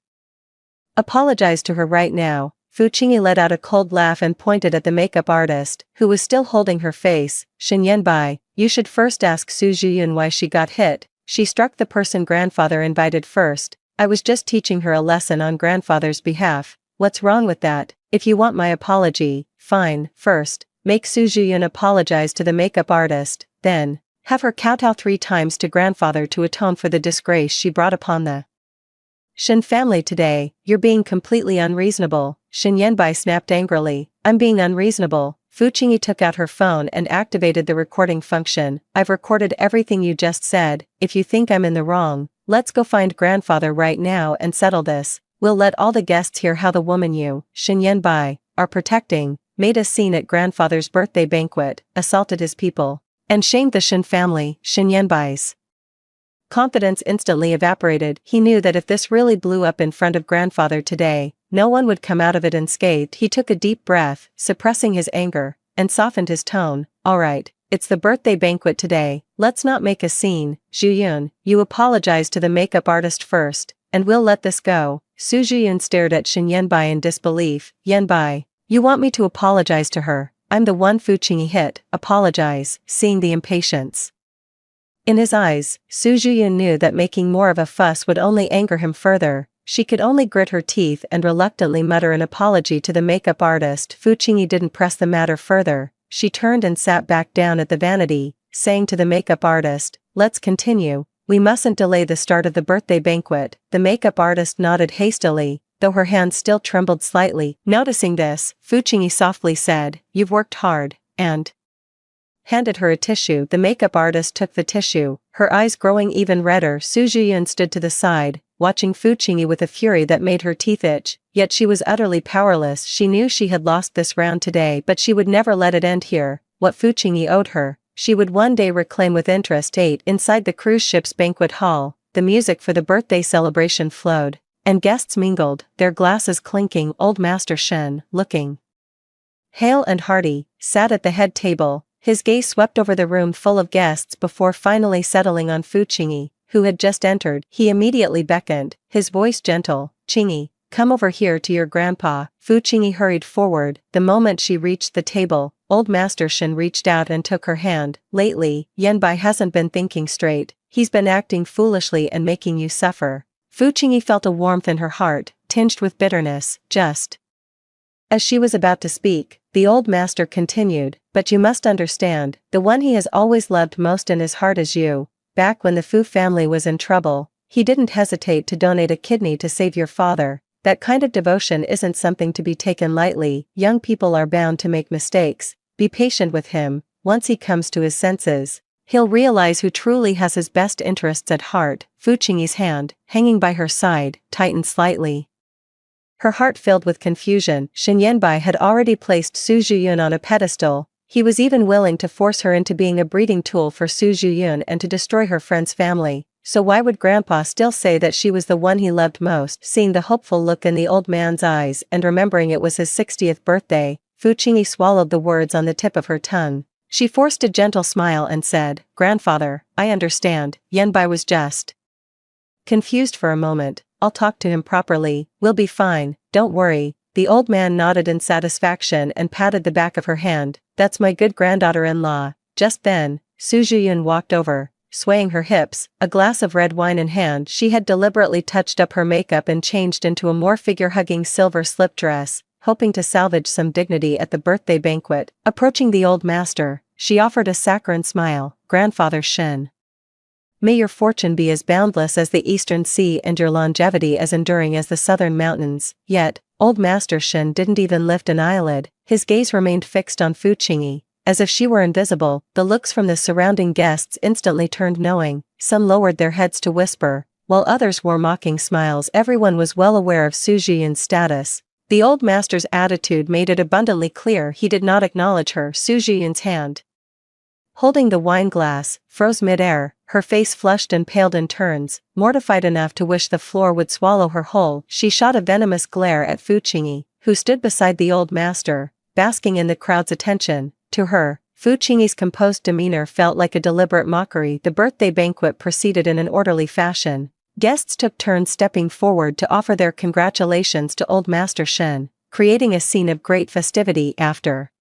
Apologize to her right now. Fu Qingyi let out a cold laugh and pointed at the makeup artist, who was still holding her face. Shin Yanbai, you should first ask Su Zhiyun why she got hit. She struck the person grandfather invited first. I was just teaching her a lesson on grandfather's behalf. What's wrong with that? If you want my apology, fine. First, make Su Zhiyun apologize to the makeup artist, then have her kowtow 3 times to grandfather to atone for the disgrace she brought upon the Shin family today. You're being completely unreasonable. Shin Yanbai snapped angrily. I'm being unreasonable. Fu Qingyi took out her phone and activated the recording function. I've recorded everything you just said. If you think I'm in the wrong, let's go find grandfather right now and settle this. We'll let all the guests hear how the woman you, Shin Yanbai, are protecting, made a scene at grandfather's birthday banquet, assaulted his people, and shamed the Shin family. Shin Yanbai's confidence instantly evaporated. He knew that if this really blew up in front of grandfather today, no one would come out of it unscathed. He took a deep breath, suppressing his anger, and softened his tone. All right, it's the birthday banquet today. Let's not make a scene. Zhiyun, you apologize to the makeup artist first, and we'll let this go. Su Zhiyun stared at Shin Yanbai in disbelief. Yanbai, you want me to apologize to her? I'm the one Fu Qingyi hit. Apologize. Seeing the impatience in his eyes, Su Zhiyun knew that making more of a fuss would only anger him further. She could only grit her teeth and reluctantly mutter an apology to the makeup artist. Fu Qingyi didn't press the matter further. She turned and sat back down at the vanity, saying to the makeup artist, let's continue. We mustn't delay the start of the birthday banquet. The makeup artist nodded hastily, though her hands still trembled slightly. Noticing this, Fu Qingyi softly said, you've worked hard, and handed her a tissue. The makeup artist took the tissue, her eyes growing even redder. Su Zhiyun stood to the side, watching Fu Qingyi with a fury that made her teeth itch, yet she was utterly powerless. She knew she had lost this round today, but she would never let it end here. What Fu Qingyi owed her, she would one day reclaim with interest. Inside the cruise ship's banquet hall, the music for the birthday celebration flowed, and guests mingled, their glasses clinking. Old Master Shen, looking hale and hearty, sat at the head table. His gaze swept over the room full of guests before finally settling on Fu Qingyi, who had just entered. He immediately beckoned, his voice gentle. Qingyi, come over here to your grandpa. Fu Qingyi hurried forward. The moment she reached the table, Old Master Shen reached out and took her hand. Lately, Yanbai hasn't been thinking straight. He's been acting foolishly and making you suffer. Fu Qingyi felt a warmth in her heart, tinged with bitterness. Just as she was about to speak, the old master continued, but you must understand, the one he has always loved most in his heart is you. Back when the Fu family was in trouble, he didn't hesitate to donate a kidney to save your father. That kind of devotion isn't something to be taken lightly. Young people are bound to make mistakes. Be patient with him. Once he comes to his senses, He'll realize who truly has his best interests at heart. Fu Qingyi's hand, hanging by her side, tightened slightly. Her heart filled with confusion. Shen Yanbai had already placed Su Zhiyun on a pedestal. He was even willing to force her into being a breeding tool for Su Zhiyun and to destroy her friend's family. So why would Grandpa still say that she was the one he loved most? Seeing the hopeful look in the old man's eyes and remembering it was his 60th birthday, Fu Qingyi swallowed the words on the tip of her tongue. She forced a gentle smile and said, "Grandfather, I understand." Yanbai was just confused for a moment. "I'll talk to him properly, we'll be fine, don't worry." The old man nodded in satisfaction and patted the back of her hand. "That's my good granddaughter-in-law." Just then, Su Zhiyun walked over, swaying her hips, a glass of red wine in hand. She had deliberately touched up her makeup and changed into a more figure-hugging silver slip dress, hoping to salvage some dignity at the birthday banquet. Approaching the old master, she offered a saccharine smile. "Grandfather Shen, may your fortune be as boundless as the eastern sea and your longevity as enduring as the southern mountains." Yet, old Master Shen didn't even lift an eyelid. His gaze remained fixed on Fu Qingyi, as if she were invisible. The looks from the surrounding guests instantly turned knowing. Some lowered their heads to whisper, while others wore mocking smiles. Everyone was well aware of Su Zhiyun's status. The old master's attitude made it abundantly clear he did not acknowledge her. Su Zhiyun's hand, holding the wine glass, froze mid-air, her face flushed and paled in turns, mortified enough to wish the floor would swallow her whole. She shot a venomous glare at Fu Qingyi, who stood beside the old master, basking in the crowd's attention. To her, Fu Qingyi's composed demeanor felt like a deliberate mockery. The birthday banquet proceeded in an orderly fashion. Guests took turns stepping forward to offer their congratulations to old Master Shen, creating a scene of great festivity. After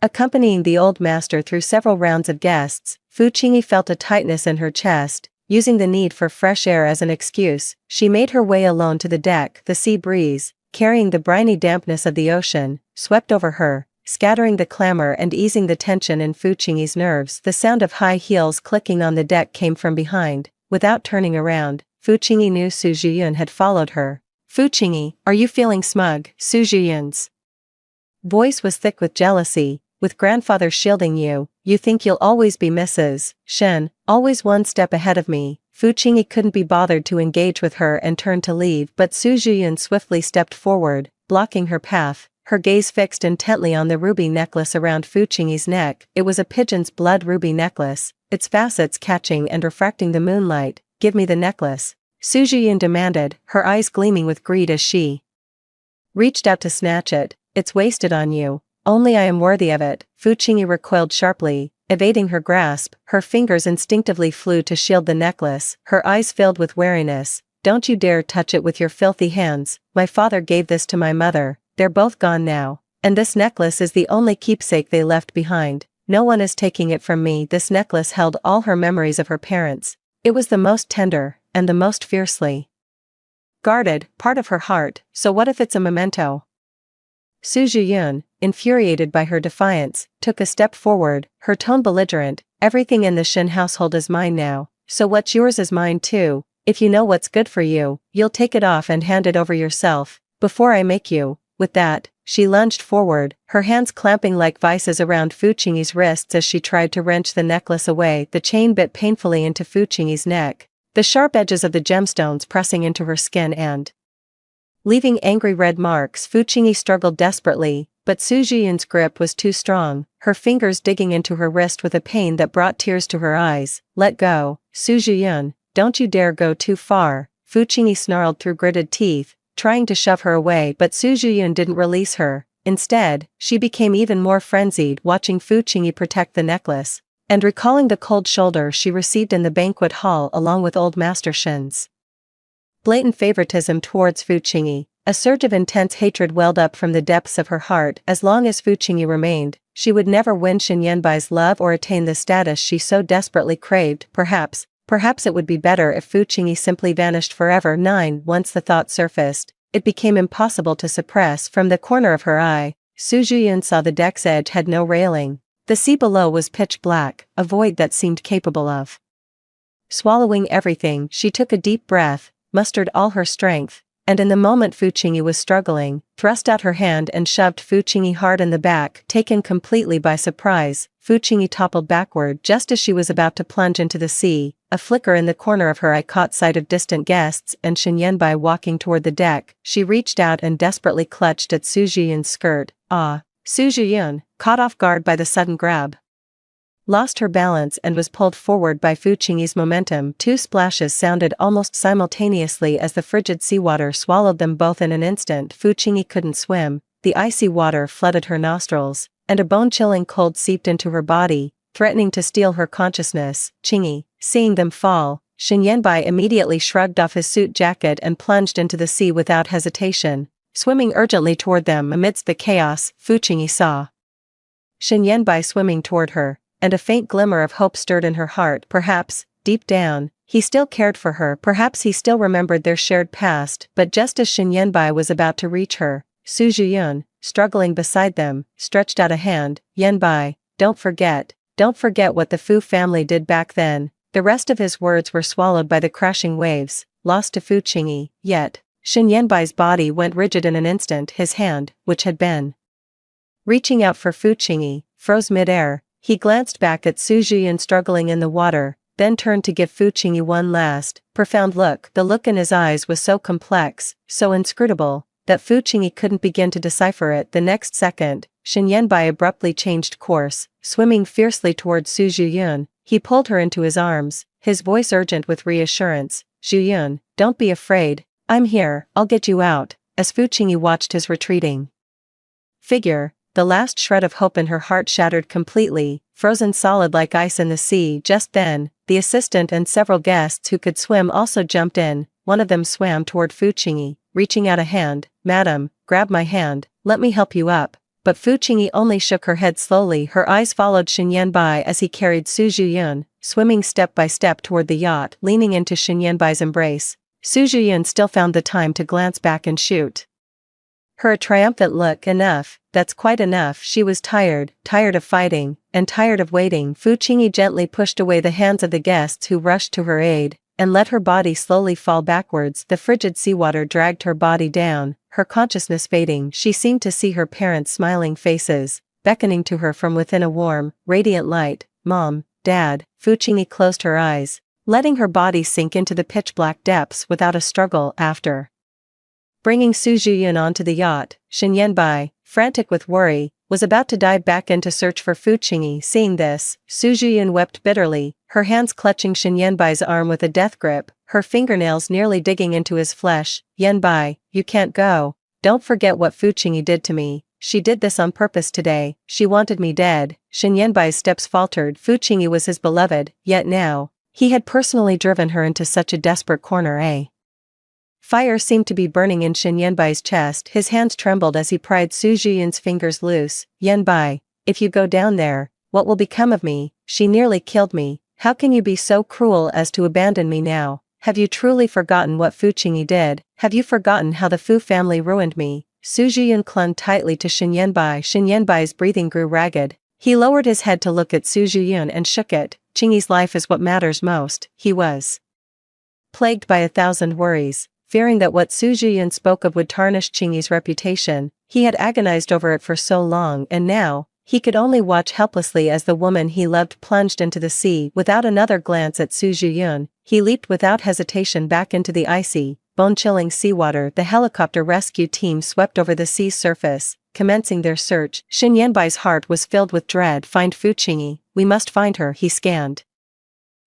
accompanying the old master through several rounds of guests, Fu Qingyi felt a tightness in her chest. Using the need for fresh air as an excuse, she made her way alone to the deck. The sea breeze, carrying the briny dampness of the ocean, swept over her, scattering the clamor and easing the tension in Fu Qingyi's nerves. The sound of high heels clicking on the deck came from behind. Without turning around, Fu Qingyi knew Su Zhiyun had followed her. "Fu Qingyi, are you feeling smug?" Su Zhiyun's voice was thick with jealousy. "With grandfather shielding you, you think you'll always be Mrs. Shen, always one step ahead of me." Fu Qingyi couldn't be bothered to engage with her and turned to leave, but Su Zhiyun swiftly stepped forward, blocking her path, her gaze fixed intently on the ruby necklace around Fu Qingyi's neck. It was a pigeon's blood ruby necklace, its facets catching and refracting the moonlight. "Give me the necklace," Su Zhiyun demanded, her eyes gleaming with greed as she reached out to snatch it. "It's wasted on you. Only I am worthy of it." Fu Qingyi recoiled sharply, evading her grasp. Her fingers instinctively flew to shield the necklace, her eyes filled with wariness. "Don't you dare touch it with your filthy hands. My father gave this to my mother, they're both gone now, and this necklace is the only keepsake they left behind. No one is taking it from me." This necklace held all her memories of her parents. It was the most tender, and the most fiercely guarded part of her heart. So what if it's a memento? Su Zhiyun, infuriated by her defiance, took a step forward, her tone belligerent. "Everything in the Shen household is mine now, so what's yours is mine too. If you know what's good for you, you'll take it off and hand it over yourself, before I make you." With that, she lunged forward, her hands clamping like vices around Fu Qingyi's wrists as she tried to wrench the necklace away. The chain bit painfully into Fu Qingyi's neck, the sharp edges of the gemstones pressing into her skin and leaving angry red marks. Fu Qingyi struggled desperately, but Su Zhiyun's grip was too strong, her fingers digging into her wrist with a pain that brought tears to her eyes. "Let go, Su Zhiyun, don't you dare go too far," Fu Qingyi snarled through gritted teeth, trying to shove her away, but Su Zhiyun didn't release her. Instead, she became even more frenzied watching Fu Qingyi protect the necklace, and recalling the cold shoulder she received in the banquet hall along with old Master Shen's blatant favoritism towards Fu Qingyi. A surge of intense hatred welled up from the depths of her heart. As long as Fu Qingyi remained, she would never win Shen Yanbai's love or attain the status she so desperately craved. Perhaps it would be better if Fu Qingyi simply vanished forever. 9. Once the thought surfaced, it became impossible to suppress. From the corner of her eye, Su Zhiyun saw the deck's edge had no railing. The sea below was pitch black, a void that seemed capable of swallowing everything. She took a deep breath, mustered all her strength, and in the moment Fu Qingyi was struggling, thrust out her hand and shoved Fu Qingyi hard in the back. Taken completely by surprise, Fu Qingyi toppled backward just as she was about to plunge into the sea. A flicker in the corner of her eye caught sight of distant guests and Shen Yanbai walking toward the deck. She reached out and desperately clutched at Su Zhiyun's skirt. Ah! Su Zhiyun, caught off guard by the sudden grab, lost her balance and was pulled forward by Fu Qingyi's momentum. Two splashes sounded almost simultaneously as the frigid seawater swallowed them both in an instant. Fu Qingyi couldn't swim, the icy water flooded her nostrils, and a bone-chilling cold seeped into her body, threatening to steal her consciousness. Qingyi, seeing them fall, Shen Yanbai immediately shrugged off his suit jacket and plunged into the sea without hesitation, swimming urgently toward them. Amidst the chaos, Fu Qingyi saw Shen Yanbai swimming toward her, and a faint glimmer of hope stirred in her heart. Perhaps, deep down, he still cared for her. Perhaps he still remembered their shared past. But just as Shen Yanbai was about to reach her, Su Zhiyun, struggling beside them, stretched out a hand. Yanbai, don't forget what the Fu family did back then. The rest of his words were swallowed by the crashing waves, lost to Fu Qingyi. Yet, Shen Yanbai's body went rigid in an instant. His hand, which had been reaching out for Fu Qingyi, froze mid-air. He glanced back at Su Zhiyun struggling in the water, then turned to give Fu Qingyi one last, profound look. The look in his eyes was so complex, so inscrutable, that Fu Qingyi couldn't begin to decipher it. The next second, Shen Yanbai abruptly changed course, swimming fiercely towards Su Zhiyun. He pulled her into his arms, his voice urgent with reassurance. Zhiyun, don't be afraid, I'm here, I'll get you out. As Fu Qingyi watched his retreating figure, the last shred of hope in her heart shattered completely, frozen solid like ice in the sea. Just then, the assistant and several guests who could swim also jumped in. One of them swam toward Fu Qingyi, reaching out a hand. Madam, grab my hand, let me help you up. But Fu Qingyi only shook her head slowly. Her eyes followed Shen Yanbai as he carried Su Zhiyun, swimming step by step toward the yacht. Leaning into Shen Yanbai's embrace, Su Zhiyun still found the time to glance back and shoot her a triumphant look. Enough, that's quite enough. She was tired of fighting, and tired of waiting. Fu Qingyi gently pushed away the hands of the guests who rushed to her aid, and let her body slowly fall backwards. The frigid seawater dragged her body down, her consciousness fading. She seemed to see her parents' smiling faces, beckoning to her from within a warm, radiant light. Mom, Dad. Fu Qingyi closed her eyes, letting her body sink into the pitch-black depths without a struggle. After bringing Su Zhiyun onto the yacht, Shen Yanbai, frantic with worry, was about to dive back in to search for Fu Qingyi. Seeing this, Su Zhiyun wept bitterly, her hands clutching Shen Yanbai's arm with a death grip, her fingernails nearly digging into his flesh. Yanbai, you can't go. Don't forget what Fu Qingyi did to me. She did this on purpose today. She wanted me dead. Shen Yanbai's steps faltered. Fu Qingyi was his beloved, yet now, he had personally driven her into such a desperate corner. Fire seemed to be burning in Shen Yanbai's chest. His hands trembled as he pried Su Zhiyun's fingers loose. Yanbai, if you go down there, what will become of me? She nearly killed me. How can you be so cruel as to abandon me now? Have you truly forgotten what Fu Qingyi did? Have you forgotten how the Fu family ruined me? Su Zhiyun clung tightly to Shen Yanbai. Shen Yanbai's breathing grew ragged. He lowered his head to look at Su Zhiyun and shook it. Qingyi's life is what matters most. He was plagued by 1,000 worries. Fearing that what Su Zhiyun spoke of would tarnish Qingyi's reputation, he had agonized over it for so long, and now, he could only watch helplessly as the woman he loved plunged into the sea. Without another glance at Su Zhiyun, he leaped without hesitation back into the icy, bone-chilling seawater. The helicopter rescue team swept over the sea's surface, commencing their search. Shen Yanbai's heart was filled with dread. Find Fu Qingyi, we must find her. He scanned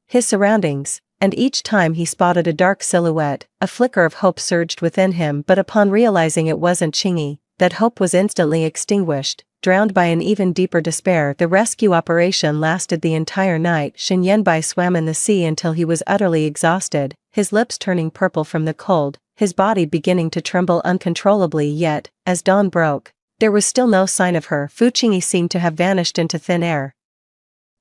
his surroundings, and each time he spotted a dark silhouette, a flicker of hope surged within him. But upon realizing it wasn't Qingyi, that hope was instantly extinguished, drowned by an even deeper despair. The rescue operation lasted the entire night. Shen Yanbai swam in the sea until he was utterly exhausted, his lips turning purple from the cold, his body beginning to tremble uncontrollably. Yet, as dawn broke, there was still no sign of her. Fu Qingyi seemed to have vanished into thin air.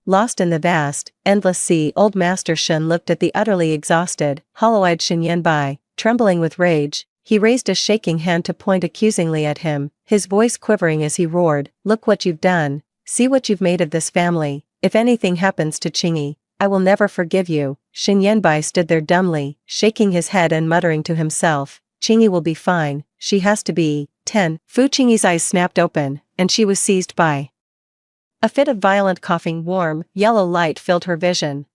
Lost in the vast, endless sea. Old Master Shen looked at the utterly exhausted, hollow-eyed Shen Yanbai, trembling with rage. He raised a shaking hand to point accusingly at him, his voice quivering as he roared, "Look what you've done. See what you've made of this family. If anything happens to Qingyi, I will never forgive you." Shen Yanbai stood there dumbly, shaking his head and muttering to himself, Qingyi will be fine, she has to be. 10. Fu Qingyi's eyes snapped open, and she was seized by a fit of violent coughing. Warm, yellow light filled her vision,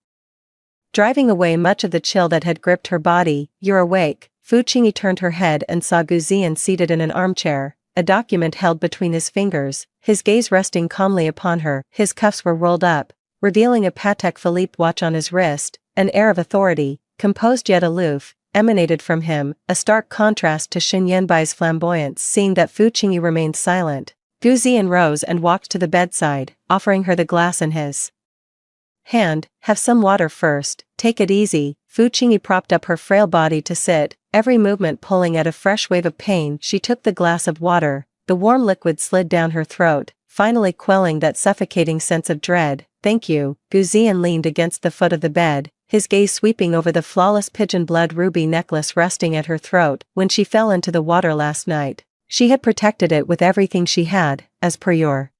driving away much of the chill that had gripped her body. You're awake. Fu Qingyi turned her head and saw Gu Ziyan seated in an armchair, a document held between his fingers, his gaze resting calmly upon her. His cuffs were rolled up, revealing a Patek Philippe watch on his wrist. An air of authority, composed yet aloof, emanated from him, a stark contrast to Xin Yanbai's flamboyance. Seeing that Fu Qingyi remained silent, Gu Ziyan rose and walked to the bedside, offering her the glass in his hand. Have some water first, take it easy. Fu Qingyi propped up her frail body to sit, every movement pulling at a fresh wave of pain. She took the glass of water, the warm liquid slid down her throat, finally quelling that suffocating sense of dread. Thank you. Gu Ziyan leaned against the foot of the bed, his gaze sweeping over the flawless pigeon-blood ruby necklace resting at her throat. When she fell into the water last night, she had protected it with everything she had, as per your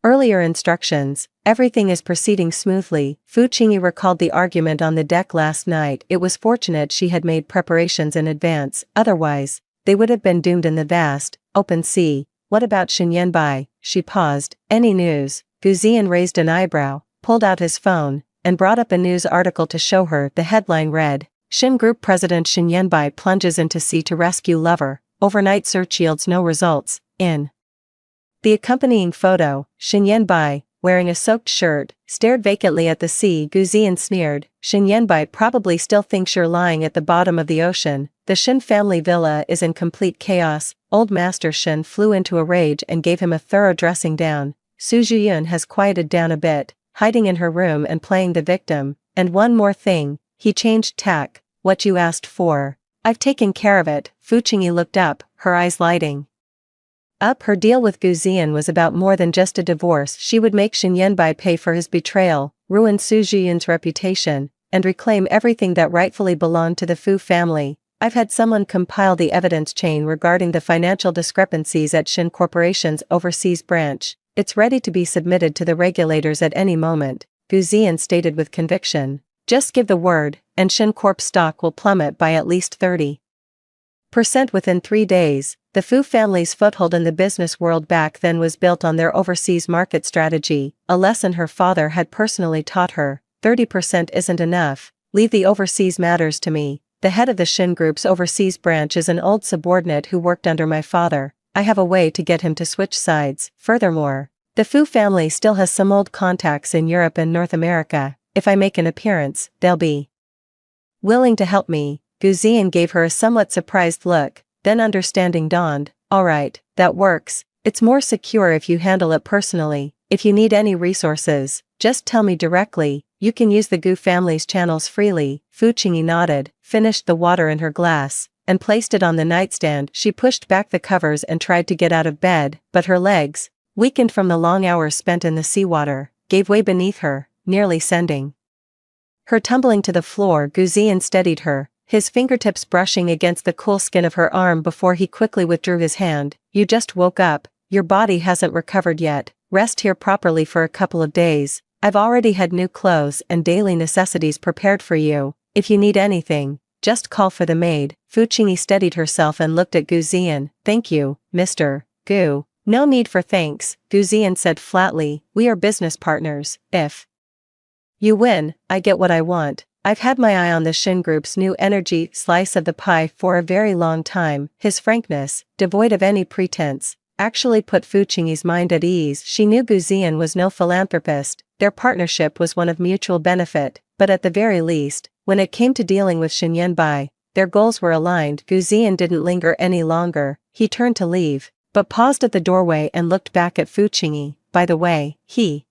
earlier instructions. Everything is proceeding smoothly. Fu Qingyi recalled the argument on the deck last night. It was fortunate she had made preparations in advance, otherwise, they would have been doomed in the vast, open sea. What about Xin Yanbai? She paused. Any news? Gu Ziyan raised an eyebrow, pulled out his phone, and brought up a news article to show her. The headline read, Xin Group President Xin Yanbai plunges into sea to rescue lover, overnight search yields no results. In the accompanying photo, Xin Yanbai, wearing a soaked shirt, stared vacantly at the sea. Gu Ziyan sneered, Xin Yanbai probably still thinks you're lying at the bottom of the ocean. The Xin family villa is in complete chaos. Old Master Xin flew into a rage and gave him a thorough dressing down. Su Zhiyun has quieted down a bit, hiding in her room and playing the victim. And one more thing, he changed tack. What you asked for, I've taken care of it. Fu Qingyi looked up, her eyes lighting up. Her deal with Gu Ziyan was about more than just a divorce. She would make Xin Yanbai pay for his betrayal, ruin Su Zhiyun's reputation, and reclaim everything that rightfully belonged to the Fu family. I've had someone compile the evidence chain regarding the financial discrepancies at Xin Corporation's overseas branch. It's ready to be submitted to the regulators at any moment, Gu Ziyan stated with conviction. Just give the word, and Xin Corp stock will plummet by at least 30% within 3 days. The Fu family's foothold in the business world back then was built on their overseas market strategy, a lesson her father had personally taught her. 30% isn't enough, leave the overseas matters to me. The head of the Xin Group's overseas branch is an old subordinate who worked under my father. I have a way to get him to switch sides. Furthermore, the Fu family still has some old contacts in Europe and North America. If I make an appearance, they'll be willing to help me. Gu Ziyan gave her a somewhat surprised look, then understanding dawned. Alright, that works. It's more secure if you handle it personally. If you need any resources, just tell me directly. You can use the Gu family's channels freely. Fu Qingyi nodded, finished the water in her glass, and placed it on the nightstand. She pushed back the covers and tried to get out of bed, but her legs, weakened from the long hours spent in the seawater, gave way beneath her, nearly sending her tumbling to the floor. Gu Ziyan steadied her, his fingertips brushing against the cool skin of her arm before he quickly withdrew his hand. You just woke up, your body hasn't recovered yet. Rest here properly for a couple of days. I've already had new clothes and daily necessities prepared for you. If you need anything, just call for the maid. Fu Qingyi steadied herself and looked at Gu Ziyan. Thank you, Mr. Gu. No need for thanks, Gu Ziyan said flatly. We are business partners. If you win, I get what I want. I've had my eye on the Xin Group's new energy slice of the pie for a very long time. His frankness, devoid of any pretense, actually put Fu Qingyi's mind at ease. She knew Gu Ziyan was no philanthropist. Their partnership was one of mutual benefit, but at the very least, when it came to dealing with Xin Yanbai, their goals were aligned. Gu Ziyan didn't linger any longer. He turned to leave, but paused at the doorway and looked back at Fu Qingyi. By the way, he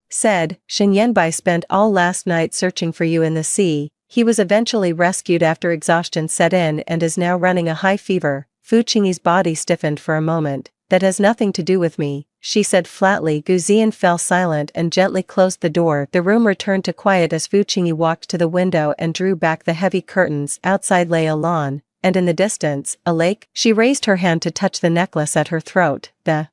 said, Xin Yanbai spent all last night searching for you in the sea. He was eventually rescued after exhaustion set in and is now running a high fever. Fu Qingyi's body stiffened for a moment. That has nothing to do with me, she said flatly. Gu Ziyan fell silent and gently closed the door. The room returned to quiet as Fu Qingyi walked to the window and drew back the heavy curtains. Outside lay a lawn, and in the distance, a lake. She raised her hand to touch the necklace at her throat. The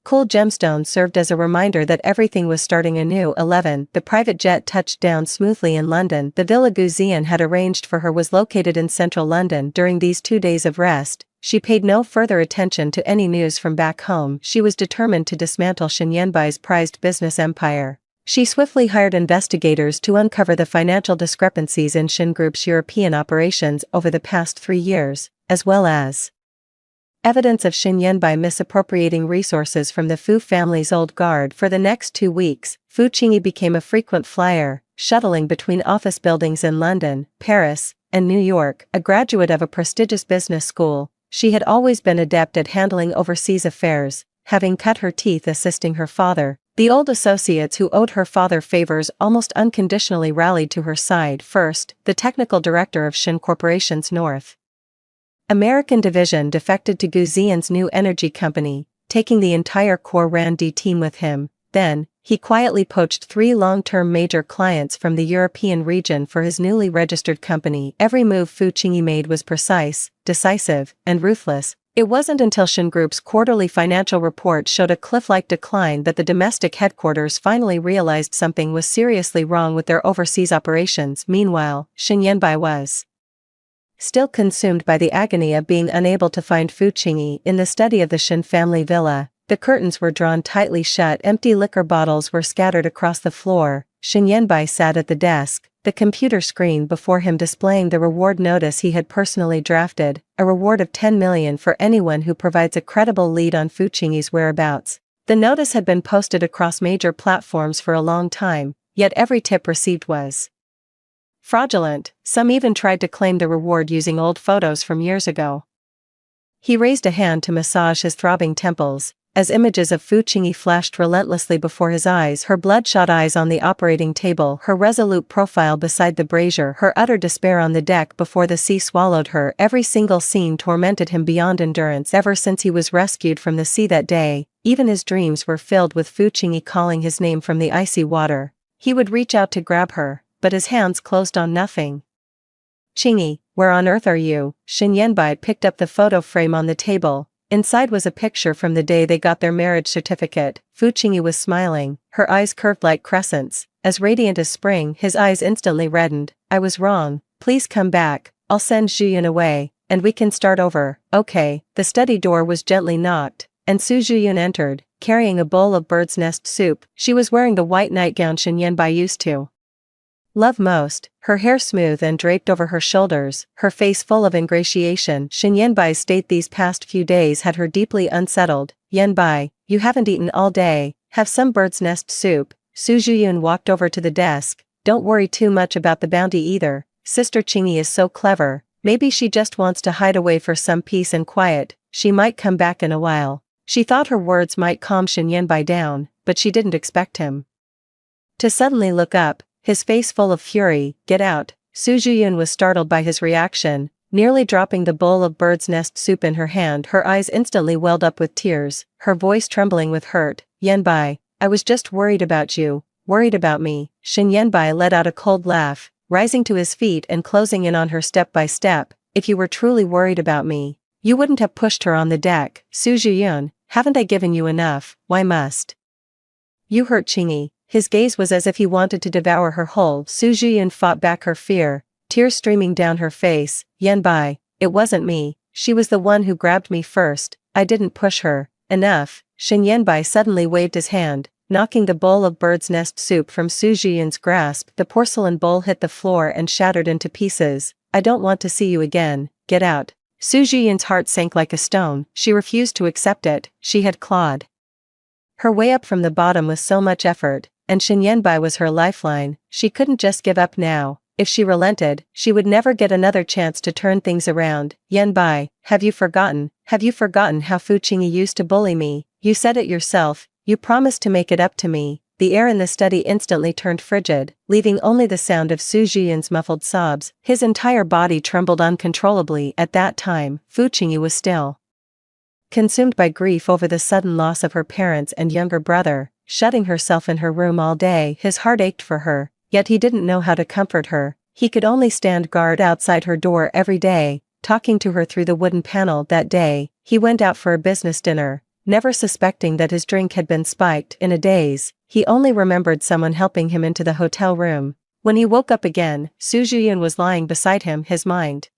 Cool gemstones served as a reminder that everything was starting anew. 11. The private jet touched down smoothly in London. The villa Guzian had arranged for her was located in central London. During these 2 days of rest, she paid no further attention to any news from back home. She was determined to dismantle Shin Yanbai's prized business empire. She swiftly hired investigators to uncover the financial discrepancies in Shin Group's European operations over the past 3 years, as well as evidence of Shin Yanbai misappropriating resources from the Fu family's old guard. For the next 2 weeks, Fu Qingyi became a frequent flyer, shuttling between office buildings in London, Paris, and New York. A graduate of a prestigious business school, she had always been adept at handling overseas affairs, having cut her teeth assisting her father. The old associates who owed her father favors almost unconditionally rallied to her side. First, the technical director of Shin Corporation's North American division defected to Guzian's new energy company, taking the entire core R&D team with him. Then, he quietly poached 3 long-term major clients from the European region for his newly registered company. Every move Fu Qingyi made was precise, decisive, and ruthless. It wasn't until Shin Group's quarterly financial report showed a cliff-like decline that the domestic headquarters finally realized something was seriously wrong with their overseas operations. Meanwhile, Shin Yanbai was still consumed by the agony of being unable to find Fu Qingyi. In the study of the Shin family villa, the curtains were drawn tightly shut. Empty liquor bottles were scattered across the floor. Shin Yanbai sat at the desk, the computer screen before him displaying the reward notice he had personally drafted, a reward of 10 million for anyone who provides a credible lead on Fu Qingyi's whereabouts. The notice had been posted across major platforms for a long time, yet every tip received was fraudulent. Some even tried to claim the reward using old photos from years ago. He raised a hand to massage his throbbing temples, as images of Fu Qingyi flashed relentlessly before his eyes. Her bloodshot eyes on the operating table, her resolute profile beside the brazier, her utter despair on the deck before the sea swallowed her. Every single scene tormented him beyond endurance. Ever since he was rescued from the sea that day, even his dreams were filled with Fu Qingyi calling his name from the icy water. He would reach out to grab her, but his hands closed on nothing. Qingyi, where on earth are you? Shin Yanbai picked up the photo frame on the table. Inside was a picture from the day they got their marriage certificate. Fu Qingyi was smiling, her eyes curved like crescents, as radiant as spring. His eyes instantly reddened. I was wrong, please come back, I'll send Zhuyun away, and we can start over. Okay. The study door was gently knocked, and Su Zhuyun entered, carrying a bowl of bird's nest soup. She was wearing the white nightgown Shin Yanbai used to love most, her hair smooth and draped over her shoulders, her face full of ingratiation. Shin Yanbai's state these past few days had her deeply unsettled. Yanbai, you haven't eaten all day, have some bird's nest soup. Su Zhuyun walked over to the desk. Don't worry too much about the bounty either, Sister Qingyi is so clever, maybe she just wants to hide away for some peace and quiet, she might come back in a while. She thought her words might calm Shin Yanbai down, but she didn't expect him to suddenly look up, his face full of fury. Get out. Su Zhuyun was startled by his reaction, nearly dropping the bowl of bird's nest soup in her hand. Her eyes instantly welled up with tears, her voice trembling with hurt. Yanbai, I was just worried about you, worried about me. Shin Yanbai let out a cold laugh, rising to his feet and closing in on her step by step. If you were truly worried about me, you wouldn't have pushed her on the deck. Su Zhuyun, haven't I given you enough? Why must you hurt Qingyi? His gaze was as if he wanted to devour her whole. Su Zhuyun fought back her fear, tears streaming down her face. Yanbai, it wasn't me, she was the one who grabbed me first, I didn't push her. Enough. Shin Yanbai suddenly waved his hand, knocking the bowl of bird's nest soup from Su Zhuyun's grasp. The porcelain bowl hit the floor and shattered into pieces. I don't want to see you again, get out. Su Zhuyun's heart sank like a stone. She refused to accept it. She had clawed her way up from the bottom with so much effort, and Shin Yanbai was her lifeline. She couldn't just give up now. If she relented, she would never get another chance to turn things around. Yanbai, have you forgotten how Fu Qingyi used to bully me? You said it yourself, you promised to make it up to me. The air in the study instantly turned frigid, leaving only the sound of Su Zhuyun's muffled sobs. His entire body trembled uncontrollably. At that time, Fu Qingyi was still consumed by grief over the sudden loss of her parents and younger brother, shutting herself in her room all day. His heart ached for her, yet he didn't know how to comfort her. He could only stand guard outside her door every day, talking to her through the wooden panel. That day, he went out for a business dinner, never suspecting that his drink had been spiked. In a daze, he only remembered someone helping him into the hotel room. When he woke up again, Su Zhiyun was lying beside him. His mind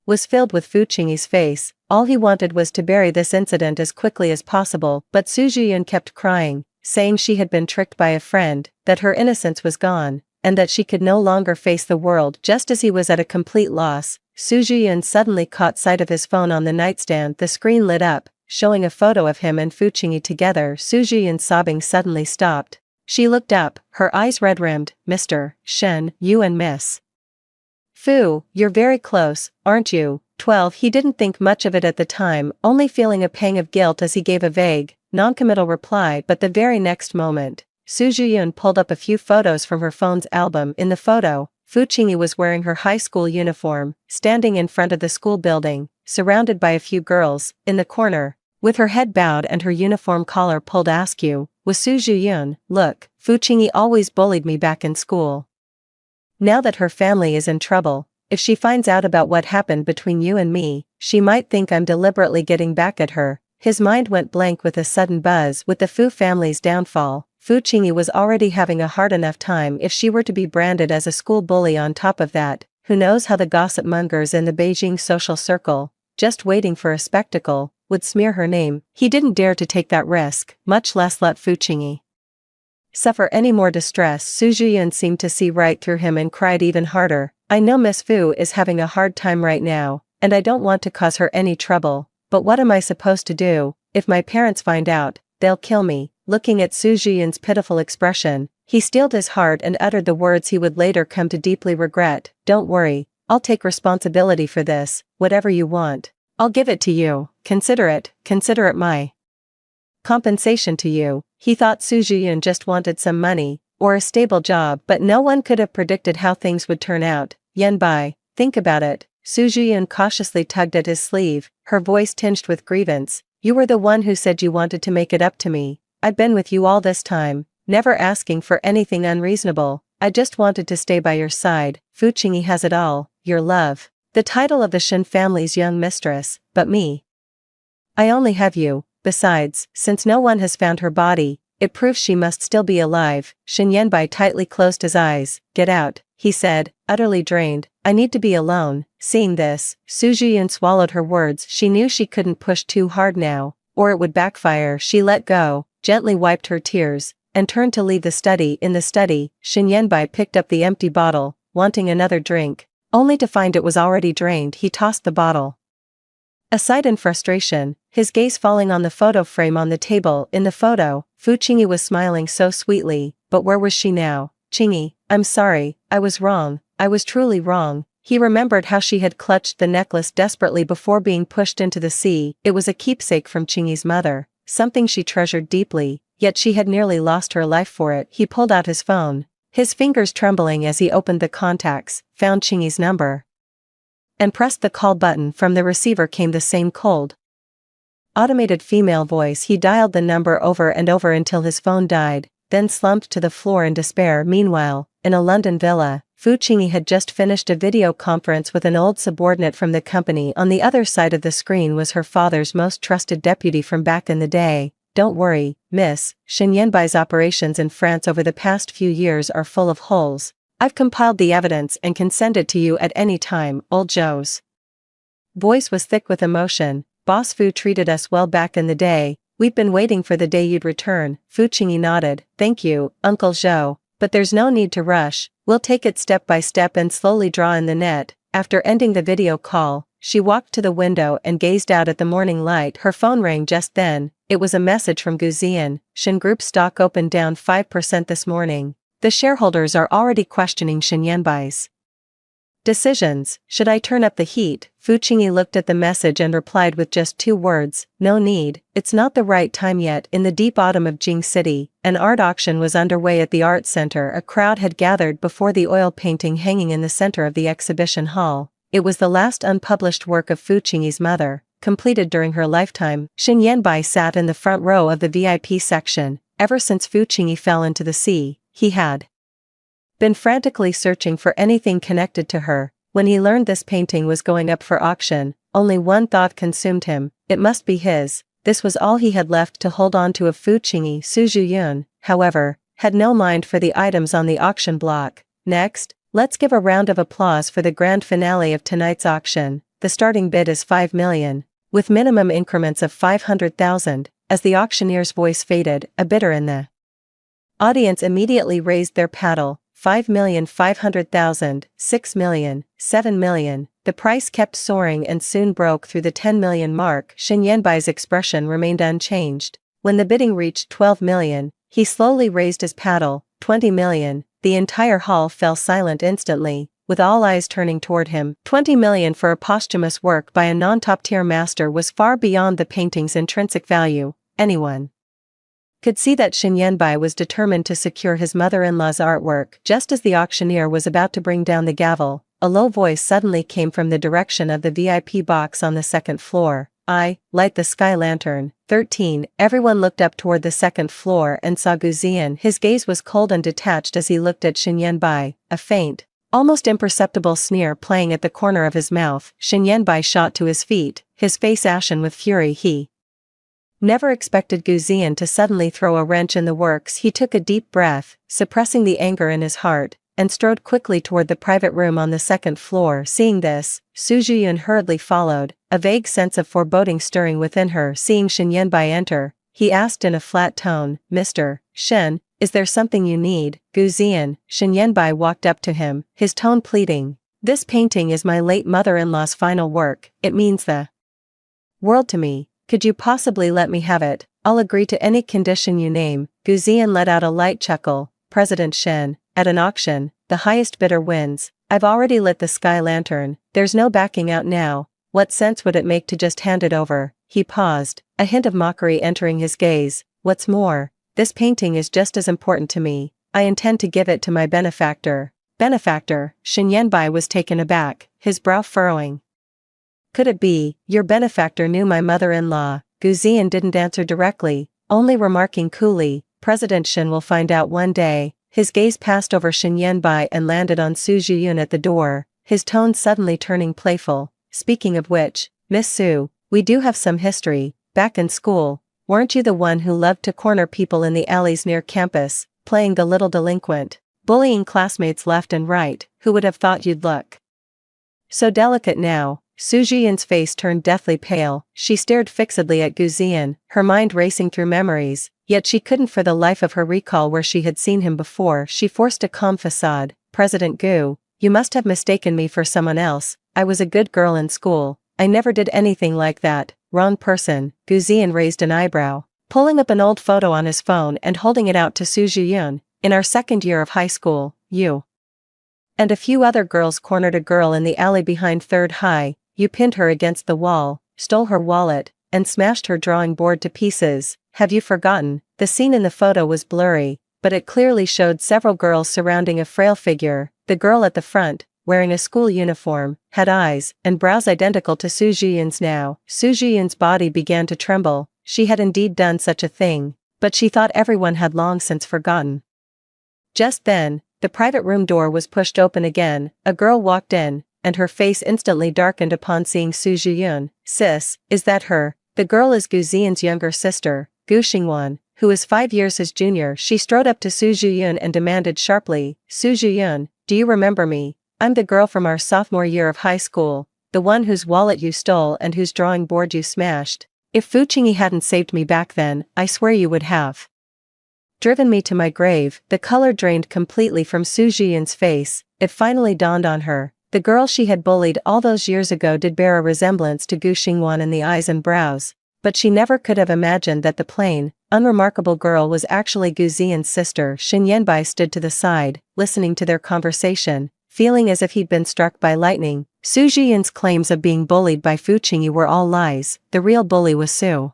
was filled with Fu Qingyi's face. All he wanted was to bury this incident as quickly as possible, but Su Zhiyun kept crying, saying she had been tricked by a friend, that her innocence was gone, and that she could no longer face the world. Just as he was at a complete loss, Su Zhiyun suddenly caught sight of his phone on the nightstand. The screen lit up, showing a photo of him and Fu Qingyi together. Su Zhiyun's sobbing suddenly stopped. She looked up, her eyes red-rimmed. "Mr. Shen, you and Miss Fu, you're very close, aren't you?" 12. He didn't think much of it at the time, only feeling a pang of guilt as he gave a vague, non-committal reply. But the very next moment, Su Zhiyun pulled up a few photos from her phone's album. In the photo, Fu Qingyi was wearing her high school uniform, standing in front of the school building, surrounded by a few girls. In the corner, with her head bowed and her uniform collar pulled askew, was Su Zhiyun. "Look, Fu Qingyi always bullied me back in school. Now that her family is in trouble, if she finds out about what happened between you and me, she might think I'm deliberately getting back at her." His mind went blank with a sudden buzz. With the Fu family's downfall, Fu Qingyi was already having a hard enough time. If she were to be branded as a school bully on top of that, who knows how the gossip mongers in the Beijing social circle, just waiting for a spectacle, would smear her name. He didn't dare to take that risk, much less let Fu Qingyi suffer any more distress. Su Zhiyun seemed to see right through him and cried even harder. "I know Miss Fu is having a hard time right now, and I don't want to cause her any trouble, but what am I supposed to do? If my parents find out, they'll kill me." Looking at Su Zhiyun's pitiful expression, he steeled his heart and uttered the words he would later come to deeply regret. "Don't worry, I'll take responsibility for this. Whatever you want, I'll give it to you. Consider it my compensation to you." He thought Su Zhiyun just wanted some money, or a stable job, but no one could have predicted how things would turn out. "Yanbai, think about it." Su Zhiyun cautiously tugged at his sleeve, her voice tinged with grievance. "You were the one who said you wanted to make it up to me. I've been with you all this time, never asking for anything unreasonable. I just wanted to stay by your side. Fu Qingyi has it all, your love, the title of the Shen family's young mistress, but me, I only have you. Besides, since no one has found her body, it proves she must still be alive." Shen Yanbai tightly closed his eyes. "Get out," he said, utterly drained. "I need to be alone." Seeing this, Su Zhiyun swallowed her words. She knew she couldn't push too hard now, or it would backfire. She let go, gently wiped her tears, and turned to leave the study. In the study, Shen Yanbai picked up the empty bottle, wanting another drink, only to find it was already drained. He tossed the bottle aside in frustration, his gaze falling on the photo frame on the table. In the photo, Fu Qingyi was smiling so sweetly, but where was she now? "Qingyi, I'm sorry, I was wrong, I was truly wrong." He remembered how she had clutched the necklace desperately before being pushed into the sea. It was a keepsake from Qingyi's mother, something she treasured deeply, yet she had nearly lost her life for it. He pulled out his phone, his fingers trembling as he opened the contacts, found Qingyi's number, and pressed the call button. From the receiver came the same cold, automated female voice. He dialed the number over and over until his phone died, then slumped to the floor in despair. Meanwhile, in a London villa, Fu Qingyi had just finished a video conference with an old subordinate from the company. On the other side of the screen was her father's most trusted deputy from back in the day. "Don't worry, miss, Shen Yanbai's operations in France over the past few years are full of holes. I've compiled the evidence and can send it to you at any time." Old Zhou's voice was thick with emotion. "Boss Fu treated us well back in the day. We've been waiting for the day you'd return." Fu Qingyi nodded. "Thank you, Uncle Zhou, but there's no need to rush. We'll take it step by step and slowly draw in the net." After ending the video call, she walked to the window and gazed out at the morning light. Her phone rang just then. It was a message from Guzian. "Shen Group stock opened down 5% this morning. The shareholders are already questioning Shen Yanbai's decisions. Should I turn up the heat?" Fu Qingyi looked at the message and replied with just 2 words, "No need, it's not the right time yet." In the deep autumn of Jing City, an art auction was underway at the art center. A crowd had gathered before the oil painting hanging in the center of the exhibition hall. It was the last unpublished work of Fu Qingyi's mother, completed during her lifetime. Shen Yanbai sat in the front row of the VIP section. Ever since Fu Qingyi fell into the sea, he had been frantically searching for anything connected to her. When he learned this painting was going up for auction, only one thought consumed him: it must be his. this was all he had left to hold on to of Fu Qingyi. Su Zhiyun, however, had no mind for the items on the auction block. Next, let's give a round of applause for the grand finale of tonight's auction. The starting bid is 5 million, with minimum increments of 500,000. As the auctioneer's voice faded, a bidder in the audience immediately raised their paddle. 5,500,000, 6 million, 7 million. The price kept soaring and soon broke through the 10 million mark. Shen Yanbai's expression remained unchanged. When the bidding reached 12 million, he slowly raised his paddle. 20 million. The entire hall fell silent instantly, with all eyes turning toward him. 20 million for a posthumous work by a non-top-tier master was far beyond the painting's intrinsic value. Anyone could see that Shen Yanbai was determined to secure his mother-in-law's artwork. Just as the auctioneer was about to bring down the gavel, a low voice suddenly came from the direction of the VIP box on the second floor. "I light the sky lantern." 13. Everyone looked up toward the second floor and saw Gu Ziyan. His gaze was cold and detached as he looked at Shen Yanbai, a faint, almost imperceptible sneer playing at the corner of his mouth. Shen Yanbai shot to his feet, his face ashen with fury. He never expected Gu Ziyan to suddenly throw a wrench in the works. He took a deep breath, suppressing the anger in his heart, and strode quickly toward the private room on the second floor. Seeing this, Su Zhiyun hurriedly followed, a vague sense of foreboding stirring within her. Seeing Shen Yanbai enter, he asked in a flat tone, "Mr. Shen, is there something you need?" Gu Ziyan. Shen Yanbai walked up to him, his tone pleading. "This painting is my late mother-in-law's final work. It means the world to me. Could you possibly let me have it? I'll agree to any condition you name." Gu Ziyan let out a light chuckle. "President Shen, at an auction, the highest bidder wins. I've already lit the sky lantern. There's no backing out now. What sense would it make to just hand it over?" He paused, a hint of mockery entering his gaze. "What's more, this painting is just as important to me. I intend to give it to my benefactor." "Benefactor?" Shen Yanbai was taken aback, his brow furrowing. "Could it be, your benefactor knew my mother-in-law?" Gu Ziyan didn't answer directly, only remarking coolly, "President Shen will find out one day." His gaze passed over Shen Yanbai and landed on Su Zhiyun at the door, his tone suddenly turning playful. "Speaking of which, Miss Su, we do have some history. Back in school, weren't you the one who loved to corner people in the alleys near campus, playing the little delinquent, bullying classmates left and right? Who would have thought you'd look so delicate now?" Su Zhiyun's face turned deathly pale. She stared fixedly at Gu Ziyan, her mind racing through memories, yet she couldn't for the life of her recall where she had seen him before. She forced a calm facade. "President Gu, you must have mistaken me for someone else. I was a good girl in school. I never did anything like that." "Wrong person." Gu Ziyan raised an eyebrow, pulling up an old photo on his phone and holding it out to Su Zhiyun. "In our second year of high school, you and a few other girls cornered a girl in the alley behind Third High. You pinned her against the wall, stole her wallet, and smashed her drawing board to pieces. Have you forgotten?" The scene in the photo was blurry, but it clearly showed several girls surrounding a frail figure. The girl at the front, wearing a school uniform, had eyes and brows identical to Su Zhiyun's now. Su Zhiyun's body began to tremble. She had indeed done such a thing, but she thought everyone had long since forgotten. Just then, the private room door was pushed open again. A girl walked in, and her face instantly darkened upon seeing Su Zhiyun. "Sis, is that her?" The girl is Gu Ziyan's younger sister, Gu Xingwan, who is 5 years his junior. She strode up to Su Zhiyun and demanded sharply, "Su Zhiyun, do you remember me? I'm the girl from our sophomore year of high school, the one whose wallet you stole and whose drawing board you smashed. If Fu Qingyi hadn't saved me back then, I swear you would have driven me to my grave." The color drained completely from Su Zhiyun's face. It finally dawned on her. The girl she had bullied all those years ago did bear a resemblance to Gu Xingwan in the eyes and brows, but she never could have imagined that the plain, unremarkable girl was actually Gu Ziyan's sister. Shen Yanbai stood to the side, listening to their conversation, feeling as if he'd been struck by lightning. Su Zhiyun's claims of being bullied by Fu Qingyi were all lies. The real bully was Su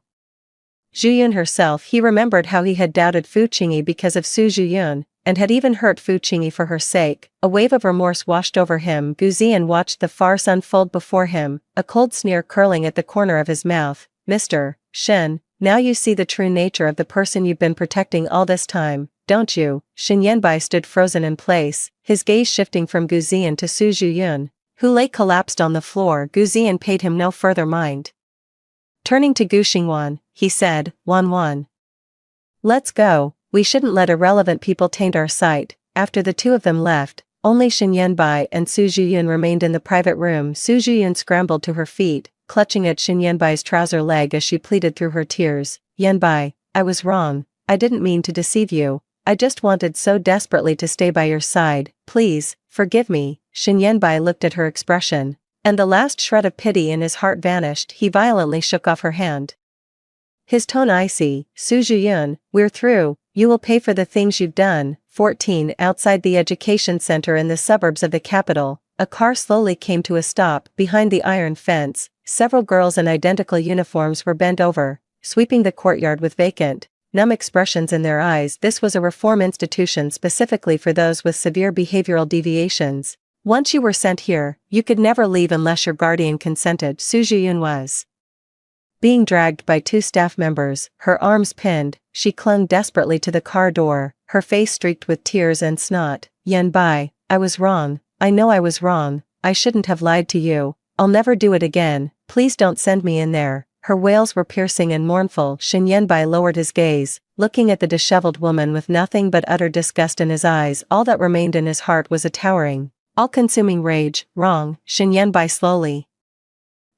Zhiyun herself. He remembered how he had doubted Fu Qingyi because of Su Zhiyun, and had even hurt Fu Qingyi for her sake. A wave of remorse washed over him. Gu Ziyan watched the farce unfold before him, a cold sneer curling at the corner of his mouth. "Mr. Shen, now you see the true nature of the person you've been protecting all this time, don't you?" Shen Yanbai stood frozen in place, his gaze shifting from Gu Ziyan to Su Zhiyun, who lay collapsed on the floor. Gu Ziyan paid him no further mind. Turning to Gu Xingwan, he said, Wan. Let's go, we shouldn't let irrelevant people taint our sight. After the two of them left, only Shen Yanbai and Su Zhiyun remained in the private room. Su Zhiyun scrambled to her feet, clutching at Shen Yanbai's trouser leg as she pleaded through her tears. Yanbai, I was wrong, I didn't mean to deceive you, I just wanted so desperately to stay by your side, please, forgive me. Shen Yanbai looked at her expression, and the last shred of pity in his heart vanished. He violently shook off her hand. His tone icy. Su Zhiyun, we're through, you will pay for the things you've done. 14 Outside the education center in the suburbs of the capital, a car slowly came to a stop behind the iron fence. Several girls in identical uniforms were bent over, sweeping the courtyard with vacant, numb expressions in their eyes. This was a reform institution specifically for those with severe behavioral deviations. Once you were sent here, you could never leave unless your guardian consented. Su Zhiyun was being dragged by two staff members, her arms pinned. She clung desperately to the car door, her face streaked with tears and snot. Yanbai, I was wrong, I know I was wrong, I shouldn't have lied to you, I'll never do it again, please don't send me in there. Her wails were piercing and mournful. Shen Yanbai lowered his gaze, looking at the disheveled woman with nothing but utter disgust in his eyes. All that remained in his heart was a towering, all-consuming rage. Wrong. Shen Yanbai slowly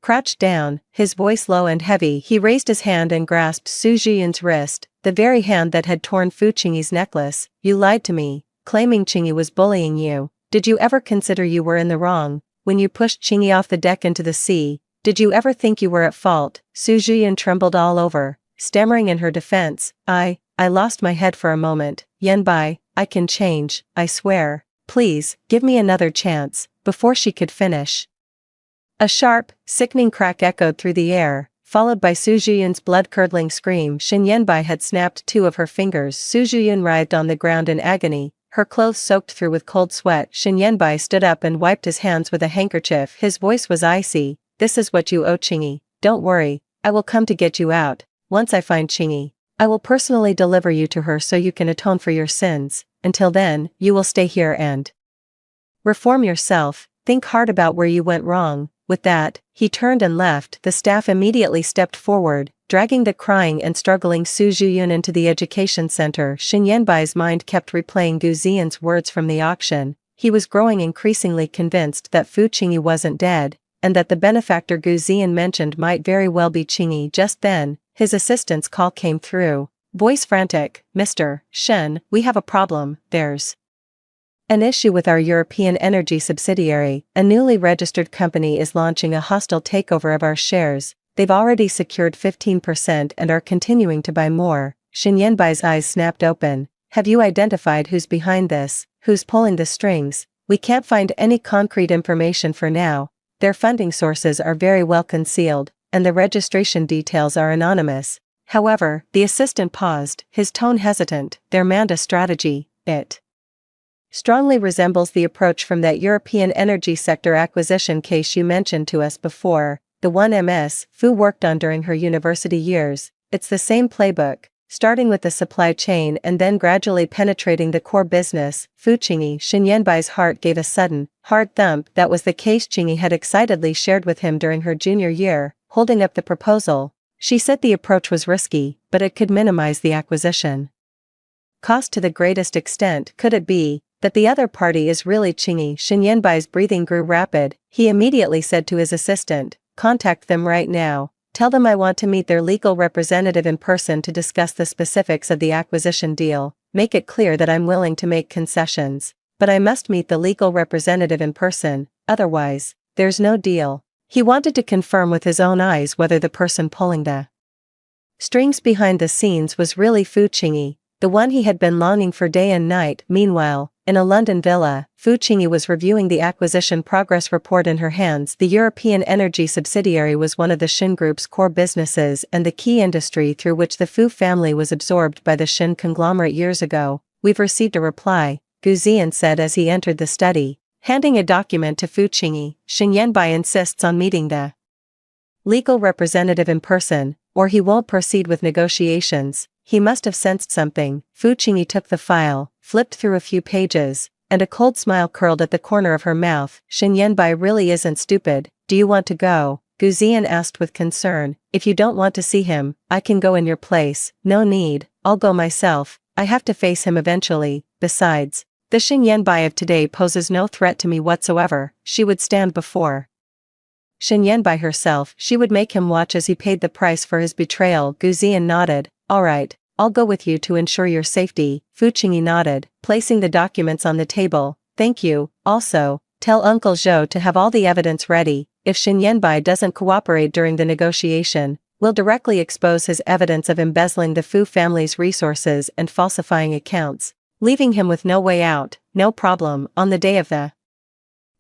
crouched down, his voice low and heavy. He raised his hand and grasped Su Zhiyun's wrist, the very hand that had torn Fu Qingyi's necklace. You lied to me, claiming Qingyi was bullying you. Did you ever consider you were in the wrong? When you pushed Qingyi off the deck into the sea, did you ever think you were at fault? Su Zhiyun trembled all over, stammering in her defense. I lost my head for a moment. Yanbai, I can change, I swear. Please, give me another chance. Before she could finish, a sharp, sickening crack echoed through the air, followed by Su Zhiyun's blood-curdling scream. Shen Yanbai had snapped two of her fingers. Su Zhiyun writhed on the ground in agony, her clothes soaked through with cold sweat. Shen Yanbai stood up and wiped his hands with a handkerchief. His voice was icy. This is what you owe Qingyi. Don't worry, I will come to get you out. Once I find Qingyi, I will personally deliver you to her so you can atone for your sins. Until then, you will stay here and reform yourself. Think hard about where you went wrong. With that, he turned and left. The staff immediately stepped forward, dragging the crying and struggling Su Zhiyun into the education center. Shen Yanbai's mind kept replaying Gu Ziyan's words from the auction. He was growing increasingly convinced that Fu Qingyi wasn't dead, and that the benefactor Gu Ziyan mentioned might very well be Qingyi. Just then, his assistant's call came through. Voice frantic. Mr. Shen, we have a problem. There's an issue with our European energy subsidiary. A newly registered company is launching a hostile takeover of our shares. They've already secured 15% and are continuing to buy more. Shen Yanbai's eyes snapped open. Have you identified who's behind this? Who's pulling the strings? We can't find any concrete information for now. Their funding sources are very well concealed, and the registration details are anonymous. However, the assistant paused, his tone hesitant. Their Manda strategy, it strongly resembles the approach from that European energy sector acquisition case you mentioned to us before, the one Ms. Fu worked on during her university years. It's the same playbook, starting with the supply chain and then gradually penetrating the core business. Fu Qingyi. Shen Yanbai's heart gave a sudden, hard thump. That was the case Qingyi had excitedly shared with him during her junior year, holding up the proposal. She said the approach was risky, but it could minimize the acquisition cost to the greatest extent. Could it be that the other party is really Qingyi? Shen Yanbai's breathing grew rapid. He immediately said to his assistant, contact them right now. Tell them I want to meet their legal representative in person to discuss the specifics of the acquisition deal. Make it clear that I'm willing to make concessions, but I must meet the legal representative in person, otherwise, there's no deal. He wanted to confirm with his own eyes whether the person pulling the strings behind the scenes was really Fu Qingyi, the one he had been longing for day and night. Meanwhile, in a London villa, Fu Qingyi was reviewing the acquisition progress report in her hands. The European energy subsidiary was one of the Shin Group's core businesses and the key industry through which the Fu family was absorbed by the Shin conglomerate years ago. We've received a reply, Gu Ziyan said as he entered the study, handing a document to Fu Qingyi. Shen Yanbai insists on meeting the legal representative in person, or he won't proceed with negotiations. He must have sensed something. Fu Qingyi took the file, flipped through a few pages, and a cold smile curled at the corner of her mouth. Shen Yanbai really isn't stupid. Do you want to go? Gu Ziyan asked with concern. If you don't want to see him, I can go in your place. No need, I'll go myself. I have to face him eventually. Besides, the Xing Yanbai of today poses no threat to me whatsoever. She would stand before Xing Yanbai herself. She would make him watch as he paid the price for his betrayal. Gu Ziyan nodded. Alright, I'll go with you to ensure your safety. Fu Qingyi nodded, placing the documents on the table. Thank you. Also, tell Uncle Zhou to have all the evidence ready. If Xing Yanbai doesn't cooperate during the negotiation, we'll directly expose his evidence of embezzling the Fu family's resources and falsifying accounts, leaving him with no way out. No problem. On the day of the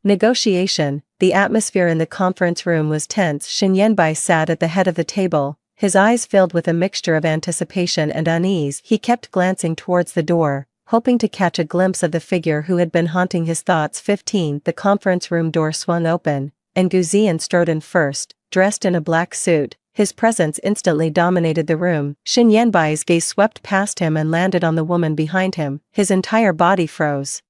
negotiation, the atmosphere in the conference room was tense. Xing Yanbai sat at the head of the table, his eyes filled with a mixture of anticipation and unease. He kept glancing towards the door, hoping to catch a glimpse of the figure who had been haunting his thoughts. 15. The conference room door swung open, and Gu Ziyan strode in first, dressed in a black suit. His presence instantly dominated the room. Xing Yanbai's gaze swept past him and landed on the woman behind him. His entire body froze.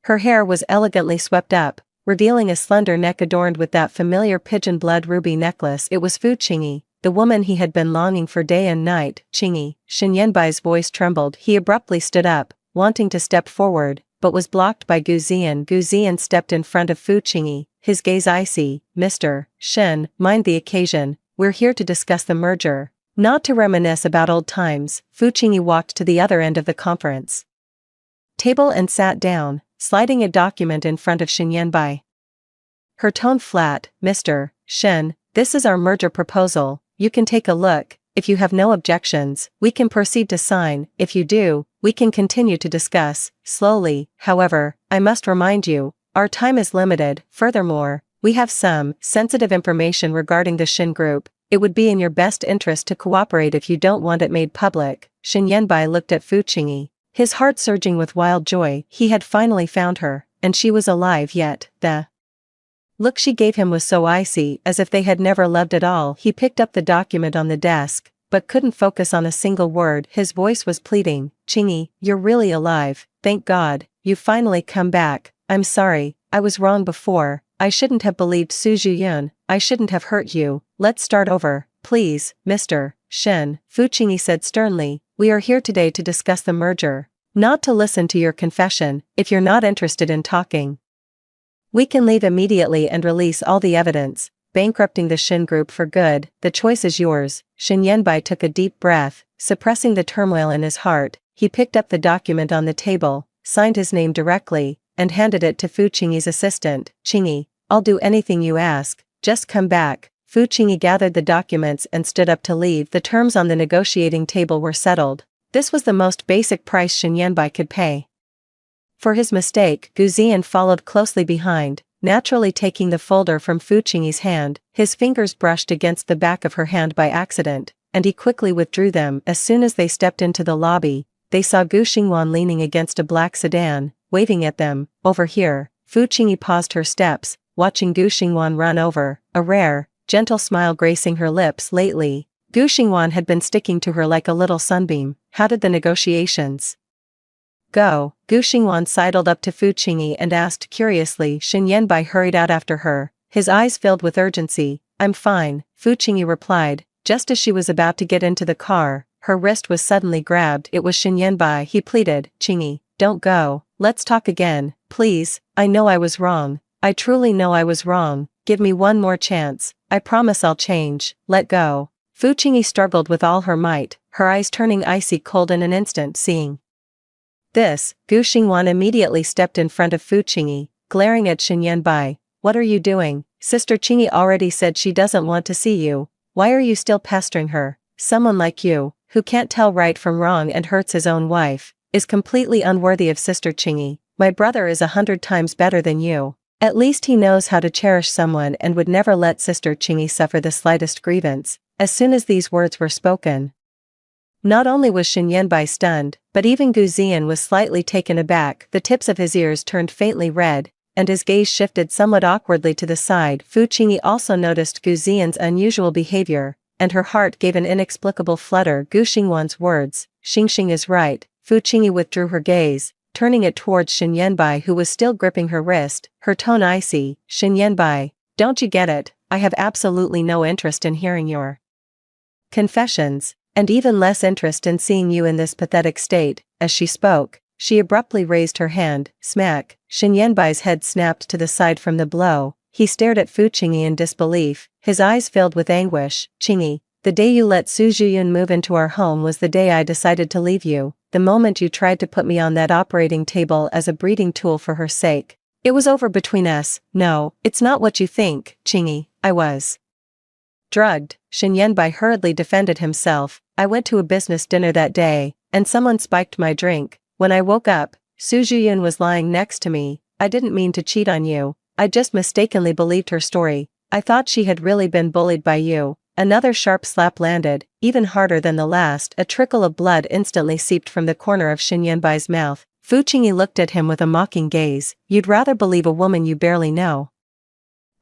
Her hair was elegantly swept up, revealing a slender neck adorned with that familiar pigeon blood ruby necklace. It was Fu Qingyi, the woman he had been longing for day and night. Qingyi. Xing Yanbai's voice trembled. He abruptly stood up, wanting to step forward, but was blocked by Gu Ziyan. Gu Ziyan stepped in front of Fu Qingyi, his gaze icy. Mr. Shen, mind the occasion. We're here to discuss the merger, not to reminisce about old times. Fu Qingyi walked to the other end of the conference table and sat down, sliding a document in front of Xing Yanbai. Her tone flat. Mr. Shen, this is our merger proposal. You can take a look. If you have no objections, we can proceed to sign. If you do, we can continue to discuss. Slowly, however, I must remind you, our time is limited. Furthermore, we have some sensitive information regarding the Shin Group. It would be in your best interest to cooperate if you don't want it made public. Xing Yanbai looked at Fu Qingyi, his heart surging with wild joy. He had finally found her, and she was alive. Yet the look she gave him was so icy, as if they had never loved at all. He picked up the document on the desk, but couldn't focus on a single word. His voice was pleading. Qingyi, you're really alive. Thank God, you've finally come back. I'm sorry, I was wrong before. I shouldn't have believed Su Zhiyun. I shouldn't have hurt you. Let's start over, please, Mr. Shen. Fu Qingyi said sternly. We are here today to discuss the merger, not to listen to your confession. If you're not interested in talking, we can leave immediately and release all the evidence, bankrupting the Shin Group for good. The choice is yours. Xing Yanbai took a deep breath, suppressing the turmoil in his heart. He picked up the document on the table, signed his name directly, and handed it to Fu Qingyi's assistant. Qingyi, I'll do anything you ask, just come back. Fu Qingyi gathered the documents and stood up to leave. The terms on the negotiating table were settled. This was the most basic price Xing Yanbai could pay. For his mistake, Gu Ziyan followed closely behind, naturally taking the folder from Fu Qingyi's hand. His fingers brushed against the back of her hand by accident, and he quickly withdrew them. As soon as they stepped into the lobby, they saw Gu Xingwan leaning against a black sedan, waving at them. Over here. Fu Qingyi paused her steps, watching Gu Xingwan run over, a rare, gentle smile gracing her lips. Lately, Gu Xingwan had been sticking to her like a little sunbeam. How did the negotiations go? Gu Xingwan sidled up to Fu Qingyi and asked curiously. Xing Yanbai hurried out after her, his eyes filled with urgency. I'm fine, Fu Qingyi replied. Just as she was about to get into the car, her wrist was suddenly grabbed. It was Xing Yanbai. He pleaded. Qingyi, don't go. Let's talk again, please. I know I was wrong. I truly know I was wrong. Give me one more chance. I promise I'll change. Let go. Fu Qingyi struggled with all her might, her eyes turning icy cold in an instant. Seeing this, Gu Xingwan immediately stepped in front of Fu Qingyi, glaring at Xing Yanbai. What are you doing? Sister Qingyi already said she doesn't want to see you. Why are you still pestering her? Someone like you, who can't tell right from wrong and hurts his own wife, is completely unworthy of Sister Qingyi. My brother is 100 times better than you. At least he knows how to cherish someone and would never let Sister Qingyi suffer the slightest grievance. As soon as these words were spoken, not only was Xing Yanbai stunned, but even Gu Ziyan was slightly taken aback. The tips of his ears turned faintly red, and his gaze shifted somewhat awkwardly to the side. Fu Qingyi also noticed Gu Ziyan's unusual behavior, and her heart gave an inexplicable flutter. Gu Xingwan's words, Xing is right. Fu Qingyi withdrew her gaze, turning it towards Xing Yanbai, who was still gripping her wrist, her tone icy. Xing Yanbai, don't you get it? I have absolutely no interest in hearing your confessions, and even less interest in seeing you in this pathetic state." As she spoke, she abruptly raised her hand. Smack! Shin Yanbai's head snapped to the side from the blow. He stared at Fu Qingyi in disbelief, his eyes filled with anguish. "Qingyi, the day you let Su Zhuyun move into our home was the day I decided to leave you, the moment you tried to put me on that operating table as a breeding tool for her sake. It was over between us." "No, it's not what you think, Qingyi, I was drugged." Shin Yanbai hurriedly defended himself. "I went to a business dinner that day, and someone spiked my drink. When I woke up, Su Zhuyun was lying next to me. I didn't mean to cheat on you, I just mistakenly believed her story. I thought she had really been bullied by you." Another sharp slap landed, even harder than the last. A trickle of blood instantly seeped from the corner of Shin Yanbai's mouth. Fu Qingyi looked at him with a mocking gaze. "You'd rather believe a woman you barely know?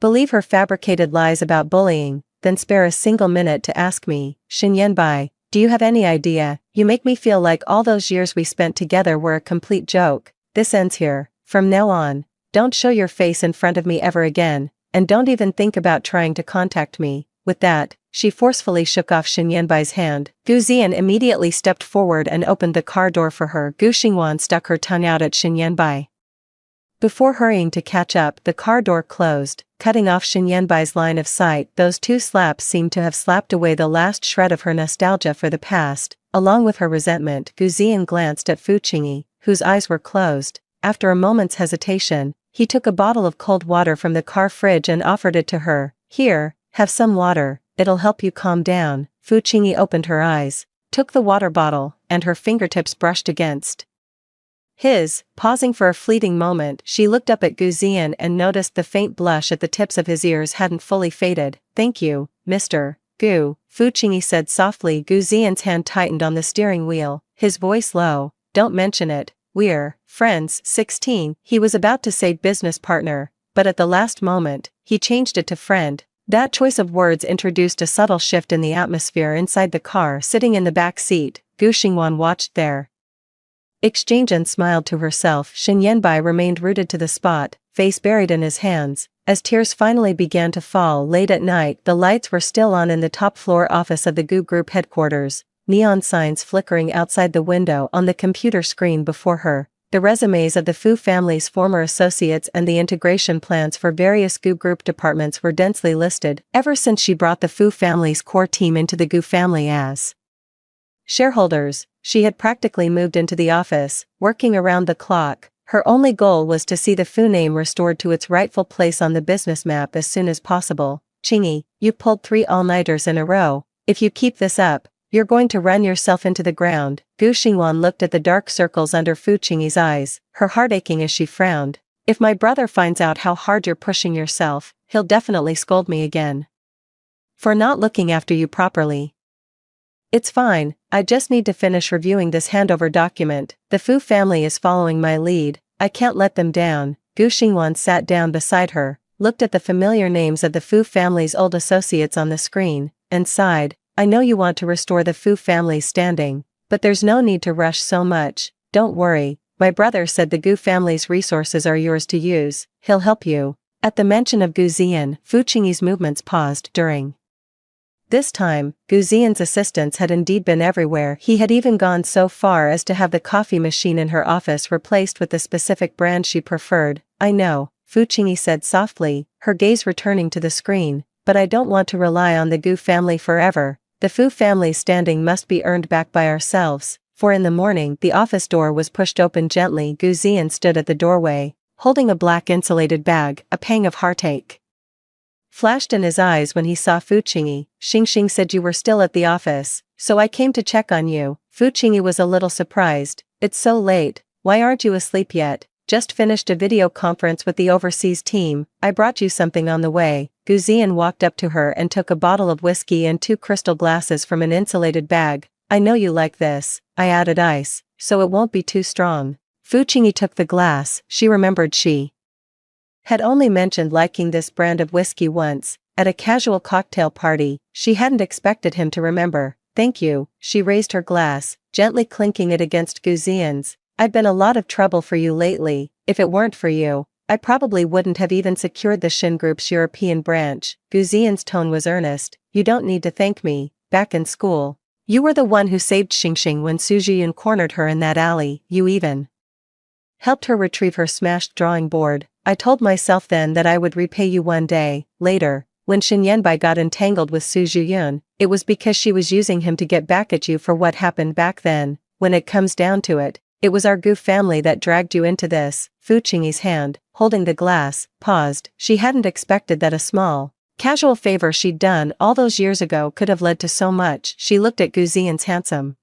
Believe her fabricated lies about bullying, then spare a single minute to ask me, Shin Yanbai, do you have any idea? You make me feel like all those years we spent together were a complete joke. This ends here. From now on, don't show your face in front of me ever again, and don't even think about trying to contact me." With that, she forcefully shook off Shin Yanbai's hand. Gu Ziyan immediately stepped forward and opened the car door for her. Gu Xingwan stuck her tongue out at Shin Yanbai. Before hurrying to catch up, the car door closed, cutting off Shin Yanbai's line of sight. Those two slaps seemed to have slapped away the last shred of her nostalgia for the past, along with her resentment. Gu Ziyan glanced at Fu Qingyi, whose eyes were closed. After a moment's hesitation, he took a bottle of cold water from the car fridge and offered it to her. "Here, have some water, it'll help you calm down." Fu Qingyi opened her eyes, took the water bottle, and her fingertips brushed against his. Pausing for a fleeting moment, she looked up at Gu Ziyan and noticed the faint blush at the tips of his ears hadn't fully faded. "Thank you, Mr. Gu," Fu Qingyi said softly. Gu Ziyan's hand tightened on the steering wheel, his voice low. "Don't mention it, we're friends." 16. He was about to say business partner, but at the last moment, he changed it to friend. That choice of words introduced a subtle shift in the atmosphere inside the car. Sitting in the back seat, Gu Xingwan watched their exchange and smiled to herself. Shin Yanbai remained rooted to the spot, face buried in his hands. As tears finally began to fall late at night, the lights were still on in the top-floor office of the Gu Group headquarters, neon signs flickering outside the window. On the computer screen before her, the resumes of the Fu family's former associates and the integration plans for various Gu Group departments were densely listed. Ever since she brought the Fu family's core team into the Gu family as shareholders, she had practically moved into the office, working around the clock. Her only goal was to see the Fu name restored to its rightful place on the business map as soon as possible. "Qingyi, you pulled 3 all-nighters in a row. If you keep this up, you're going to run yourself into the ground." Gu Xingwan looked at the dark circles under Fu Qingyi's eyes, her heart aching as she frowned. "If my brother finds out how hard you're pushing yourself, he'll definitely scold me again for not looking after you properly." "It's fine, I just need to finish reviewing this handover document. The Fu family is following my lead, I can't let them down." Gu Xingwan sat down beside her, looked at the familiar names of the Fu family's old associates on the screen, and sighed. "I know you want to restore the Fu family's standing, but there's no need to rush so much. Don't worry, my brother said the Gu family's resources are yours to use, he'll help you." At the mention of Gu Ziyan, Fu Qingyi's movements paused. During this time, Gu Ziyan's assistants had indeed been everywhere. He had even gone so far as to have the coffee machine in her office replaced with the specific brand she preferred. "I know," Fu Qingyi said softly, her gaze returning to the screen, "but I don't want to rely on the Gu family forever. The Fu family's standing must be earned back by ourselves." For in the morning, the office door was pushed open gently. Gu Ziyan stood at the doorway, holding a black insulated bag. A pang of heartache flashed in his eyes when he saw Fu Qingyi. "Xing said you were still at the office, so I came to check on you." Fu Qingyi was a little surprised. "It's so late, why aren't you asleep yet?" "Just finished a video conference with the overseas team, I brought you something on the way." Gu Ziyan walked up to her and took a bottle of whiskey and 2 crystal glasses from an insulated bag. "I know you like this, I added ice, so it won't be too strong." Fu Qingyi took the glass. She remembered she had only mentioned liking this brand of whiskey once, at a casual cocktail party. She hadn't expected him to remember. "Thank you." She raised her glass, gently clinking it against Gu Ziyan's. "I've been a lot of trouble for you lately. If it weren't for you, I probably wouldn't have even secured the Shin Group's European branch. Gu Ziyan's tone was earnest. You don't need to thank me. Back in school, you were the one who saved Xingxing when Su Zhiyun cornered her in that alley. You even helped her retrieve her smashed drawing board. I told myself then that I would repay you one day. Later, when Shen Yanbai got entangled with Su Zhiyun, it was because she was using him to get back at you for what happened back then. When it comes down to it, it was our Gu family that dragged you into this. Fu Qingyi's hand, holding the glass, paused. She hadn't expected that a small, casual favor she'd done all those years ago could have led to so much. She looked at Gu Ziyan's handsome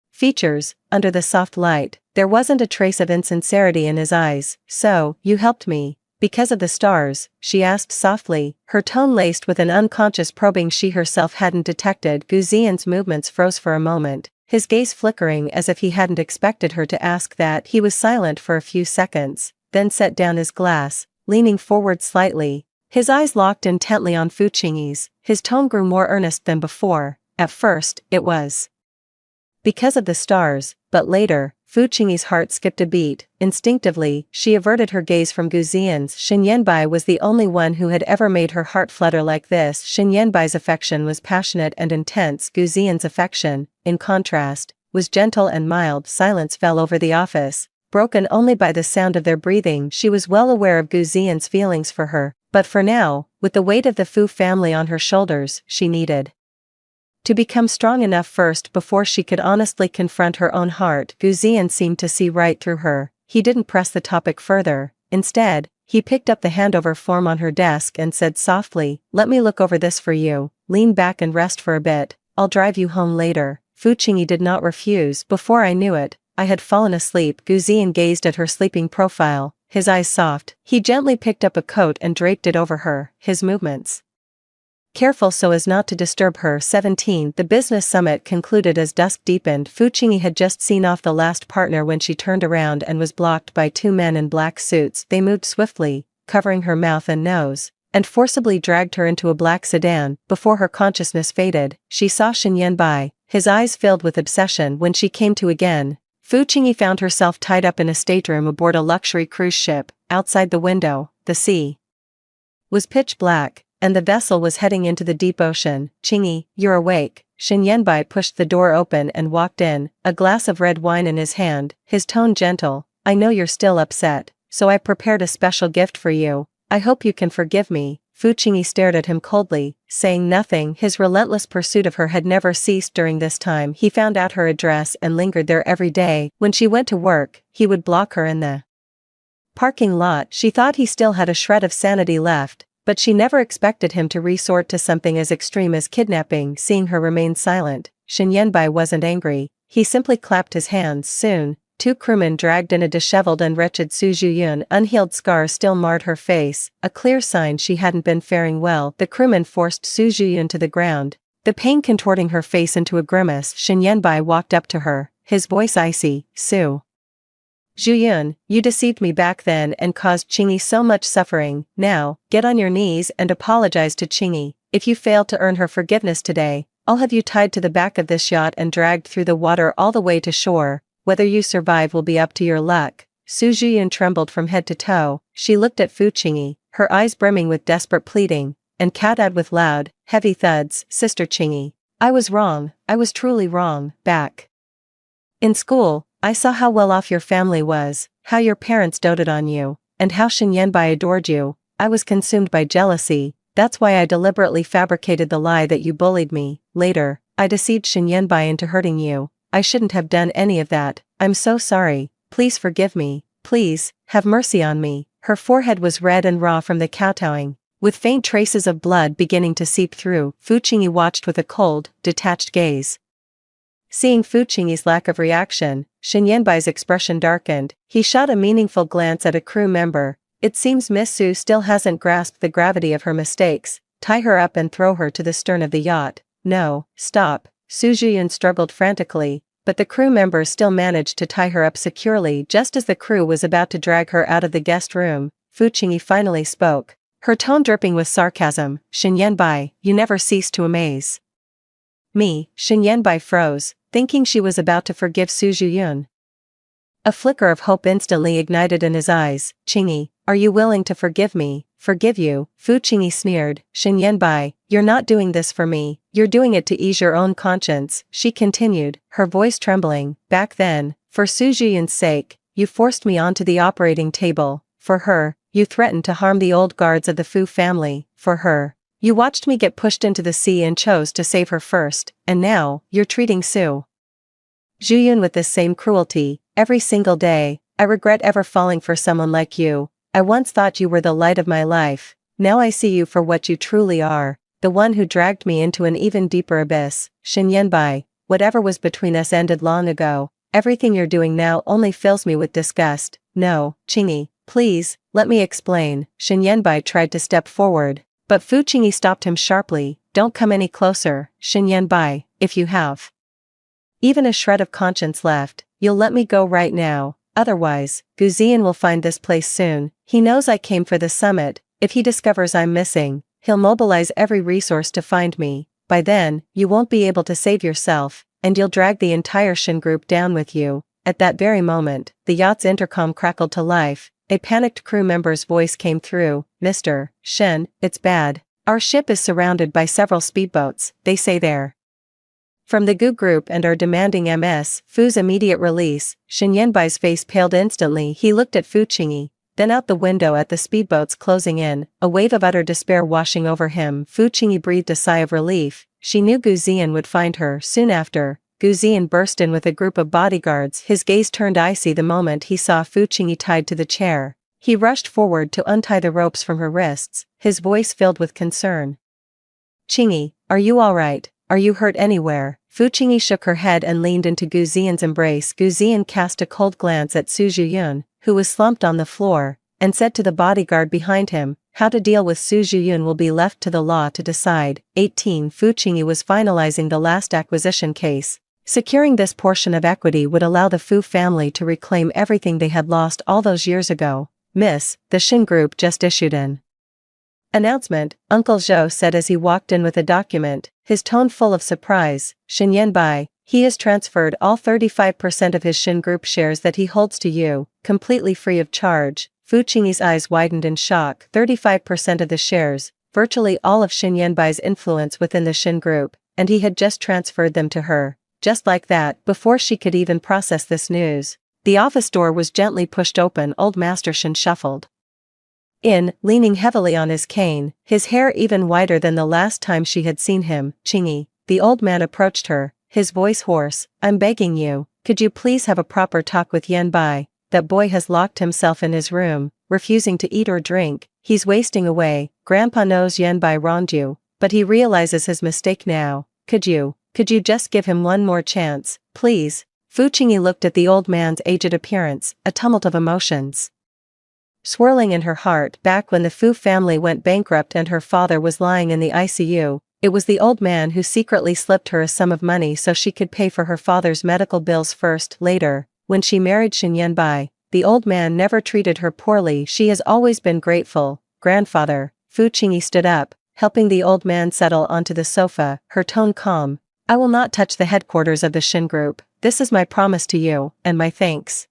features. Under the soft light, there wasn't a trace of insincerity in his eyes. So, you helped me because of the stars? She asked softly, her tone laced with an unconscious probing she herself hadn't detected. Gu Ziyan's movements froze for a moment, his gaze flickering as if he hadn't expected her to ask that. He was silent for a few seconds, then set down his glass, leaning forward slightly. His eyes locked intently on Fu Qingyi's. His tone grew more earnest than before. At first, it was because of the stars, but later, Fu Qingyi's heart skipped a beat. Instinctively, she averted her gaze from Gu Ziyan's. Shen Yanbai was the only one who had ever made her heart flutter like this. Shen Yanbai's affection was passionate and intense. Gu Ziyan's affection, in contrast, was gentle and mild. Silence fell over the office, broken only by the sound of their breathing. She was well aware of Gu Ziyan's feelings for her, but for now, with the weight of the Fu family on her shoulders, she needed to become strong enough first before she could honestly confront her own heart. Gu Ziyan seemed to see right through her. He didn't press the topic further. Instead, he picked up the handover form on her desk and said softly, let me look over this for you. Lean back and rest for a bit. I'll drive you home later. Fu Qingyi did not refuse. Before I knew it, I had fallen asleep. Gu Ziyan gazed at her sleeping profile, his eyes soft. He gently picked up a coat and draped it over her, his movements careful so as not to disturb her. 17. The business summit concluded as dusk deepened. Fu Qingyi had just seen off the last partner when she turned around and was blocked by two men in black suits. They moved swiftly, covering her mouth and nose, and forcibly dragged her into a black sedan. Before her consciousness faded, she saw Shen Yanbai, his eyes filled with obsession. When she came to again, Fu Qingyi found herself tied up in a stateroom aboard a luxury cruise ship. Outside the window, the sea was pitch black, and the vessel was heading into the deep ocean. Qingyi, you're awake. Shen Yanbai pushed the door open and walked in, a glass of red wine in his hand, his tone gentle. I know you're still upset, so I prepared a special gift for you. I hope you can forgive me. Fu Qingyi stared at him coldly, saying nothing. His relentless pursuit of her had never ceased during this time. He found out her address and lingered there every day. When she went to work, he would block her in the parking lot. She thought he still had a shred of sanity left, but she never expected him to resort to something as extreme as kidnapping. Seeing her remain silent, Shen Yanbai wasn't angry. He simply clapped his hands. Soon, two crewmen dragged in a disheveled and wretched Su Zhiyun. Unhealed scars still marred her face, a clear sign she hadn't been faring well. The crewmen forced Su Zhiyun to the ground, the pain contorting her face into a grimace. Shen Yanbai walked up to her, his voice icy. Su Zhiyun, you deceived me back then and caused Qingyi so much suffering. Now, get on your knees and apologize to Qingyi. If you fail to earn her forgiveness today, I'll have you tied to the back of this yacht and dragged through the water all the way to shore. Whether you survive will be up to your luck. Su Zhiyun trembled from head to toe. She looked at Fu Qingyi, her eyes brimming with desperate pleading, and kowtowed with loud, heavy thuds. Sister Qingyi, I was wrong. I was truly wrong. Back in school, I saw how well off your family was, how your parents doted on you, and how Shen Yanbai adored you. I was consumed by jealousy. That's why I deliberately fabricated the lie that you bullied me. Later, I deceived Shen Yanbai into hurting you. I shouldn't have done any of that. I'm so sorry. Please forgive me. Please, have mercy on me. Her forehead was red and raw from the kowtowing, with faint traces of blood beginning to seep through. Fu Qingyi watched with a cold, detached gaze. Seeing Fu Qingyi's lack of reaction, Shen Yanbai's expression darkened. He shot a meaningful glance at a crew member. It seems Miss Su still hasn't grasped the gravity of her mistakes. Tie her up and throw her to the stern of the yacht. No, stop. Su Zhiyun struggled frantically, but the crew members still managed to tie her up securely. Just as the crew was about to drag her out of the guest room, Fu Qingyi finally spoke, her tone dripping with sarcasm. Shen Yanbai, you never cease to amaze me. Shen Yanbai froze, thinking she was about to forgive Su Zhiyun. A flicker of hope instantly ignited in his eyes. Qingyi, are you willing to forgive me? Forgive you? Fu Qingyi sneered. Shen Yanbai, you're not doing this for me, you're doing it to ease your own conscience, she continued, her voice trembling. Back then, for Su Zhiyun's sake, you forced me onto the operating table. For her, you threatened to harm the old guards of the Fu family. For her, you watched me get pushed into the sea and chose to save her first, and now, you're treating Su Zhiyun with this same cruelty. Every single day, I regret ever falling for someone like you. I once thought you were the light of my life, now I see you for what you truly are, the one who dragged me into an even deeper abyss. Shen Yanbai, whatever was between us ended long ago, everything you're doing now only fills me with disgust. No, Qingyi, please, let me explain. Shen Yanbai tried to step forward, but Fu Qingyi stopped him sharply. Don't come any closer, Shen Yanbai, if you have even a shred of conscience left, you'll let me go right now. Otherwise, Gu Ziyan will find this place soon. He knows I came for the summit. If he discovers I'm missing, he'll mobilize every resource to find me. By then, you won't be able to save yourself, and you'll drag the entire Shen group down with you. At that very moment, the yacht's intercom crackled to life. A panicked crew member's voice came through. Mr. Shen, it's bad. Our ship is surrounded by several speedboats, they say they're from the Gu group and are demanding Ms. Fu's immediate release. Shen Yanbai's face paled instantly. He looked at Fu Qingyi, then out the window at the speedboats closing in, a wave of utter despair washing over him. Fu Qingyi breathed a sigh of relief. She knew Gu Ziyan would find her. Soon after, Gu Ziyan burst in with a group of bodyguards. His gaze turned icy the moment he saw Fu Qingyi tied to the chair. He rushed forward to untie the ropes from her wrists, his voice filled with concern. Qingyi, are you alright? Are you hurt anywhere? Fu Qingyi shook her head and leaned into Gu Ziyan's embrace. Gu Ziyan cast a cold glance at Su Zhiyun, who was slumped on the floor, and said to the bodyguard behind him, how to deal with Su Zhiyun will be left to the law to decide. 18. Fu Qingyi was finalizing the last acquisition case. Securing this portion of equity would allow the Fu family to reclaim everything they had lost all those years ago. Miss, the Shen Group just issued an announcement, Uncle Zhou said as he walked in with a document, his tone full of surprise. Shen Yanbai, he has transferred all 35% of his Shen Group shares that he holds to you, completely free of charge. Fu Qingyi's eyes widened in shock. 35% of the shares, virtually all of Shen Yanbai's influence within the Shen Group, and he had just transferred them to her. Just like that, before she could even process this news, the office door was gently pushed open. Old Master Shen shuffled in, leaning heavily on his cane, his hair even whiter than the last time she had seen him. Qingyi, the old man approached her, his voice hoarse. I'm begging you, could you please have a proper talk with Yanbai? That boy has locked himself in his room, refusing to eat or drink. He's wasting away. Grandpa knows Yanbai wronged you, but he realizes his mistake now. Could you just give him one more chance, please? Fu Qingyi looked at the old man's aged appearance, a tumult of emotions swirling in her heart. Back when the Fu family went bankrupt and her father was lying in the ICU, it was the old man who secretly slipped her a sum of money so she could pay for her father's medical bills first. Later, when she married Shen Yanbai, the old man never treated her poorly. She has always been grateful. Grandfather, Fu Qingyi stood up, helping the old man settle onto the sofa, her tone calm. I will not touch the headquarters of the Shen Group. This is my promise to you, and my thanks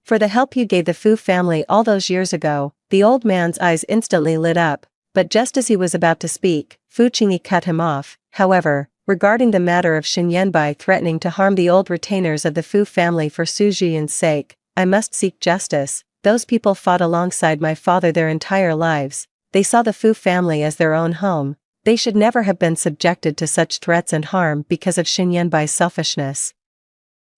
for the help you gave the Fu family all those years ago. The old man's eyes instantly lit up, but just as he was about to speak, Fu Qingyi cut him off. However, regarding the matter of Shen Yanbai threatening to harm the old retainers of the Fu family for Su Zhiyun's sake, I must seek justice. Those people fought alongside my father their entire lives. They saw the Fu family as their own home. They should never have been subjected to such threats and harm because of Shen Yanbai's selfishness.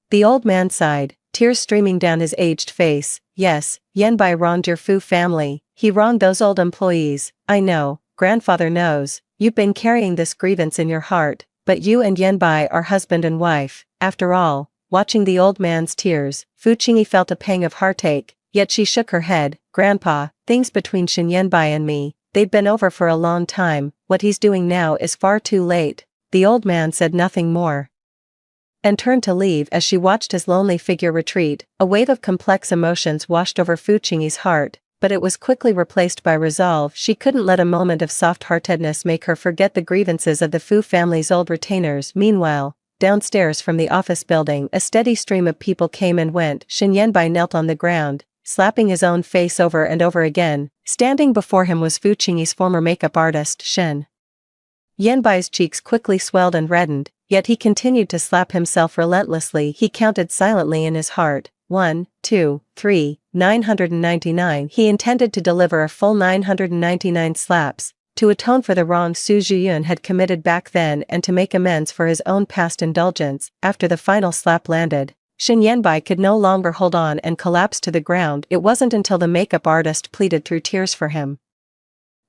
The old man sighed, tears streaming down his aged face. Yes, Yanbai wronged your Fu family. He wronged those old employees. I know, grandfather knows, you've been carrying this grievance in your heart, but you and Yanbai are husband and wife. After all, watching the old man's tears, Fu Qingyi felt a pang of heartache, yet she shook her head. Grandpa, things between Shen Yanbai and me, they've been over for a long time. What he's doing now is far too late. The old man said nothing more and turned to leave. As she watched his lonely figure retreat, a wave of complex emotions washed over Fu Qingyi's heart, but it was quickly replaced by resolve. She couldn't let a moment of soft-heartedness make her forget the grievances of the Fu family's old retainers. Meanwhile, downstairs from the office building a steady stream of people came and went. Shen Yanbai knelt on the ground, slapping his own face over and over again. Standing before him was Fu Qingyi's former makeup artist, Shen Yanbai's cheeks quickly swelled and reddened, yet he continued to slap himself relentlessly. He counted silently in his heart. 1, 2, 3, 999. He intended to deliver a full 999 slaps, to atone for the wrong Su Zhiyun had committed back then and to make amends for his own past indulgence. After the final slap landed, Shen Yanbai could no longer hold on and collapsed to the ground. It wasn't until the makeup artist pleaded through tears for him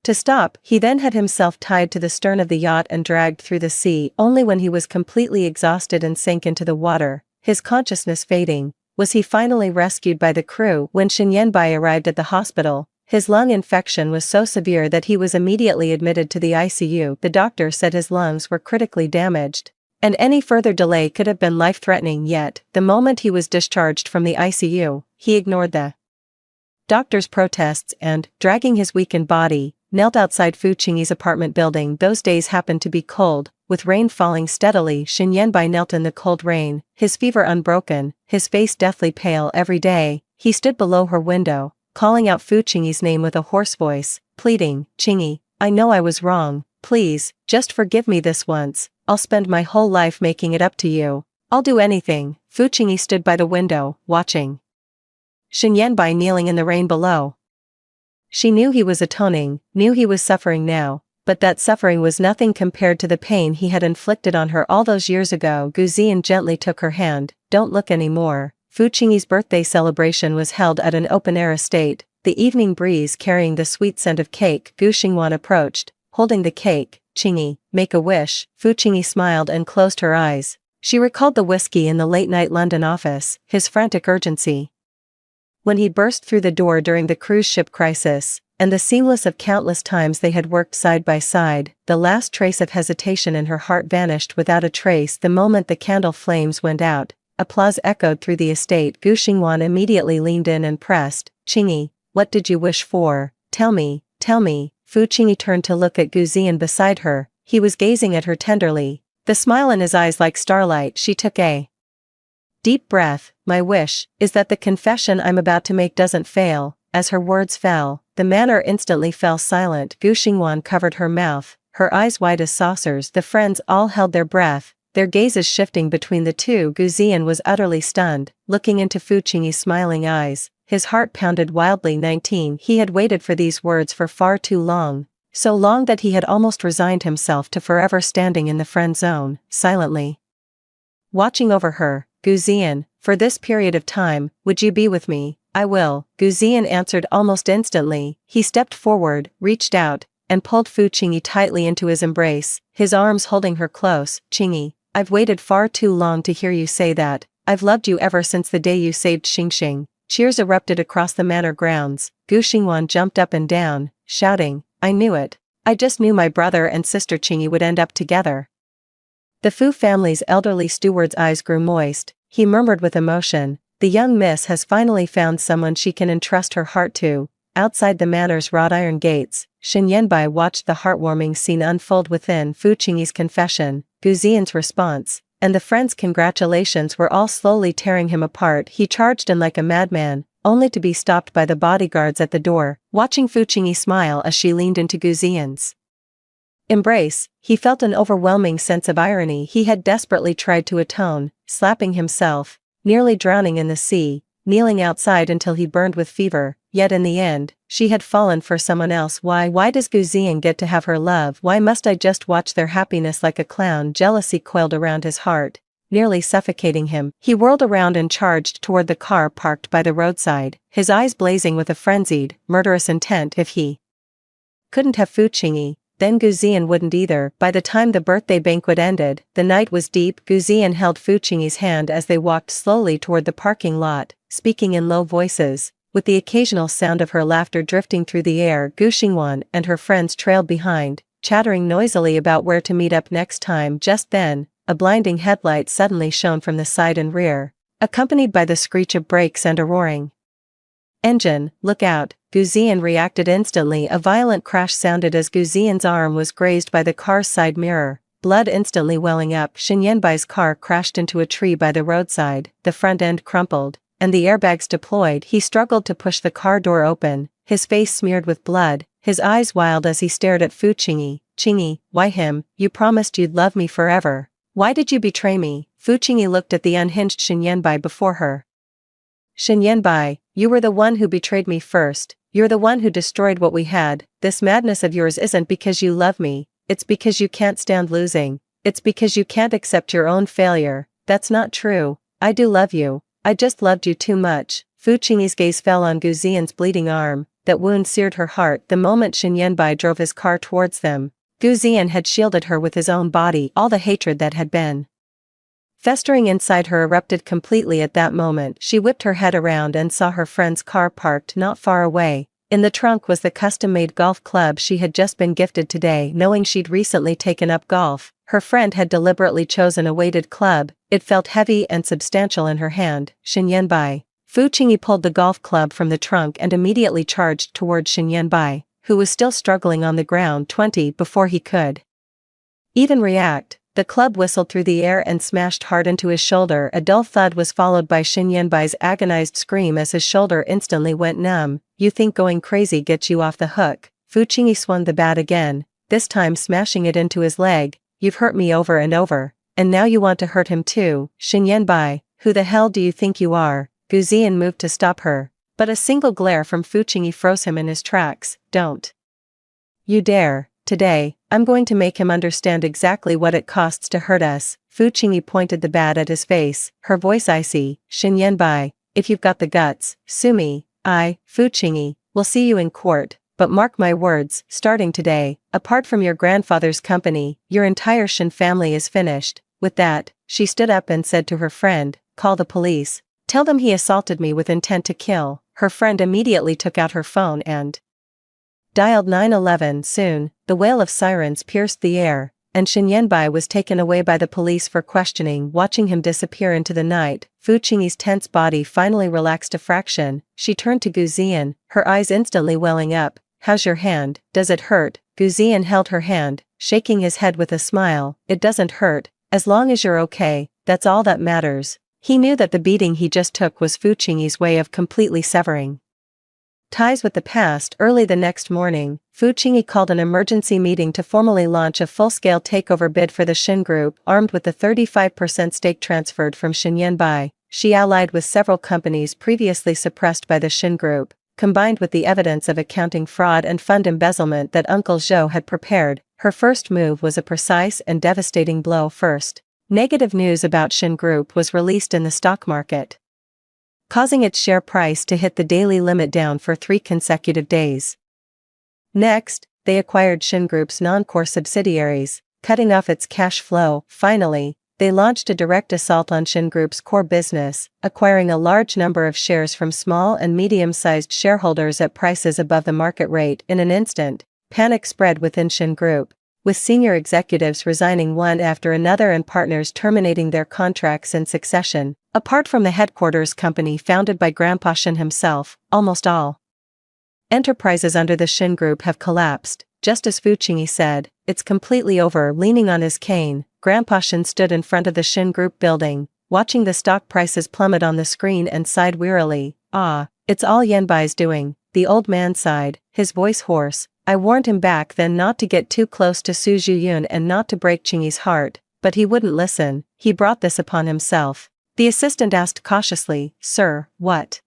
to stop. He then had himself tied to the stern of the yacht and dragged through the sea. Only when he was completely exhausted and sank into the water, his consciousness fading, was he finally rescued by the crew. When Shen Yanbai arrived at the hospital, his lung infection was so severe that he was immediately admitted to the ICU. The doctor said his lungs were critically damaged, and any further delay could have been life-threatening. Yet, the moment he was discharged from the ICU, he ignored the doctor's protests and, dragging his weakened body, knelt outside Fu Qingyi's apartment building. Those days happened to be cold, with rain falling steadily. Shen Yanbai knelt in the cold rain, his fever unbroken, his face deathly pale. Every day, he stood below her window, calling out Fu Qingyi's name with a hoarse voice, pleading, "Qingyi, I know I was wrong, please, just forgive me this once, I'll spend my whole life making it up to you, I'll do anything." Fu Qingyi stood by the window, watching Shen Yanbai kneeling in the rain below. She knew he was atoning, knew he was suffering now, but that suffering was nothing compared to the pain he had inflicted on her all those years ago. Gu Ziyan gently took her hand. "Don't look anymore." Fu Qingyi's birthday celebration was held at an open-air estate, the evening breeze carrying the sweet scent of cake. Gu Xingwan approached, holding the cake. "Qingyi, make a wish." Fu Qingyi smiled and closed her eyes. She recalled the whiskey in the late-night London office, his frantic urgency when he burst through the door during the cruise ship crisis, and the seamless of countless times they had worked side by side. The last trace of hesitation in her heart vanished without a trace the moment the candle flames went out. Applause echoed through the estate. Gu Xingwan immediately leaned in and pressed, "Qingyi, what did you wish for? Tell me, tell me." Fu Qingyi turned to look at Gu Ziyan beside her. He was gazing at her tenderly, the smile in his eyes like starlight. She took a deep breath. "My wish is that the confession I'm about to make doesn't fail." As her words fell, the manor instantly fell silent. Gu Xingwan covered her mouth, her eyes wide as saucers. The friends all held their breath, their gazes shifting between the two. Gu Ziyan was utterly stunned, looking into Fu Qingyi's smiling eyes. His heart pounded wildly. 19. He had waited for these words for far too long, so long that he had almost resigned himself to forever standing in the friend zone, silently watching over her. "Gu Ziyan, for this period of time, would you be with me?" "I will." Gu Ziyan answered almost instantly. He stepped forward, reached out, and pulled Fu Qingyi tightly into his embrace, his arms holding her close. "Qingyi, I've waited far too long to hear you say that. I've loved you ever since the day you saved Xingxing." Cheers erupted across the manor grounds. Gu Xingwan jumped up and down, shouting, "I knew it. I just knew my brother and sister Qingyi would end up together." The Fu family's elderly steward's eyes grew moist. He murmured with emotion, "The young miss has finally found someone she can entrust her heart to." Outside the manor's wrought iron gates, Shen Yanbai watched the heartwarming scene unfold within. Fu Qingyi's confession, Gu Ziyan's response, and the friends' congratulations were all slowly tearing him apart. He charged in like a madman, only to be stopped by the bodyguards at the door. Watching Fu Qingyi smile as she leaned into Gu Ziyan's embrace, he felt an overwhelming sense of irony. He had desperately tried to atone, slapping himself, nearly drowning in the sea, kneeling outside until he burned with fever, yet in the end, she had fallen for someone else. Why does Gu Ziyan get to have her love? Why must I just watch their happiness like a clown? Jealousy coiled around his heart, nearly suffocating him. He whirled around and charged toward the car parked by the roadside, his eyes blazing with a frenzied, murderous intent. If he couldn't have Fu Qingyi, then Gu Ziyan wouldn't either. By the time the birthday banquet ended, the night was deep. Gu Ziyan held Fu Qingyi's hand as they walked slowly toward the parking lot, speaking in low voices, with the occasional sound of her laughter drifting through the air. Gu Xingwan and her friends trailed behind, chattering noisily about where to meet up next time. Just then, a blinding headlight suddenly shone from the side and rear, accompanied by the screech of brakes and a roaring engine. "Look out!" Gu Ziyan reacted instantly. A violent crash sounded as Gu Ziyan's arm was grazed by the car's side mirror, blood instantly welling up. Shin Yanbai's car crashed into a tree by the roadside, the front end crumpled, and the airbags deployed. He struggled to push the car door open, his face smeared with blood, his eyes wild as he stared at Fu Qingyi. Qingyi, why him? You promised you'd love me forever. Why did you betray me? Fu Qingyi looked at the unhinged Shin Yanbai before her. Shin Yanbai, you were the one who betrayed me first, you're the one who destroyed what we had. This madness of yours isn't because you love me, it's because you can't stand losing, it's because you can't accept your own failure. That's not true, I do love you, I just loved you too much. Fu Qingyi's gaze fell on Gu Ziyan's bleeding arm, that wound seared her heart the moment Shin Yanbai drove his car towards them. Gu Ziyan had shielded her with his own body. All the hatred that had been festering inside her erupted completely at that moment. She whipped her head around and saw her friend's car parked not far away. In the trunk was the custom-made golf club she had just been gifted today. Knowing she'd recently taken up golf, her friend had deliberately chosen a weighted club. It felt heavy and substantial in her hand. Shin Yanbai. Fu Qingyi pulled the golf club from the trunk and immediately charged toward Shin Yanbai, who was still struggling on the ground. 20 before he could even react. The club whistled through the air and smashed hard into his shoulder. A dull thud was followed by Shin Yanbai's agonized scream as his shoulder instantly went numb. You think going crazy gets you off the hook? Fu Qingyi swung the bat again, this time smashing it into his leg. You've hurt me over and over, and now you want to hurt him too. Shin Yanbai, who the hell do you think you are? Gu Ziyan moved to stop her, but a single glare from Fu Qingyi froze him in his tracks. Don't you dare. Today, I'm going to make him understand exactly what it costs to hurt us. Fu Qingyi pointed the bat at his face, her voice icy. Shin Yanbai, if you've got the guts, sue me. Fu Qingyi, will see you in court, but mark my words, starting today, apart from your grandfather's company, your entire Shin family is finished. With that, she stood up and said to her friend, call the police. Tell them he assaulted me with intent to kill. Her friend immediately took out her phone and dialed 911. Soon, the wail of sirens pierced the air, and Shin Yanbai was taken away by the police for questioning. Watching him disappear into the night, Fu Qingyi's tense body finally relaxed a fraction. She turned to Gu Ziyan, her eyes instantly welling up. How's your hand? Does it hurt? Gu Ziyan held her hand, shaking his head with a smile. It doesn't hurt, as long as you're okay, that's all that matters. He knew that the beating he just took was Fu Qingyi's way of completely severing ties with the past. Early the next morning, Fu Qingyi called an emergency meeting to formally launch a full-scale takeover bid for the Shin Group. Armed with the 35% stake transferred from Shin Yanbai, she allied with several companies previously suppressed by the Shin Group. Combined with the evidence of accounting fraud and fund embezzlement that Uncle Zhou had prepared, her first move was a precise and devastating blow. First, negative news about Shin Group was released in the stock market, causing its share price to hit the daily limit down for 3 consecutive days. Next, they acquired Shin Group's non-core subsidiaries, cutting off its cash flow. Finally, they launched a direct assault on Shin Group's core business, acquiring a large number of shares from small and medium-sized shareholders at prices above the market rate. In an instant, panic spread within Shin Group, with senior executives resigning one after another and partners terminating their contracts in succession. Apart from the headquarters company founded by Grandpa Shin himself, almost all enterprises under the Shin Group have collapsed. Just as Fu Qingyi said, it's completely over. Leaning on his cane, Grandpa Shin stood in front of the Shin Group building, watching the stock prices plummet on the screen and sighed wearily. It's all Yanbai's doing. The old man sighed, his voice hoarse. I warned him back then not to get too close to Su Zhiyun and not to break Qingyi's heart, but he wouldn't listen. He brought this upon himself. The assistant asked cautiously, Sir, what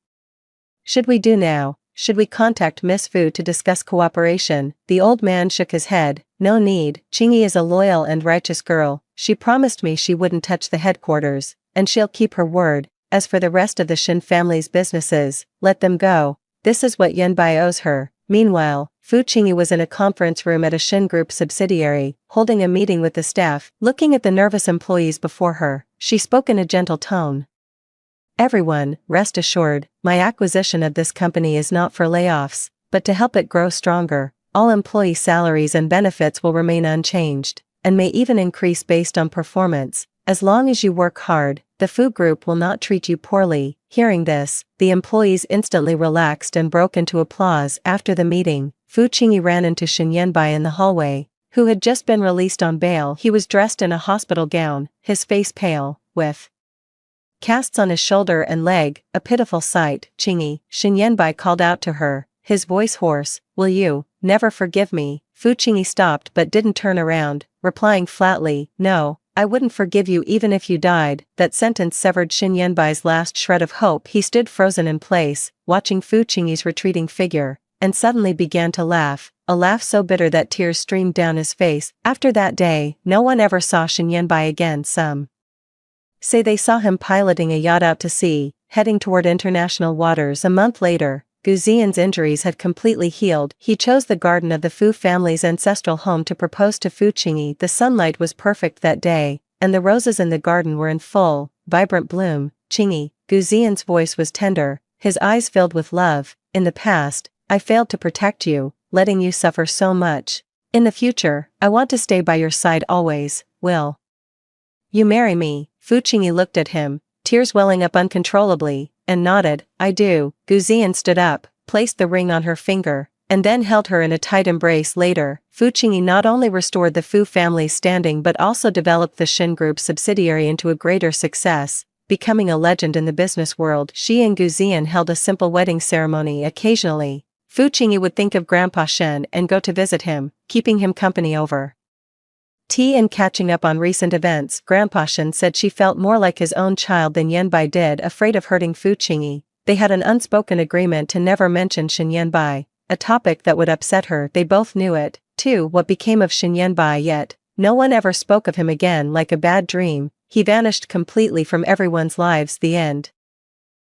should we do now? Should we contact Miss Fu to discuss cooperation? The old man shook his head. No need. Qingyi is a loyal and righteous girl. She promised me she wouldn't touch the headquarters, and she'll keep her word. As for the rest of the Shin family's businesses, let them go. This is what Yanbai owes her. Meanwhile, Fu Qingyi was in a conference room at a Shin Group subsidiary, holding a meeting with the staff. Looking at the nervous employees before her, she spoke in a gentle tone. Everyone, rest assured, my acquisition of this company is not for layoffs, but to help it grow stronger. All employee salaries and benefits will remain unchanged, and may even increase based on performance. As long as you work hard, the Fu Group will not treat you poorly. Hearing this, the employees instantly relaxed and broke into applause. After the meeting, Fu Qingyi ran into Shin Yanbai in the hallway. who had just been released on bail. He was dressed in a hospital gown, his face pale, with casts on his shoulder and leg, a pitiful sight. "Chingy," Shin Yanbai called out to her, his voice hoarse, "will you never forgive me?" Fu Qingyi stopped but didn't turn around, replying flatly, "No, I wouldn't forgive you even if you died." That sentence severed Shin Yanbai's last shred of hope. He stood frozen in place, watching Fu Qingyi's retreating figure, and suddenly began to laugh, a laugh so bitter that tears streamed down his face. After that day, no one ever saw Shin Yanbai again. Some say they saw him piloting a yacht out to sea, heading toward international waters. A month later, Gu Ziyan's injuries had completely healed. He chose the garden of the Fu family's ancestral home to propose to Fu Qingyi. The sunlight was perfect that day, and the roses in the garden were in full, vibrant bloom. "Qingyi," Gu Ziyan's voice was tender, his eyes filled with love, "in the past, I failed to protect you, letting you suffer so much. In the future, I want to stay by your side always. Will you marry me?" Fu Qingyi looked at him, tears welling up uncontrollably, and nodded, "I do." Gu Ziyan stood up, placed the ring on her finger, and then held her in a tight embrace. Later, Fu Qingyi not only restored the Fu family's standing but also developed the Shin Group's subsidiary into a greater success, becoming a legend in the business world. She and Gu Ziyan held a simple wedding ceremony. Occasionally, Fu Qingyi would think of Grandpa Shen and go to visit him, keeping him company over tea and catching up on recent events. Grandpa Shen said she felt more like his own child than Yanbai did. Afraid of hurting Fu Qingyi, they had an unspoken agreement to never mention Shin Yanbai, a topic that would upset her. They both knew it, too. What became of Shin Yanbai? Yet no one ever spoke of him again. Like a bad dream, he vanished completely from everyone's lives. The end.